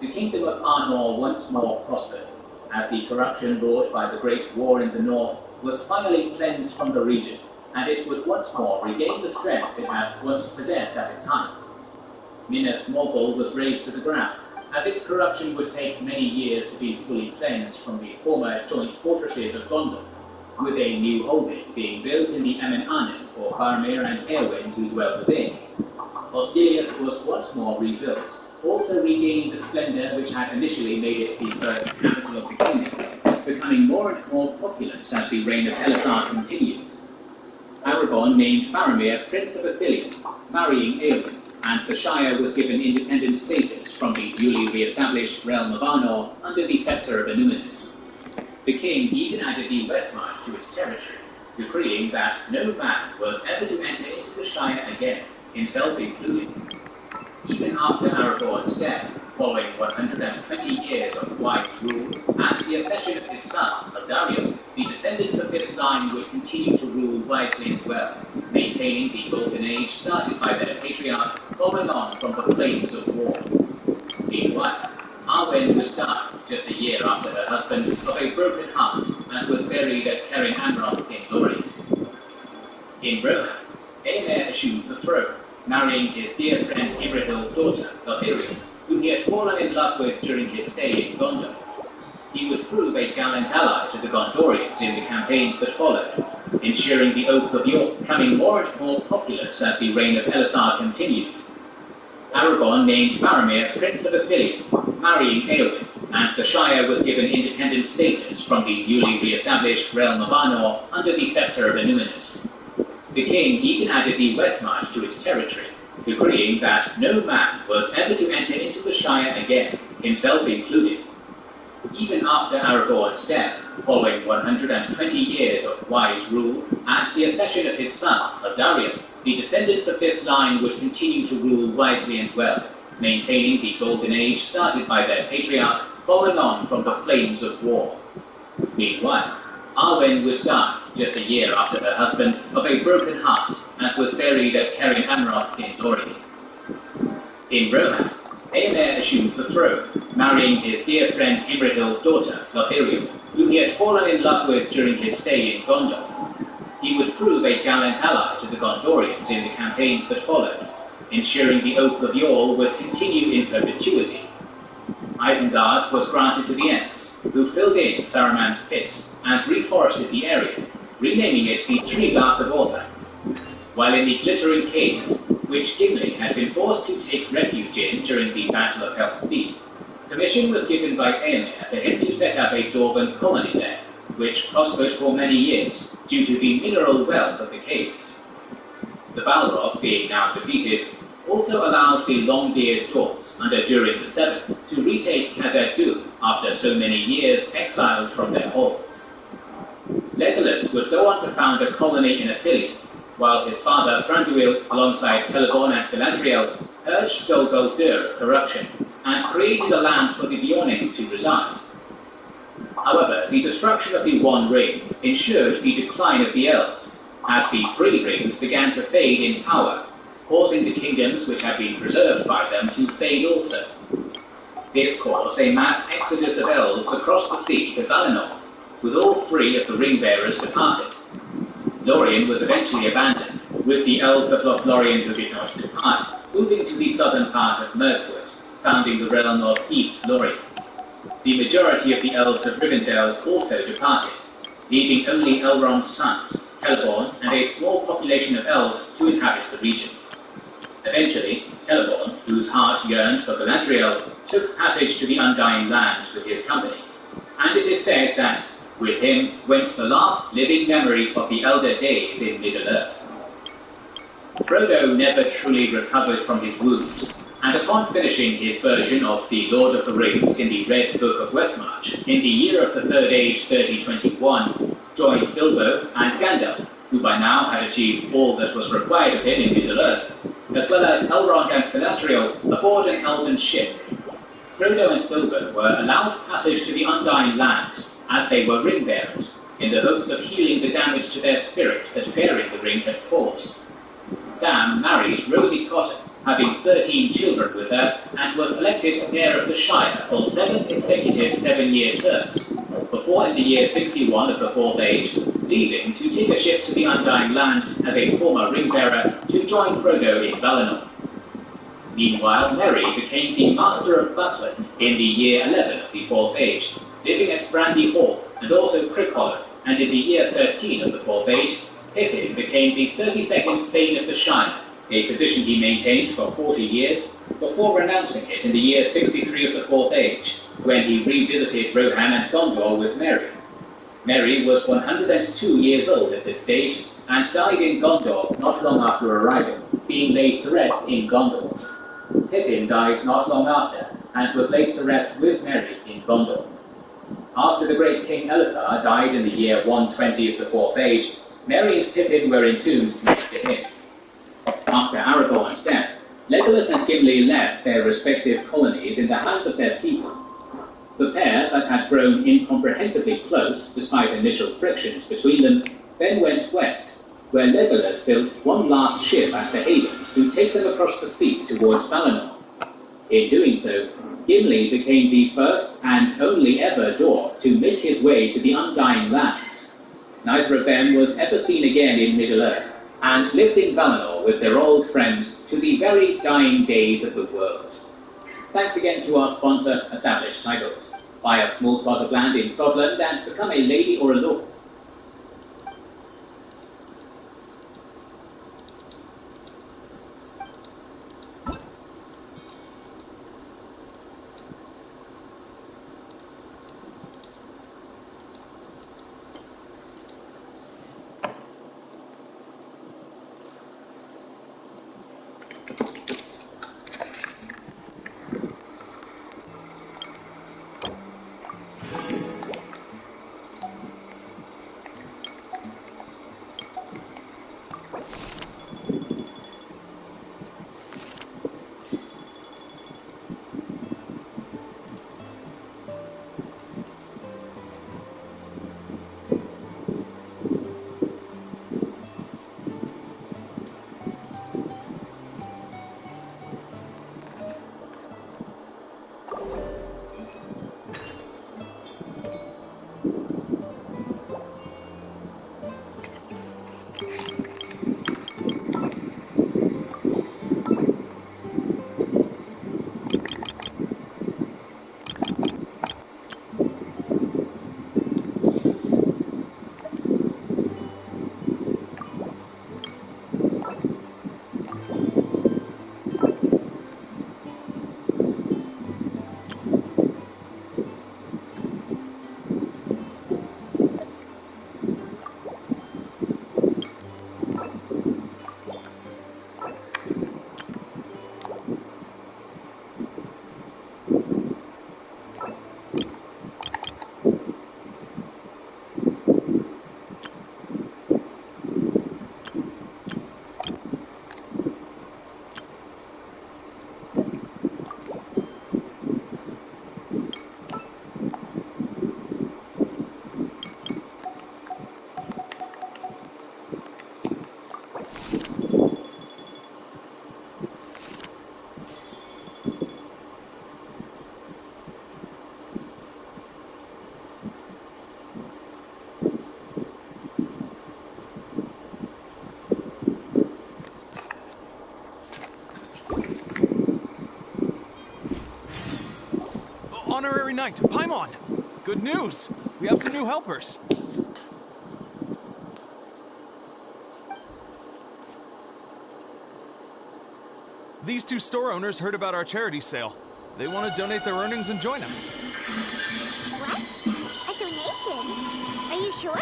[SPEAKER 6] The kingdom of Arnor once more prospered, as the corruption wrought by the Great War in the north was finally cleansed from the region, and it would once more regain the strength it had once possessed at its height. Minas Morgul was razed to the ground, as its corruption would take many years to be fully cleansed from the former joint fortresses of Gondor, with a new holding being built in the Aman Anen for Faramir and Eowyn to dwell within. Osgiliath was once more rebuilt, also regaining the splendor which had initially made it the first capital of the kingdom, becoming more and more populous as the reign of Elisar continued. Aragorn named Faramir Prince of Ithilien, marrying Eowyn, and the Shire was given independent status from the newly re-established realm of Arnor under the scepter of Annúminas. The king even added the Westmarch to its territory, decreeing that no man was ever to enter into the Shire again, himself included. Even after Aragorn's death, following 120 years of wise rule, and the accession of his son, Eldario, the descendants of this line would continue to rule wisely and well, maintaining the golden age started by their patriarch, following on from the flames of war. Meanwhile, Arwen was died just a year after her husband of a broken heart, and was buried at Carin Amroth in Lorien. In Rohan, Eomer assumed the throne, marrying his dear friend Imrahil's daughter, Lothiriel, whom he had fallen in love with during his stay in Gondor. He would prove a gallant ally to the Gondorians in the campaigns that followed, ensuring the Oath of York becoming more and more populous as the reign of Elisar continued. Aragorn named Faramir Prince of Ithilien, marrying Eowyn, and the Shire was given independent status from the newly re-established realm of Arnor under the scepter of Annúminas. The king even added the Westmarch to its territory, decreeing that no man was ever to enter into the Shire again, himself included. Even after Aragorn's death, following 120 years of wise rule, and the accession of his son, Eldario, the descendants of this line would continue to rule wisely and well, maintaining the golden age started by their patriarch, following on from the flames of war. Meanwhile, Arwen was died just a year after her husband of a broken heart, and was buried at Carin Amroth in Lorien. In Rohan, Eomer assumed the throne, marrying his dear friend Imrahil's daughter, Lothiriel, whom he had fallen in love with during his stay in Gondor. He would prove a gallant ally to the Gondorians in the campaigns that followed, ensuring the Oath of York would continue in perpetuity. Isengard was granted to the Ents, who filled in Saruman's pits and reforested the area, renaming it the Treegarth of Orthanc. While in the Glittering Caves, which Gimli had been forced to take refuge in during the Battle of Helm's Deep, permission was given by Eomer for him to set up a dwarven colony there, which prospered for many years due to the mineral wealth of the caves. The Balrog, being now defeated, also allowed the long-bearded dwarves under Durin VII to retake Khazad-dûm after so many years exiled from their halls. Legolas would go on to found a colony in Ithilien, while his father Thranduil, alongside Celeborn and Galadriel, purged Dol Guldur of corruption and created a land for the Beornings to reside. However, the destruction of the One Ring ensured the decline of the Elves, as the Three Rings began to fade in power, causing the kingdoms which had been preserved by them to fade also. This caused a mass exodus of elves across the sea to Valinor, with all three of the ring-bearers departed. Lorien was eventually abandoned, with the elves of Lothlorien who did not depart moving to the southern part of Mirkwood, founding the realm of East Lorien. The majority of the elves of Rivendell also departed, leaving only Elrond's sons, Celeborn, and a small population of elves to inhabit the region. Eventually, Celeborn, whose heart yearned for Galadriel, took passage to the Undying Lands with his company, and it is said that with him went the last living memory of the elder days in Middle-earth. Frodo never truly recovered from his wounds, and upon finishing his version of The Lord of the Rings in the Red Book of Westmarch in the year of the Third Age 3021, joined Bilbo and Gandalf, who by now had achieved all that was required of him in Middle-earth, as well as Elrond and Galadriel aboard an elven ship. Frodo and Bilbo were allowed passage to the Undying Lands, as they were ring-bearers, in the hopes of healing the damage to their spirits that bearing the ring had caused. Sam married Rosie Cotton, having 13 children with her, and was elected Mayor of the Shire on 7 consecutive 7-year terms, before in the year 61 of the Fourth Age, leaving to take a ship to the Undying Lands as a former ring-bearer to join Frodo in Valinor. Meanwhile, Merry became the Master of Buckland in the year 11 of the Fourth Age, living at Brandy Hall and also Crickhollow, and in the year 13 of the Fourth Age, Pippin became the 32nd Thane of the Shire, a position he maintained for 40 years, before renouncing it in the year 63 of the Fourth Age, when he revisited Rohan and Gondor with Merry. Merry was 102 years old at this stage, and died in Gondor not long after arriving, being laid to rest in Gondor. Pippin died not long after, and was laid to rest with Merry in Gondor. After the great King Elisar died in the year 120 of the Fourth Age, Merry and Pippin were entombed next to him. After Aragorn's death, Legolas and Gimli left their respective colonies in the hands of their people. The pair, that had grown incomprehensibly close despite initial frictions between them, then went west, where Legolas built one last ship at the Havens to take them across the sea towards Valinor. In doing so, Gimli became the first and only ever dwarf to make his way to the Undying Lands. Neither of them was ever seen again in Middle-earth, and lived in Valinor with their old friends to the very dying days of the world. Thanks again to our sponsor, Established Titles. Buy a small plot of land in Scotland and become a lady or a lord.
[SPEAKER 7] Honorary Knight, Paimon! Good news! We have some new helpers. These two store owners heard about our charity sale. They want to donate their earnings and join us.
[SPEAKER 4] What? A donation? Are you sure?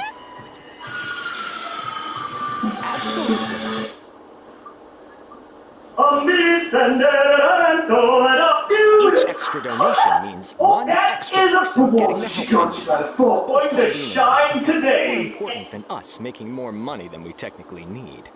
[SPEAKER 2] Absolutely. Each extra donation means one extra person getting the help.
[SPEAKER 9] Going to shine
[SPEAKER 2] It's more
[SPEAKER 9] today.
[SPEAKER 2] important than us making more money than we technically need.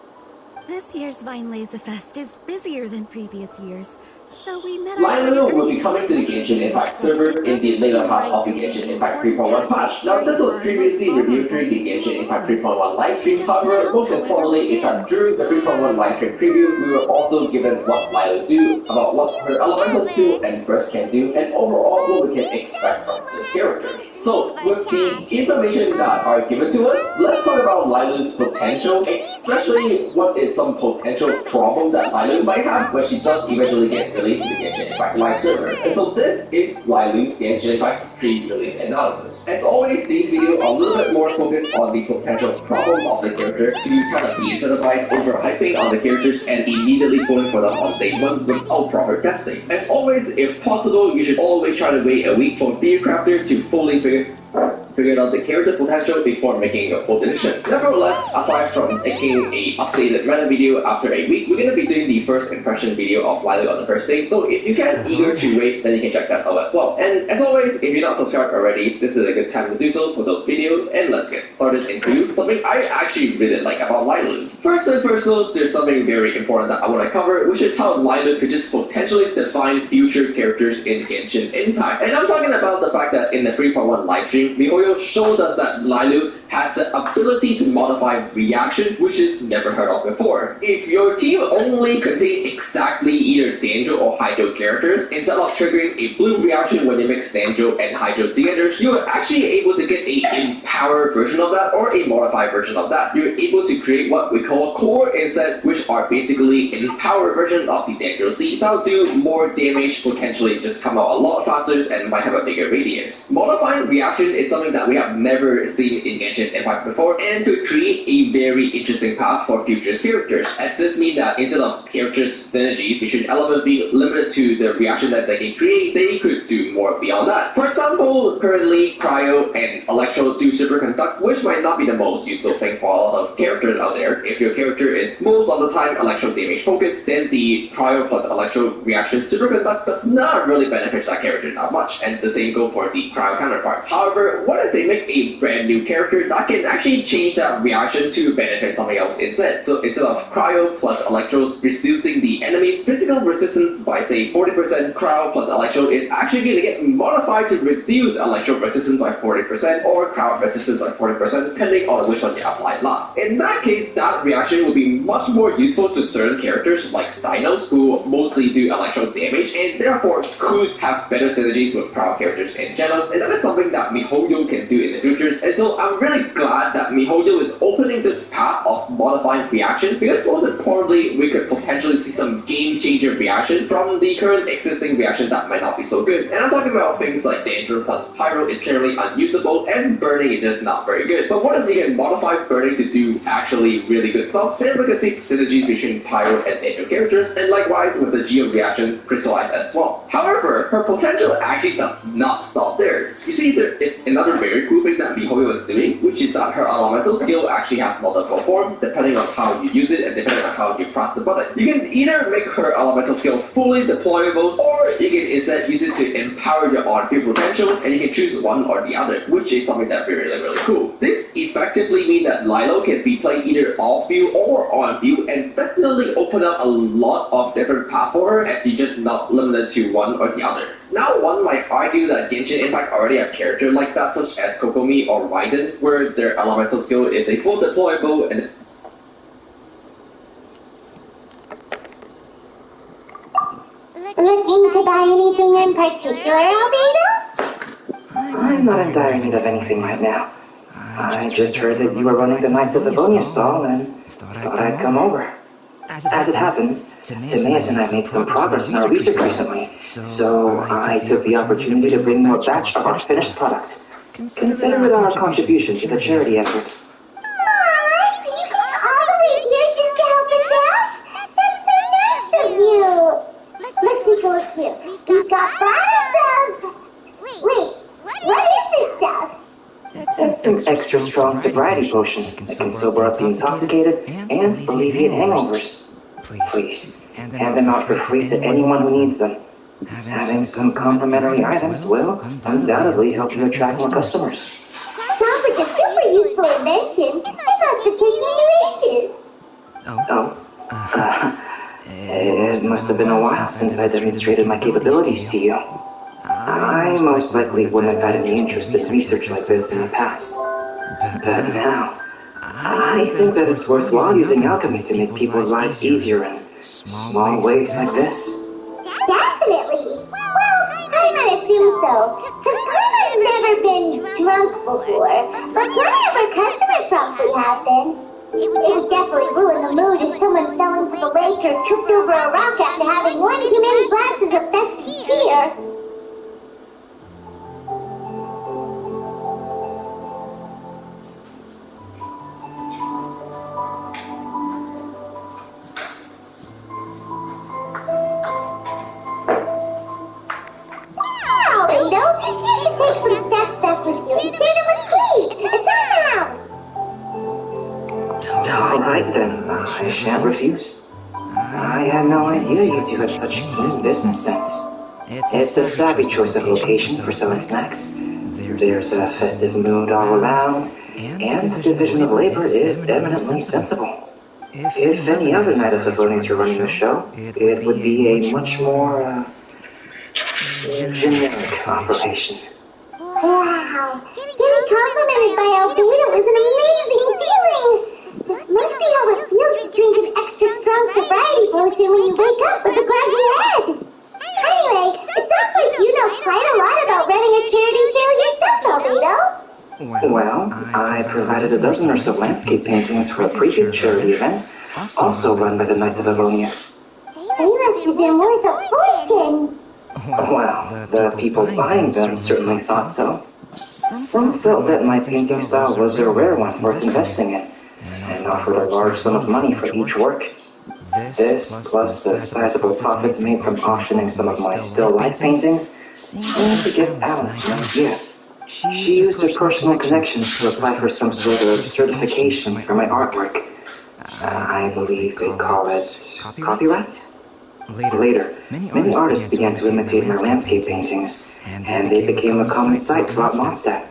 [SPEAKER 4] This year's Vine Laser Fest is busier than previous years, so we met our
[SPEAKER 6] Lilo will be coming to the Genshin Impact server in the later half of the Genshin Impact 3.1 patch. Now, this was previously reviewed during the Genshin Impact 3.1 livestream. However, most importantly is that during the 3.1 livestream preview, we were also given what Lilo do, about what her elementals do and burst can do, and overall what we can expect from this character. So, with the information that are given to us, let's talk about Lilo's potential, especially what is some potential problem that Lilo might have when she does eventually get released to the Genshin Impact live server. And so this is Lilo's Genshin Impact pre-release analysis. As always, these videos are a little bit more focused on the potential problem of the character to kind of de-incentivize overhyping on the characters and immediately going for them on day one without proper testing. As always, if possible, you should always try to wait a week for Crafter to fully figure out the character potential before making your full decision. Nevertheless, aside from making a updated random video after a week, we're going to be doing the first impression video of Lilo on the first day, so if you can eager to wait, then you can check that out as well. And as always, if you're not subscribed already, this is a good time to do so for those videos, and let's get started into something I actually really like about Lilo. First and foremost, there's something very important that I want to cover, which is how Lilo could just potentially define future characters in Genshin Impact. And I'm talking about the fact that in the 3.1 livestream, MiHoYo showed us that Lilo has the ability to modify reaction, which is never heard of before. If your team only contained exactly either Danjo or Hydro characters, instead of triggering a blue reaction when you mix Danjo and Hydro together, you are actually able to get a empowered version of that or a modified version of that. You're able to create what we call core instead, which are basically empowered version of the Danjo seed that'll do more damage, potentially just come out a lot faster and might have a bigger radius. Modifying reaction is something that we have never seen in Genshin Impact before, and could create a very interesting path for future characters, as this means that instead of characters' synergies between elements being limited to the reaction that they can create, they could do more beyond that. For example, currently Cryo and Electro do superconduct, which might not be the most useful thing for a lot of characters out there. If your character is most of the time Electro damage focused, then the Cryo plus Electro reaction superconduct does not really benefit that character that much, and the same goes for the Cryo counterpart. However, what if they make a brand new character that can actually change that reaction to benefit something else instead? So instead of Cryo plus Electros reducing the enemy physical resistance by say 40%, Cryo plus Electro is actually going to get modified to reduce Electro resistance by 40% or Cryo resistance by 40%, depending on which one you apply last. In that case, that reaction will be much more useful to certain characters like Cynos, who mostly do Electro damage and therefore could have better synergies with Cryo characters in general, and that is something that MiHoYo can do in the future. And so I'm really glad that MiHoYo is opening this path of modifying reaction, because most importantly, we could potentially see some game-changer reaction from the current existing reaction that might not be so good. And I'm talking about things like Danger plus Pyro is currently unusable, as Burning is just not very good. But what if we can modify Burning to do actually really good stuff? Then we can see synergies between Pyro and Danger characters, and likewise with the Geo reaction crystallize as well. However, her potential actually does not stop there. You see, there is another very cool thing that MiHoYo is doing, which is that her elemental skill actually has multiple forms depending on how you use it and depending on how you press the button. You can either make her elemental skill fully deployable, or you can instead use it to empower your on-field potential, and you can choose one or the other, which is something that's really cool. This effectively means that Lilo can be played either off-field or on-field, and definitely open up a lot of different paths for her, as you're just not limited to one or the other. Now, one might argue that Genshin Impact already have characters like that, such as Kokomi or Raiden, where their elemental skill is a full deployable and
[SPEAKER 9] looking to buy anything in particular, Albedo? I'm not in dire need of anything right now. I just heard that you were running the Knights of Livonia stall and thought I'd come over. As it happens, Timaeus and I made some progress in our research recently, so I took the opportunity to bring you a batch of our finished product. Consider it our contribution to the charity effort.
[SPEAKER 10] You came all the way here just to help us out? That's so nice of you! Let's take a look here. We've got bottles of... Wait, what is this stuff?
[SPEAKER 9] It's an extra strong sobriety potion that can sober up the intoxicated and alleviate hangovers. Please, hand them out for free to anyone who needs them. Having some complimentary items will undoubtedly help you attract more customers.
[SPEAKER 10] Sounds like a super useful invention. It must have taken you ages.
[SPEAKER 9] Oh, It must have been a while since I demonstrated my capabilities to you. I most likely wouldn't have had any interest in research like this in the past. But now, I think that it's worthwhile using alchemy to make people's lives easier in small ways like this.
[SPEAKER 10] Definitely. Well, I might assume so. Because I've never been drunk before, but plenty of our customers probably have been. It would definitely ruin the mood if someone fell into the lake or tripped over a rock after having one too many glasses of festive cheer. Now, Lado, you should take some steps back with you and say to a sleep. It's out!
[SPEAKER 9] Alright then, I shan't refuse. I had no idea you two had such keen business sense. It's a savvy choice of location for selling snacks. There's a festive mood all around, and the division of labor is eminently sensible. If any other night of Favonians were running the show, it would be a much more, generic operation.
[SPEAKER 10] Wow. Getting complimented by Albedo is an amazing feeling. This must be how it feels to drink an extra strong sobriety potion when you wake up with a groggy head. Anyway, it sounds like you know quite a lot about running a charity sale yourself, Albedo.
[SPEAKER 9] Well, I provided a dozen or so landscape paintings for a previous charity event, also run by the Knights of Avonius.
[SPEAKER 10] They must have been worth a fortune.
[SPEAKER 9] Well, the people buying them certainly thought so. Some felt that my painting style was a rare one worth investing in, and offered a large sum of money for each work. This, plus the sizable profits made from auctioning some of my still life paintings, seemed to give Alice an idea. She used her personal connections to apply for some sort of certification for my artwork. I believe they call it copyright? Later, many artists began to imitate my landscape paintings, and they became a common sight throughout Monsdtadt.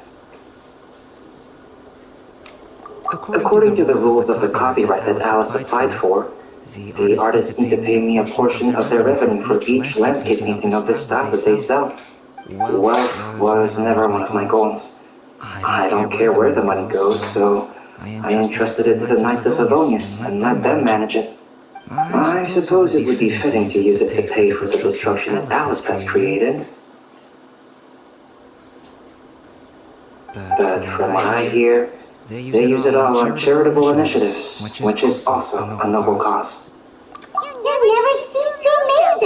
[SPEAKER 9] According to the rules of the copyright that Alice applied for, the artists need to pay me a portion of their revenue for each landscape painting of this style that they sell. Wealth was never one of my goals. I don't care where the money goes, so I entrusted it to the Knights of Favonius and let them manage it. I suppose it would be fitting to use it to pay for the destruction that Alice has created. But from what I hear, they use it all on charitable initiatives, which is also a noble cause.
[SPEAKER 10] You never seem too amazed,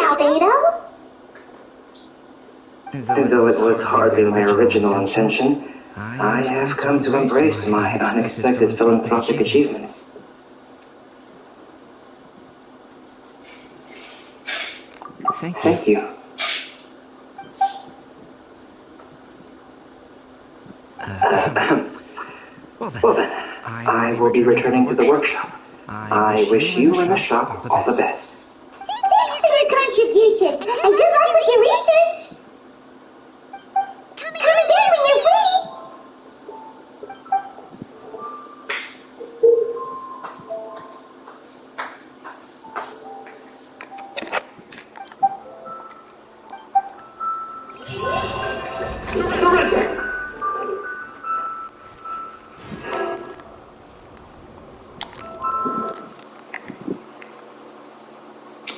[SPEAKER 10] Albedo.
[SPEAKER 9] Though it was hardly my original intention, I have come to embrace my unexpected philanthropic achievements. Thank you. Well then, I will be returning to the workshop. I wish you and the shop all the best.
[SPEAKER 10] Thanks for your contribution, and good luck with your research. Come again when you're free.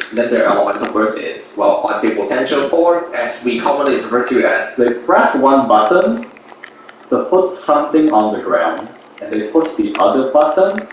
[SPEAKER 6] Another elemental burst is, well, on-field potential, or as we commonly refer to as,
[SPEAKER 11] they press one button to put something on the ground, and they push the other button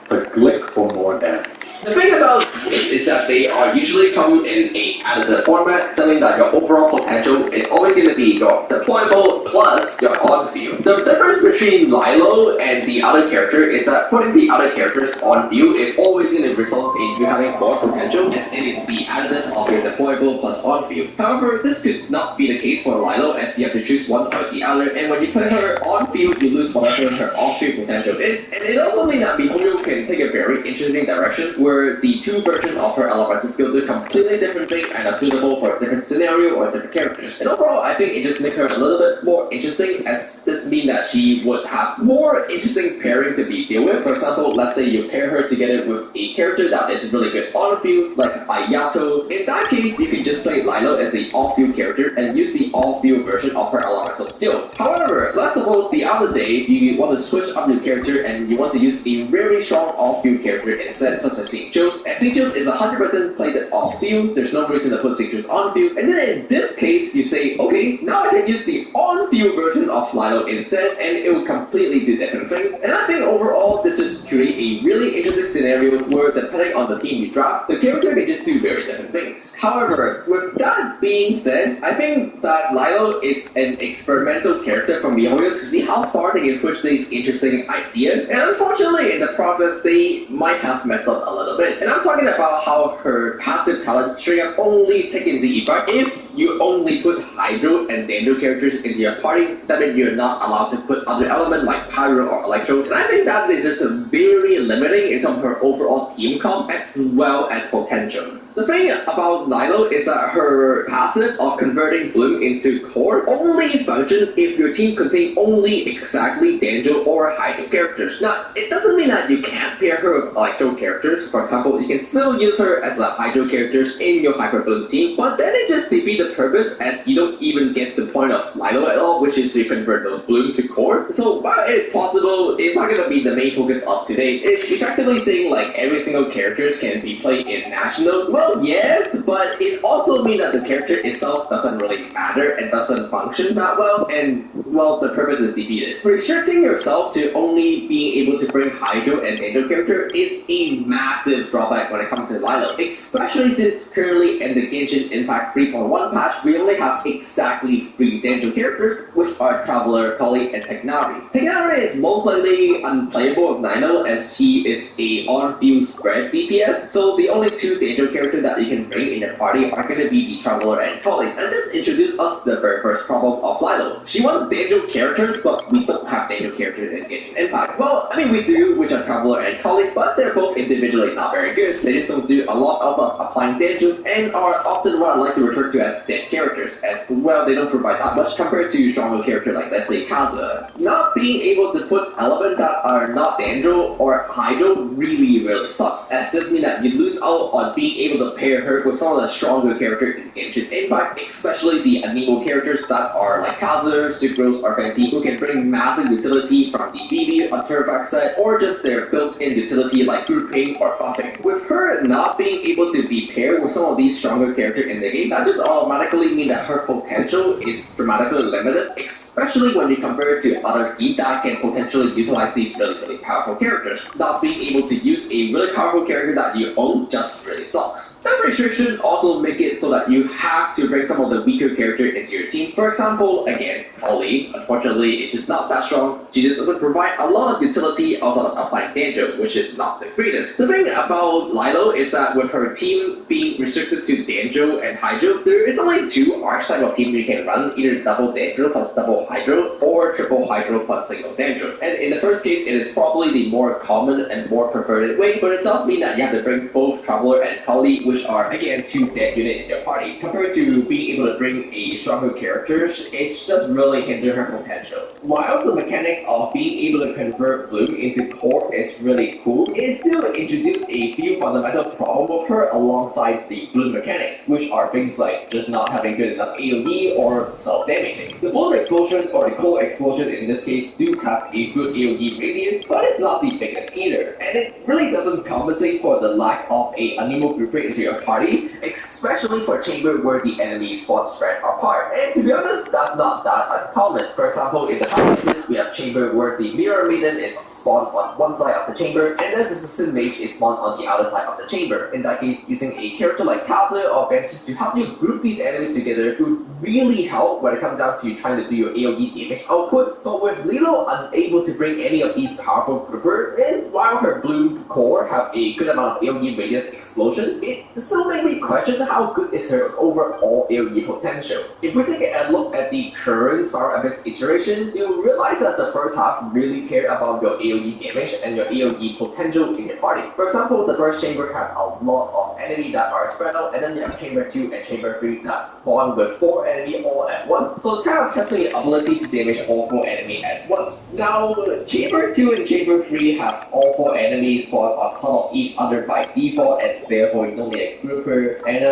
[SPEAKER 11] to click for more damage.
[SPEAKER 6] the thing about these is that they are usually come in a additive format, telling that your overall potential is always going to be your deployable plus your on-field. The difference between Lilo and the other character is that putting the other characters on field is always going to result in you having more potential, as it is the additive of your deployable plus on-field. However, this could not be the case for Lilo, as you have to choose one or the other, and when you put her on field, you lose whatever her off-field potential is, and it also may not be Hulu can take a very interesting direction where
[SPEAKER 12] where the two versions of her elemental skill do completely different things and are suitable for a different scenario or different characters. And overall, I think it just makes her a little bit more interesting, as this means that she would have more interesting pairing to be deal with. For example, let's say you pair her together with a character that is really good on the field, like Ayato. In that case, you can just play Lilo as a off-field character and use the off-field version of her elemental skill. However, let's suppose the other day you want to switch up your character and you want to use a very strong off-field character instead, such as St. Joe's. And St. Joe's is 100% played off-field, there's no reason to put St. Joe's on field. And then in this case, you say, okay, now I can use the on-field version of Lilo instead, and it will completely do different things. And I think overall, this just creates a really interesting scenario where, depending on the team you draft, the character can just do very different things. However, with that being said, I think that Lilo is an experimental character from MiHoYo to see how far they can push these interesting ideas. And unfortunately, in the process, they might have messed up a little bit. And I'm talking about how her passive talent straight up only take into effect if you only put Hydro and Dendro characters into your party. That means you're not allowed to put other elements like Pyro or Electro. And I think that is just very limiting in terms of her overall team comp as well as potential. The thing about Lilo is that her passive of converting Bloom into core only functions if your team contains only exactly Dendro or Hydro characters. Now, it doesn't mean that you can't pair her with Electro characters. For example, you can still use her as a Hydro characters in your Hyper Bloom team, but then it just defeats the purpose, as you don't even get the point of Lilo at all, which is to convert those Bloom to core. So while it's possible, it's not going to be the main focus of today. It's effectively saying like every single characters can be played in National. Well, yes, but it also means that the character itself doesn't really matter and doesn't function that well, and, well, the purpose is defeated. Restricting yourself to only being able to bring Hydro and Dendro character is a massive drawback when it comes to Lilo, especially since currently in the Genshin Impact 3.1 patch, we only have exactly 3 Dendro characters, which are Traveler, Collie, and Tegnari. Tegnari is most likely unplayable with Nino, as he is a on-field spread DPS, so the only 2 Dendro characters that you can bring in your party are going to be the Traveler and Collie. And this introduced us to the very first problem of Lilo. She wants Dendro characters, but we don't have Dendro characters in Genshin Impact. Well, I mean we do, which are Traveler and Collie, but they're both individually not very good. They just don't do a lot outside of applying Dendro, and are often what I like to refer to as dead characters, as well they don't provide that much compared to stronger characters like, let's say, Kazuha. Not being able to put elements that are not Dendro or Hydro really sucks, as this means that you lose out on being able to pair her with some of the stronger characters in Genshin Impact, especially the Anemo characters that are like Kazuha, Sucrose, or Venti, who can bring massive utility from the BB on Turvac set, or just their built-in utility like grouping or buffing. With her not being able to be paired with some of these stronger characters in the game, that just automatically means that her potential is dramatically limited, especially when you compare it to other teams that can potentially utilize these really powerful characters. Not being able to use a really powerful character that you own just really sucks. That restriction also make it so that you have to bring some of the weaker characters into your team. For example, again, Collie, unfortunately, it's just not that strong. She just doesn't provide a lot of utility outside of applying Dendro, which is not the greatest. The thing about Lilo is that with her team being restricted to Dendro and Hydro, there is only 2 archetype of team you can run, either double Dendro plus double Hydro, or triple Hydro plus single Dendro. And in the first case, it is probably the more common and more preferred way, but it does mean that you have to bring both Traveler and Collie, which are again 2 dead units in your party. Compared to being able to bring a stronger characters, it's just really hinder her potential. While the mechanics of being able to convert Bloom into core is really cool, it still introduced a few fundamental problems with her alongside the Bloom mechanics, which are things like just not having good enough AoE or self-damaging. The Bloom explosion or the core explosion in this case do have a good AoE radius, but it's not the biggest either, and it really doesn't compensate for the lack of a Anemo grouping into your party, especially for chamber where the enemy spawns spread apart. And to be honest, that's not that uncommon. For example, in the past list, we have chamber where the Mirror Maiden is spawned on one side of the chamber, and then the Assassin Mage is spawned on the other side of the chamber. In that case, using a character like Kazuha or Venti to help you group these enemies together would really help when it comes down to you're trying to do your AoE damage output, but with Lilo unable to bring any of these powerful gripper, and while her blue core have a good amount of AoE radius explosion, it still made me question how good is her overall AoE potential. If we take a look at the current Star Abyss iteration, you'll realize that the first half really cared about your AoE damage and your AoE potential in your party. For example, the first chamber had a lot of enemies that are spread out, and then you have chamber 2 and chamber 3 that spawn with 4 enemies all at once, so it's kind of testing your ability to damage all 4 enemies at once. Now, chamber 2 and chamber 3 have all 4 enemies spawn on top of each other by default, and therefore you don't need a grouper, and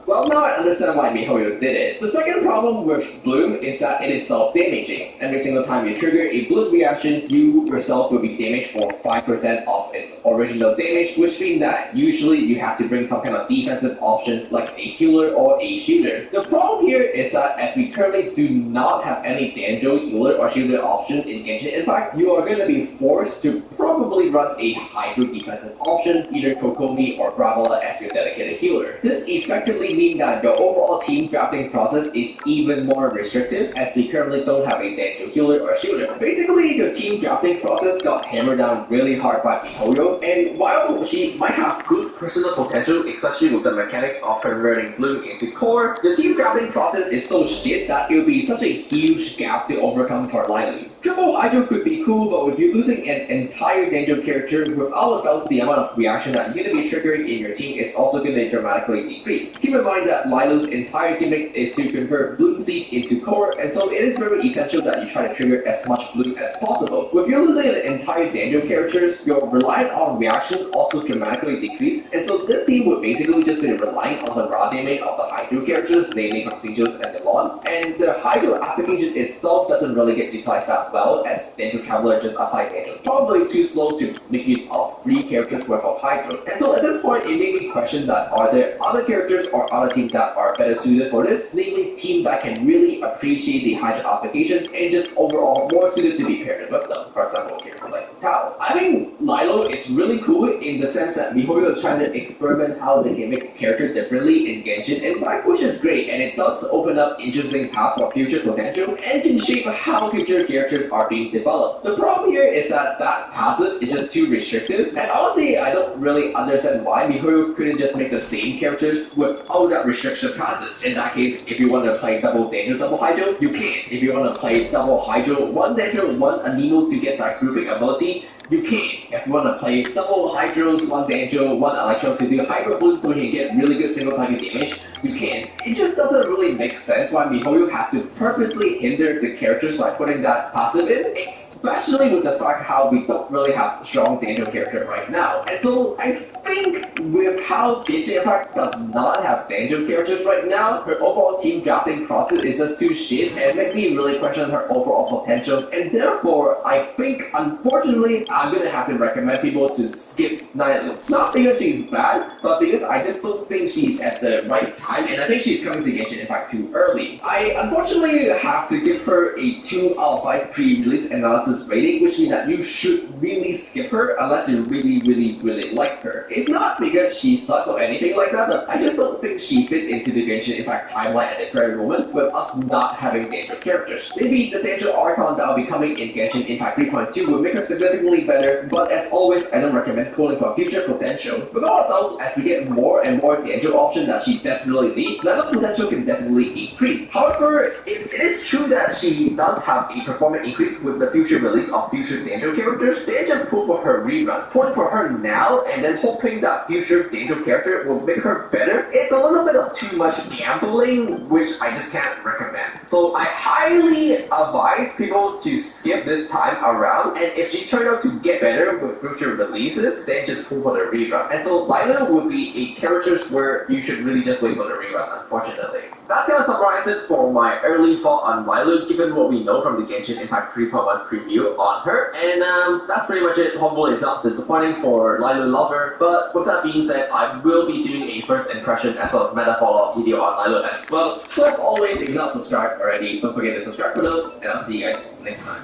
[SPEAKER 12] well, now I understand why MiHoYo did it. The second problem with Bloom is that it is self-damaging. Every single time you trigger a Bloom reaction, you yourself will be damaged for 5% of its original damage, which means that usually you have to bring some kind of defensive option like a healer or a shooter. The problem here is that as we currently do not have any Danjo healer or shooter option in Genshin Impact, you are going to be forced to probably run a Hydro defensive option, either Kokomi or Bravala as your dedicated healer. This effectively means that your overall team drafting process is even more restrictive as we currently don't have a Danjo healer or shooter. Basically, your team drafting process got hammered down really hard by MiHoYo, and while she might have good personal potential, especially with the mechanics of converting Bloom into core, the team drafting process is so shit that it would be such a huge gap to overcome for Lailu. Triple Hydro could be cool, but with you losing an entire Danjo character, without a doubt the amount of reaction that you're going to be triggering in your team is also going to dramatically decrease. Keep in mind that Lailu's entire gimmicks is to convert Bloom Seed into core, and so it is very essential that you try to trigger as much Bloom as possible. With you losing an entire Danjo characters, your reliance on reaction also dramatically decreased, and so this team would basically just be relying on the raw damage of the Hydro characters, namely Consigios and Delon, and the Hydro application itself doesn't really get utilized that well, as Danjo Traveler just applied Danjo. Probably too slow to make use of 3 characters worth of Hydro. And so at this point, it made me question that are there other characters or other teams that are better suited for this, namely teams that can really appreciate the Hydro application and just overall more suited to be paired with them. For example, a character like Tao. I mean, Lilo, it's really cool in the sense that MiHoYo is trying to experiment how they can make character differently in Genshin Impact, which is great, and it does open up interesting path for future potential and can shape how future characters are being developed. The problem here is that passive is just too restrictive, and honestly, I don't really understand why MiHoYo couldn't just make the same characters without that restriction passive. In that case, if you want to play double Danjo, double Hydro, you can. If you want to play double Hydro, 1 Danjo, 1 Anemo to get that grouping ability, you can. If you want to play double Hydros, 1 Danjo, 1 Electro to do Hydro Bloom so you can get really good single target damage, you can. It just doesn't really make sense why MiHoYo has to purposely hinder the characters by putting that passive in, especially with the fact how we don't really have strong Danjo character right now. And so I think with how Genshin Impact does not have Danjo characters right now, her overall team drafting process is just too shit and makes me really question her overall potential, and therefore I think unfortunately I'm gonna have to recommend people to skip Nailu. Not because she's bad, but because I just don't think she's at the right time, and I think she's coming to Genshin Impact too early. I unfortunately have to give her a 2 out of 5 pre-release analysis rating, which means that you should really skip her unless you really like her. It's not because she sucks or anything like that, but I just don't think she fit into the Genshin Impact timeline at the current moment with us not having Danjo characters. Maybe the Danjo Archon that will be coming in Genshin Impact 3.2 will make her significantly better, but as always, I don't recommend pulling for future potential. Without doubts, as we get more and more Danjo options that she desperately needs, level potential can definitely increase. However, it is true that she does have a performance increase with the future release of future Danjo characters. They just pull for her rerun. Pulling for her now and then hoping that future Danjo character will make her better, it's a little bit of too much gambling, which I just can't recommend. So I highly advise people to skip this time around, and if she turned out to get better with future releases, then just pull for the rerun. And so Lailu would be a character where you should really just wait for the rerun, unfortunately. That's gonna summarize it for my early thought on Lailu, given what we know from the Genshin Impact 3.1 preview on her. And that's pretty much it. Hopefully it's not disappointing for Lailu lover, but with that being said, I will be doing a first impression as well as meta follow-up video on Lailu as well. So as always, if you're not subscribed already, don't forget to subscribe for those, and I'll see you guys next time.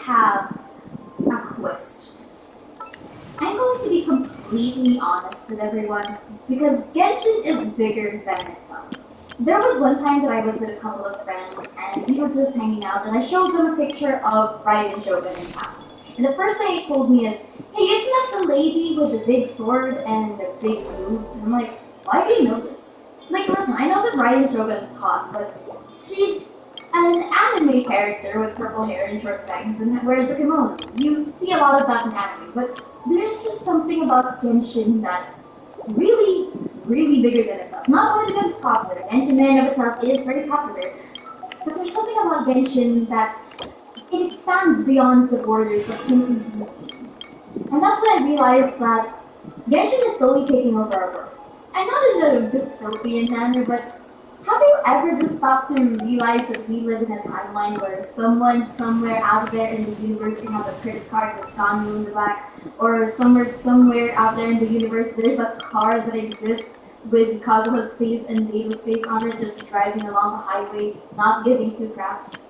[SPEAKER 13] have a question. I'm going to be completely honest with everyone, because Genshin is bigger than itself. There was one time that I was with a couple of friends, and we were just hanging out, and I showed them a picture of Raiden Shogun in class. And the first thing he told me is, hey, isn't that the lady with the big sword and the big boobs? And I'm like, why do you know this? Like, listen, I know that Raiden Shogun's hot, but she's an anime character with purple hair and short legs and wears a kimono. You see a lot of that in anime, but there's just something about Genshin that's really, really bigger than itself. Not only because it's popular, Genshin in and of itself is very popular, but there's something about Genshin that it expands beyond the borders of simply being. And that's when I realized that Genshin is slowly taking over our world. And not in a dystopian manner, but have you ever just stopped to realize that we live in a timeline where someone somewhere out there in the universe can have a credit card with Cyno in the back, or somewhere out there in the universe there's a car that exists with Kazuha's face and Dato's face on it, just driving along the highway, not giving two craps?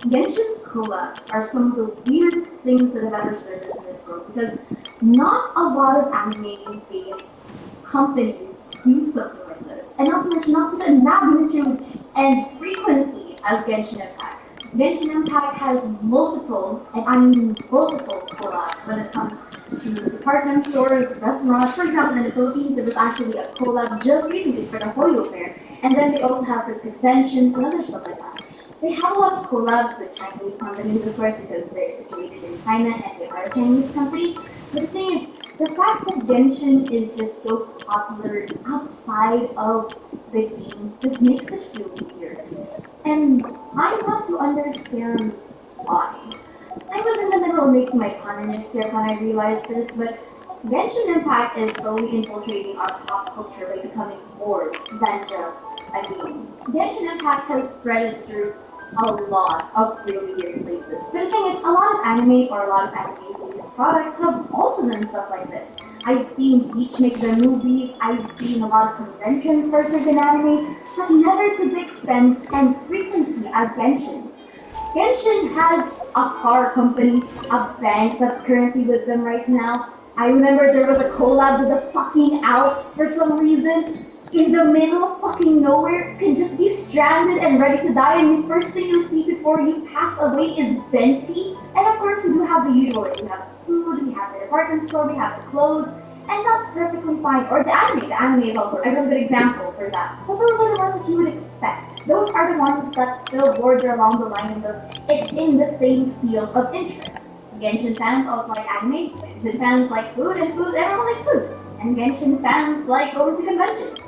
[SPEAKER 13] Genshin's collabs are some of the weirdest things that have ever surfaced in this world, because not a lot of anime-based companies do something like this. And not to mention, not to the magnitude and frequency as Genshin Impact. Genshin Impact has multiple, and I mean multiple collabs when it comes to department stores, restaurants. For example, in the Philippines, there was actually a collab just recently for the Hoyo Fair. And then they also have for conventions and other stuff like that. They have a lot of collabs with Chinese companies, of course, because they're situated in China and they are a Chinese company. But the thing is, the fact that Genshin is just so popular outside of the game just makes it feel weird. And I want to understand why. I was in the middle of making my economist here when I realized this, but Genshin Impact is slowly infiltrating our pop culture by becoming more than just a game. Genshin Impact has spread through a lot of really weird places. But the thing is, a lot of anime or a lot of anime-based products have also done stuff like this. I've seen Bleach make their movies, I've seen a lot of conventions for certain anime, but never to the extent and frequency as Genshin's. Genshin has a car company, a bank that's currently with them right now. I remember there was a collab with the fucking Alps for some reason. In the middle of fucking nowhere, can just be stranded and ready to die, and the first thing you see before you pass away is Venti. And of course, we do have the usual, we have food, we have the department store, we have the clothes, and that's perfectly fine. Or the anime is also a really good example for that. But those are the ones that you would expect. Those are the ones that still border along the lines of it's in the same field of interest. Genshin fans also like anime, Genshin fans like food, and everyone likes food. And Genshin fans like going to conventions.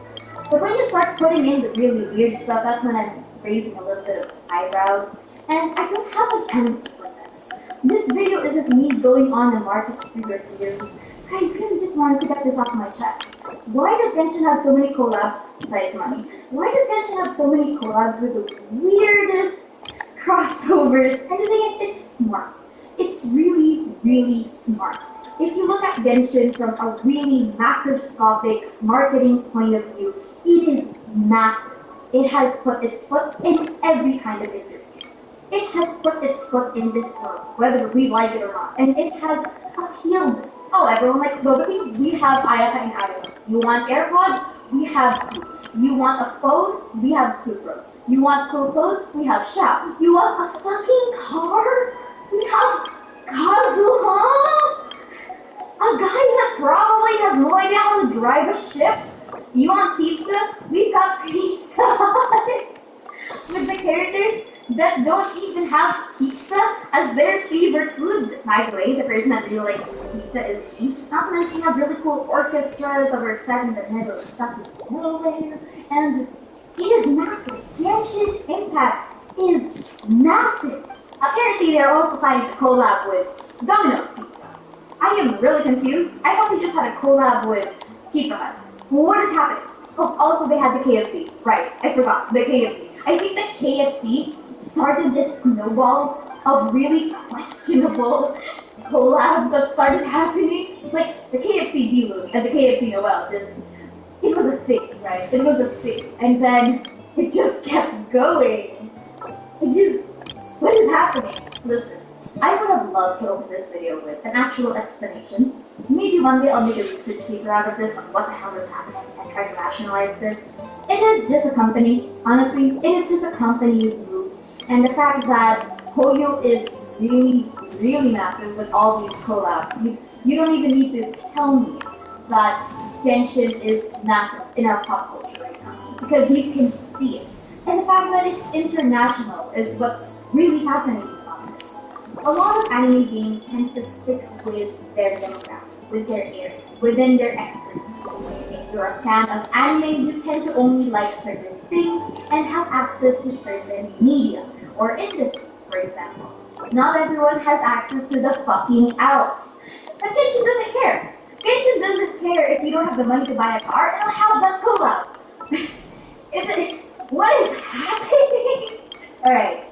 [SPEAKER 13] But when you start putting in the really weird stuff, that's when I'm raising a little bit of eyebrows. And I don't have an answer for this. This video isn't me going on a market spree or theories. I really just wanted to get this off my chest. Why does Genshin have so many collabs besides money? Why does Genshin have so many collabs with the weirdest crossovers? And the thing is, it's smart. It's really, really smart. If you look at Genshin from a really macroscopic marketing point of view, it is massive. It has put its foot in every kind of industry. It has put its foot in this world, whether we like it or not. And it has appealed. Oh, everyone likes Boba Tea? We have Ayaka and Ayaka. You want AirPods? We have food. You want a phone? We have Sucrose. You want cool clothes? We have Shao. You want a fucking car? We have Kazuha? A guy that probably has no idea how to drive a ship? You want pizza? We've got Pizza Hut! With the characters that don't even have pizza as their favorite food. By the way, the person that really likes pizza is she. Not to mention we have really cool orchestras that were set in the middle of stuff in nowhere. And it is massive. Genshin Impact is massive. Apparently they're also planning to collab with Domino's Pizza. I am really confused. I thought they just had a collab with Pizza Hut. What is happening? Oh, also they had the KFC. Right, I forgot. The KFC. I think the KFC started this snowball of really questionable collabs that started happening. Like, the KFC Diluc and the KFC Noel just... It was a thing, right? It was a thing. And then it just kept going. It just... What is happening? Listen, I would have love to open this video with an actual explanation. Maybe one day I'll make a research paper out of this on what the hell is happening and try to rationalize this. It is just a company, honestly, it is just a company's move. And the fact that Hoyo is really massive with all these collabs. You don't even need to tell me that Genshin is massive in our pop culture right now, because you can see it. And the fact that it's international is what's really fascinating about this. A lot of anime games tend to stick with their demographic, with their area, within their expertise. If you're a fan of anime, you tend to only like certain things and have access to certain media or industries, for example. Not everyone has access to the fucking Alps. But Genshin doesn't care. Genshin doesn't care if you don't have the money to buy a car, it'll have that collab. What is happening? Alright.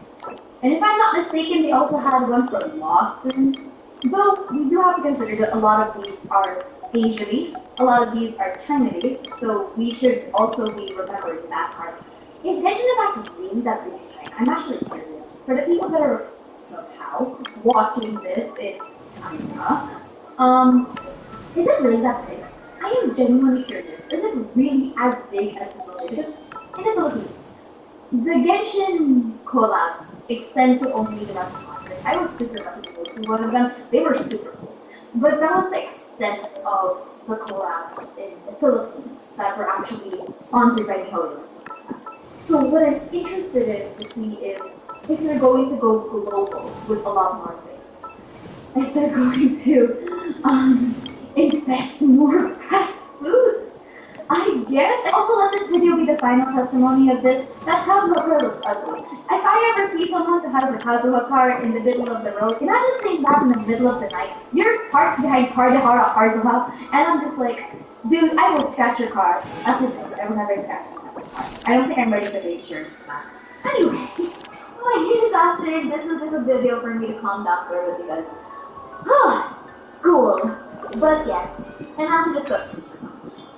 [SPEAKER 13] And if I'm not mistaken, they also had one for Lawson. Though, we do have to consider that a lot of these are Asia-based, a lot of these are China-based, so we should also be remembering that part. Is Genshin in fact really that big in China? I'm actually curious. For the people that are somehow watching this in China, is it really that big? I am genuinely curious. Is it really as big as people say? Because in the Philippines, the Genshin collabs extend to only the West Conference. I was super lucky to go to one of them. They were super cool. But that was the extent of the collabs in the Philippines that were actually sponsored by Mihoyo and stuff like that. So what I'm interested in to see is if they're going to go global with a lot more things. If they're going to invest more fast foods. I guess. And also let this video be the final testimony of this. That Kazuha car looks ugly. If I ever see someone who has a Kazuha car in the middle of the road, imagine seeing that in the middle of the night. You're parked behind Kazuha, and I'm just like, dude, I will scratch your car. That's a joke. I will never scratch anyone's car. I don't think I'm ready for the insurance for that. Anyway, my disaster. This is just a video for me to calm down for with you guys. School. But yes, and now to discuss.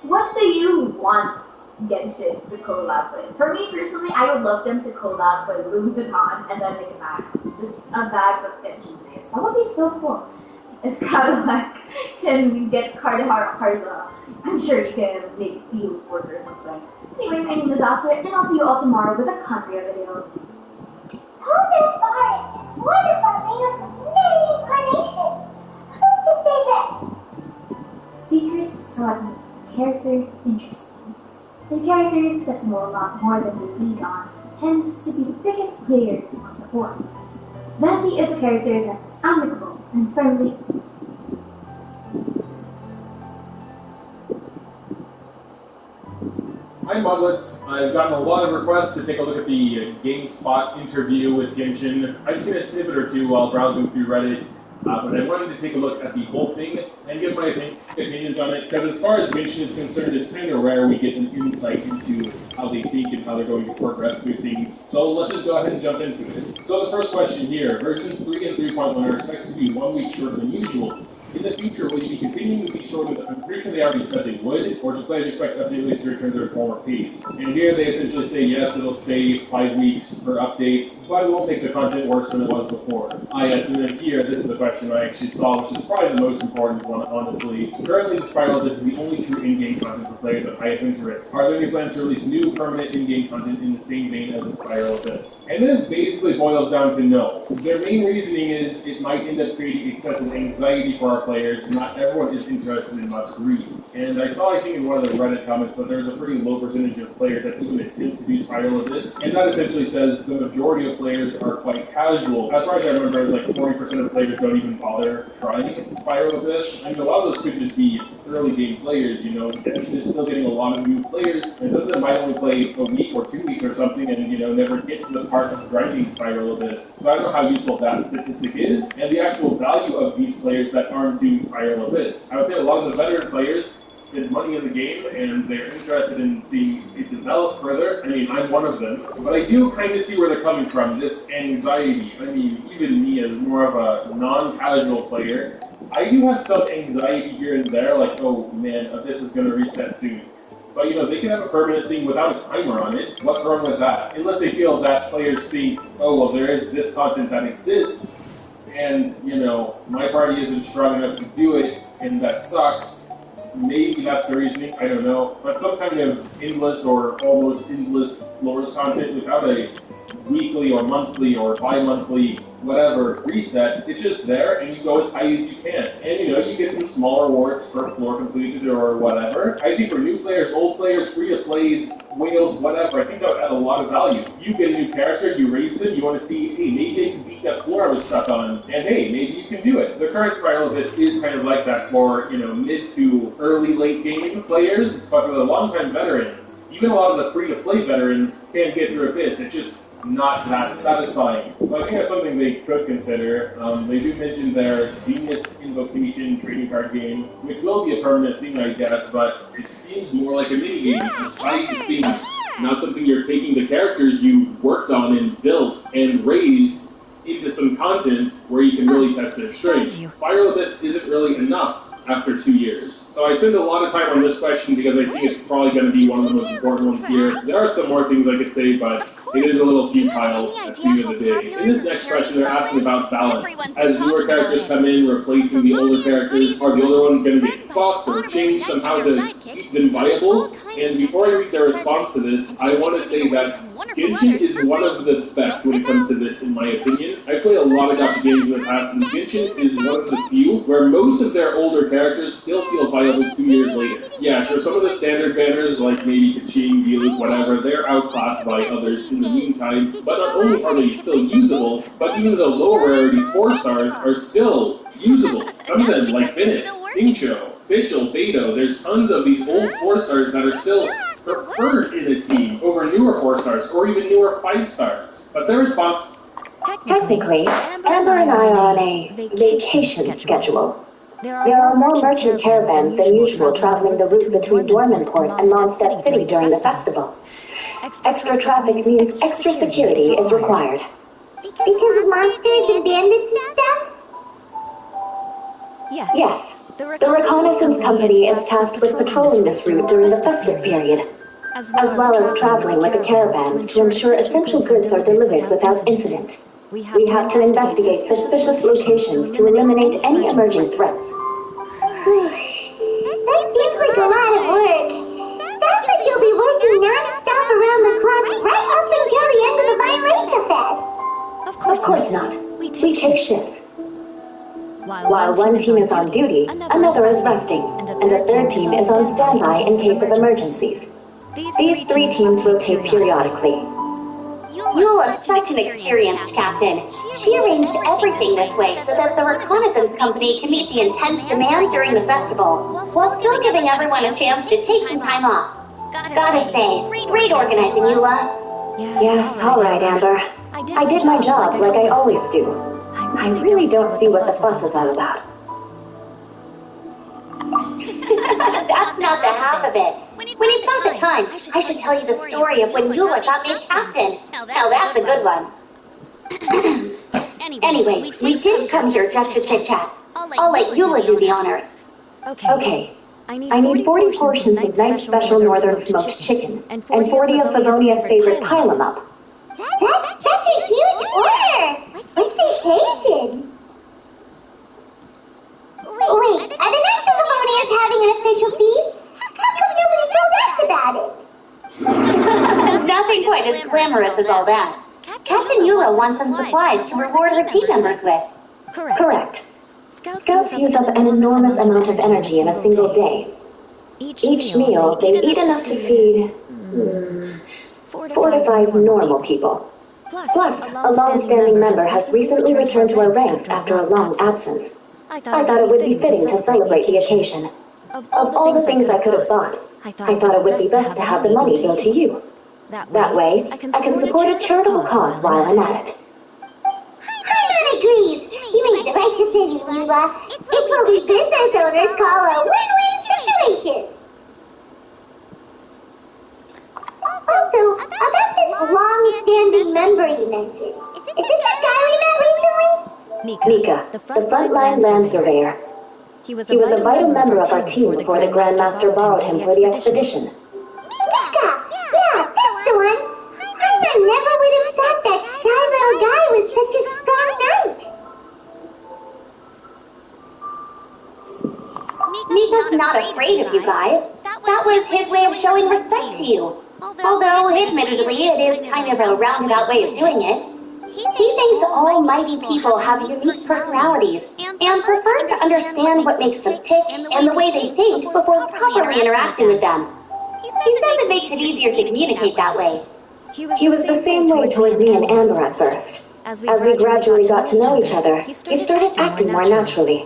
[SPEAKER 13] What do you want Genshin to collab with? For me personally, I would love them to collab with Louis Vuitton and then make a bag. Just a bag with Genshin players. That would be so cool. If Cadillac can get Kazuha, I'm sure you can make deal work or something. Anyway, my name is Asa, and I'll see you all tomorrow with a Conria video.
[SPEAKER 10] Hogan Forest, wonderful made with many incarnations. Who's to say that?
[SPEAKER 13] Secrets God makes character interesting. The characters that know a lot more than they lead on tend to be the biggest players on the board. Venti is a character that is amicable and friendly.
[SPEAKER 14] Hi Mudlets, I've gotten a lot of requests to take a look at the GameSpot interview with Genshin. I've seen a snippet or two while browsing through Reddit. But I wanted to take a look at the whole thing and give my opinions on it, because as far as Genshin is concerned, it's kind of rare we get an insight into how they think and how they're going to progress through things. So let's just go ahead and jump into it. So the first question here, versions 3 and 3.1 are expected to be 1 week shorter than usual. In the future, will you be continuing to be shorter? I'm pretty sure they already said they would, or should players expect update release to return to their former pace? And here they essentially say yes, it'll stay 5 weeks per update, but it won't make the content worse than it was before. Yes, and then here, this is the question I actually saw, which is probably the most important one, honestly. Currently, the Spiral Abyss is the only true in-game content for players of high interest. Are there any plans to release new, permanent in-game content in the same vein as the Spiral Abyss? And this basically boils down to no. Their main reasoning is it might end up creating excessive anxiety for our players. Not everyone is interested in must-read. And I saw, I think, in one of the Reddit comments that there's a pretty low percentage of players that even attempt to do Spiral Abyss, and that essentially says the majority of players are quite casual. As far as I remember, it was like 40% of players don't even bother trying Spiral Abyss. I mean, a lot of those could just be early game players, you know. Genshin is still getting a lot of new players, and some of them might only play a week or 2 weeks or something and, you know, never get to the part of grinding Spiral Abyss. So I don't know how useful that statistic is, and the actual value of these players that aren't doing Spiral Abyss. I would say a lot of the veteran players spend money in the game and they're interested in seeing it develop further. I mean, I'm one of them, but I do kind of see where they're coming from, this anxiety. I mean, even me as more of a non-casual player, I do have some anxiety here and there, like, oh man, Abyss is going to reset soon. But, you know, they can have a permanent thing without a timer on it. What's wrong with that? Unless they feel that players think, oh, well, there is this content that exists, and, you know, my party isn't strong enough to do it, and that sucks. Maybe that's the reasoning, I don't know. But some kind of endless or almost endless floors content without a weekly or monthly or bi-monthly whatever reset, it's just there and you go as high as you can. And you know, you get some small rewards per floor completed or whatever. I think for new players, old players, free-to-plays, whales, whatever, I think that would add a lot of value. You get a new character, you raise them, you want to see, hey, maybe they can beat that floor I was stuck on, and hey, maybe you can do it. The current Spiral of this is kind of like that for, you know, mid to early late game players, but for the long-time veterans, even a lot of the free-to-play veterans can't get through Abyss. It's just not that satisfying. So I think that's something they could consider. They do mention their Genius Invocation trading card game, which will be a permanent thing, I guess, but it seems more like a minigame, a side thing, not something you're taking the characters you've worked on and built and raised into some content where you can really test their strength. Spiral of this isn't really enough after 2 years. So I spend a lot of time on this question because I think it's probably going to be one of the most important ones here. There are some more things I could say, but it is a little futile at the end of the day. In this next question, they're asking about balance. As newer characters come in, replacing the older characters, are the older ones going to get buffed or changed somehow to keep them viable? And before I read their response to this, I want to say that Genshin is one of the best when it comes to this, in my opinion. I played a lot of gacha games in the past, and Genshin is one of the few where most of their older characters still feel viable 2 years later. Yeah, sure, some of the standard banners, like maybe Kaching, Diluc, whatever, they're outclassed by others in the meantime, but not only are they still usable, but even the lower rarity 4 stars are still usable. Some of them, like Bennett, Xingqiu, Fischl, Beidou, there's tons of these old 4 stars that are still preferred in a team over newer 4 stars, or even newer 5 stars. But their response...
[SPEAKER 15] Technically, Amber and I are on a vacation schedule. There are more merchant caravans than usual traveling the route between Dormanport and Monsdtadt City during the festival. Extra traffic means extra security is required.
[SPEAKER 10] Because of monsters and bandits and stuff?
[SPEAKER 15] Yes. The reconnaissance company is tasked with patrolling this route during the festive period, as well as traveling with the caravans to ensure essential goods are delivered without incident. We have to investigate suspicious locations to eliminate any emergent threats.
[SPEAKER 10] That seems like a lot of work. Sounds like you'll be working non-stop around the clock right up until the end of the Violeta Fest.
[SPEAKER 15] Of course not. We take shifts. While one team is on duty, another is resting, and a third team is on standby in case of emergencies. These 3 teams rotate periodically.
[SPEAKER 10] Yula's such an experienced captain. She arranged everything this way so that the reconnaissance company can meet the intense demand during the festival, while still giving everyone a chance to take some time off. Gotta say, great organizing, Yula.
[SPEAKER 15] Yes, alright, Amber. I did my job like I always do. I really don't see what the fuss is all about.
[SPEAKER 10] That's not the half of it. When you've got the time, I should tell you the story of when Yula got made captain. Now that's a good one.
[SPEAKER 15] Anyway, we didn't come here just to chit-chat.
[SPEAKER 10] I'll let Yula do the honors.
[SPEAKER 15] Okay. I need 40 portions of nice special northern smoked chicken, and 40 of Favonia's favorite pile 'em up.
[SPEAKER 10] That's such a huge order! What's vacation? Wait, are the Knights of Favonia's having an official feast? How come nobody told us about it?
[SPEAKER 15] Nothing quite as glamorous as all that.
[SPEAKER 10] Captain Yula wants some supplies to reward her team members with.
[SPEAKER 15] Correct. Scouts use up an enormous amount of energy in a single day. Each meal, they eat enough to feed 4 to 5 normal people. Plus, a long-standing member has recently returned to our ranks after a long absence. I thought it would be fitting to celebrate the occasion. Of all the things I could have bought, I thought it would be best to have the money go to you. That way, I can support a charitable cause while I'm at it.
[SPEAKER 10] Paimon agrees. You made the right decision, Yula. It's what we business owners call a win-win situation. Also, about this long-standing member you mentioned, is it that guy we met recently?
[SPEAKER 15] Mika, the frontline land surveyor. He was a vital member of our team before the Grandmaster borrowed him for the expedition.
[SPEAKER 10] Mika! Yeah, that's the one. I never would have thought that shy little guy was such a strong knight.
[SPEAKER 15] Mika's not afraid of you guys. That was his way of showing respect to you. Although, admittedly, it is kind of a roundabout way of doing it. He thinks all mighty people have unique personalities, and prefers to understand what makes them tick and the way they think before properly interacting with them. He says it makes it easier to communicate that way.
[SPEAKER 4] He was the same way toward me and Amber at first.
[SPEAKER 15] As we gradually got to know each other, he started acting more naturally.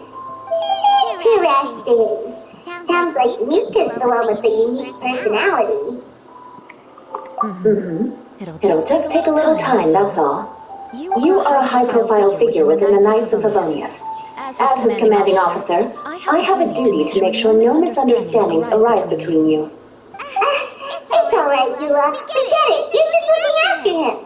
[SPEAKER 10] Interesting. Sounds like Mika's the one with the unique personality.
[SPEAKER 15] It'll just take a little time, that's all. You are a high-profile figure within the Knights of Favonius. As his commanding officer, I have a duty to make sure no misunderstandings arise between you.
[SPEAKER 10] It's alright, Yua. Forget it. You're just looking after him.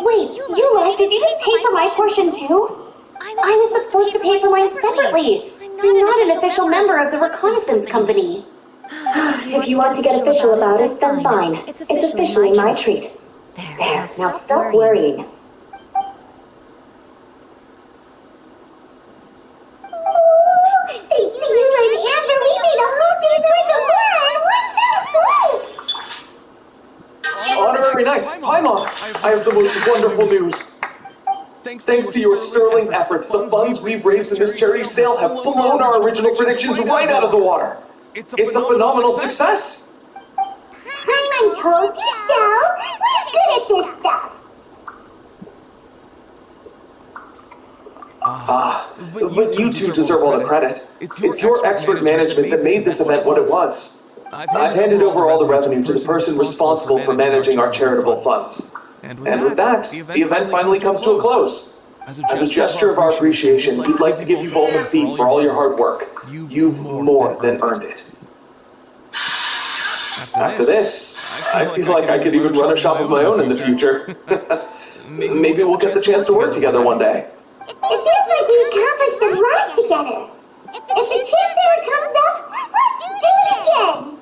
[SPEAKER 15] Wait, Yua, did you just pay for my portion too? I was supposed to pay for mine separately. I'm not an official member of the reconnaissance company. If you want to get official about it, then fine. It's officially my treat. There, now stop worrying.
[SPEAKER 10] You and Amber, we made a whole day's worth of fun! What's that?
[SPEAKER 16] Honorary Knight, Paimon, I have the most wonderful news. Thanks to your sterling efforts, the funds we've raised in this charity sale have blown our original predictions right out of the water. It's a phenomenal success.
[SPEAKER 10] Paimon told you so. We're good at this stuff.
[SPEAKER 16] But you two deserve all the credit. It's your expert management that made this event what it was. I've handed over all the revenue to the person responsible for managing our charitable funds. And with that, the event finally comes to a close. As a gesture of our appreciation, we'd like to give you both a fee for all your hard work. You've more than earned it. After this, I feel like I could even run a shop of my own in the future. Maybe we'll get the chance to work together one day.
[SPEAKER 10] It feels like we accomplished a lot together. If the chance ever comes up, let's do it again!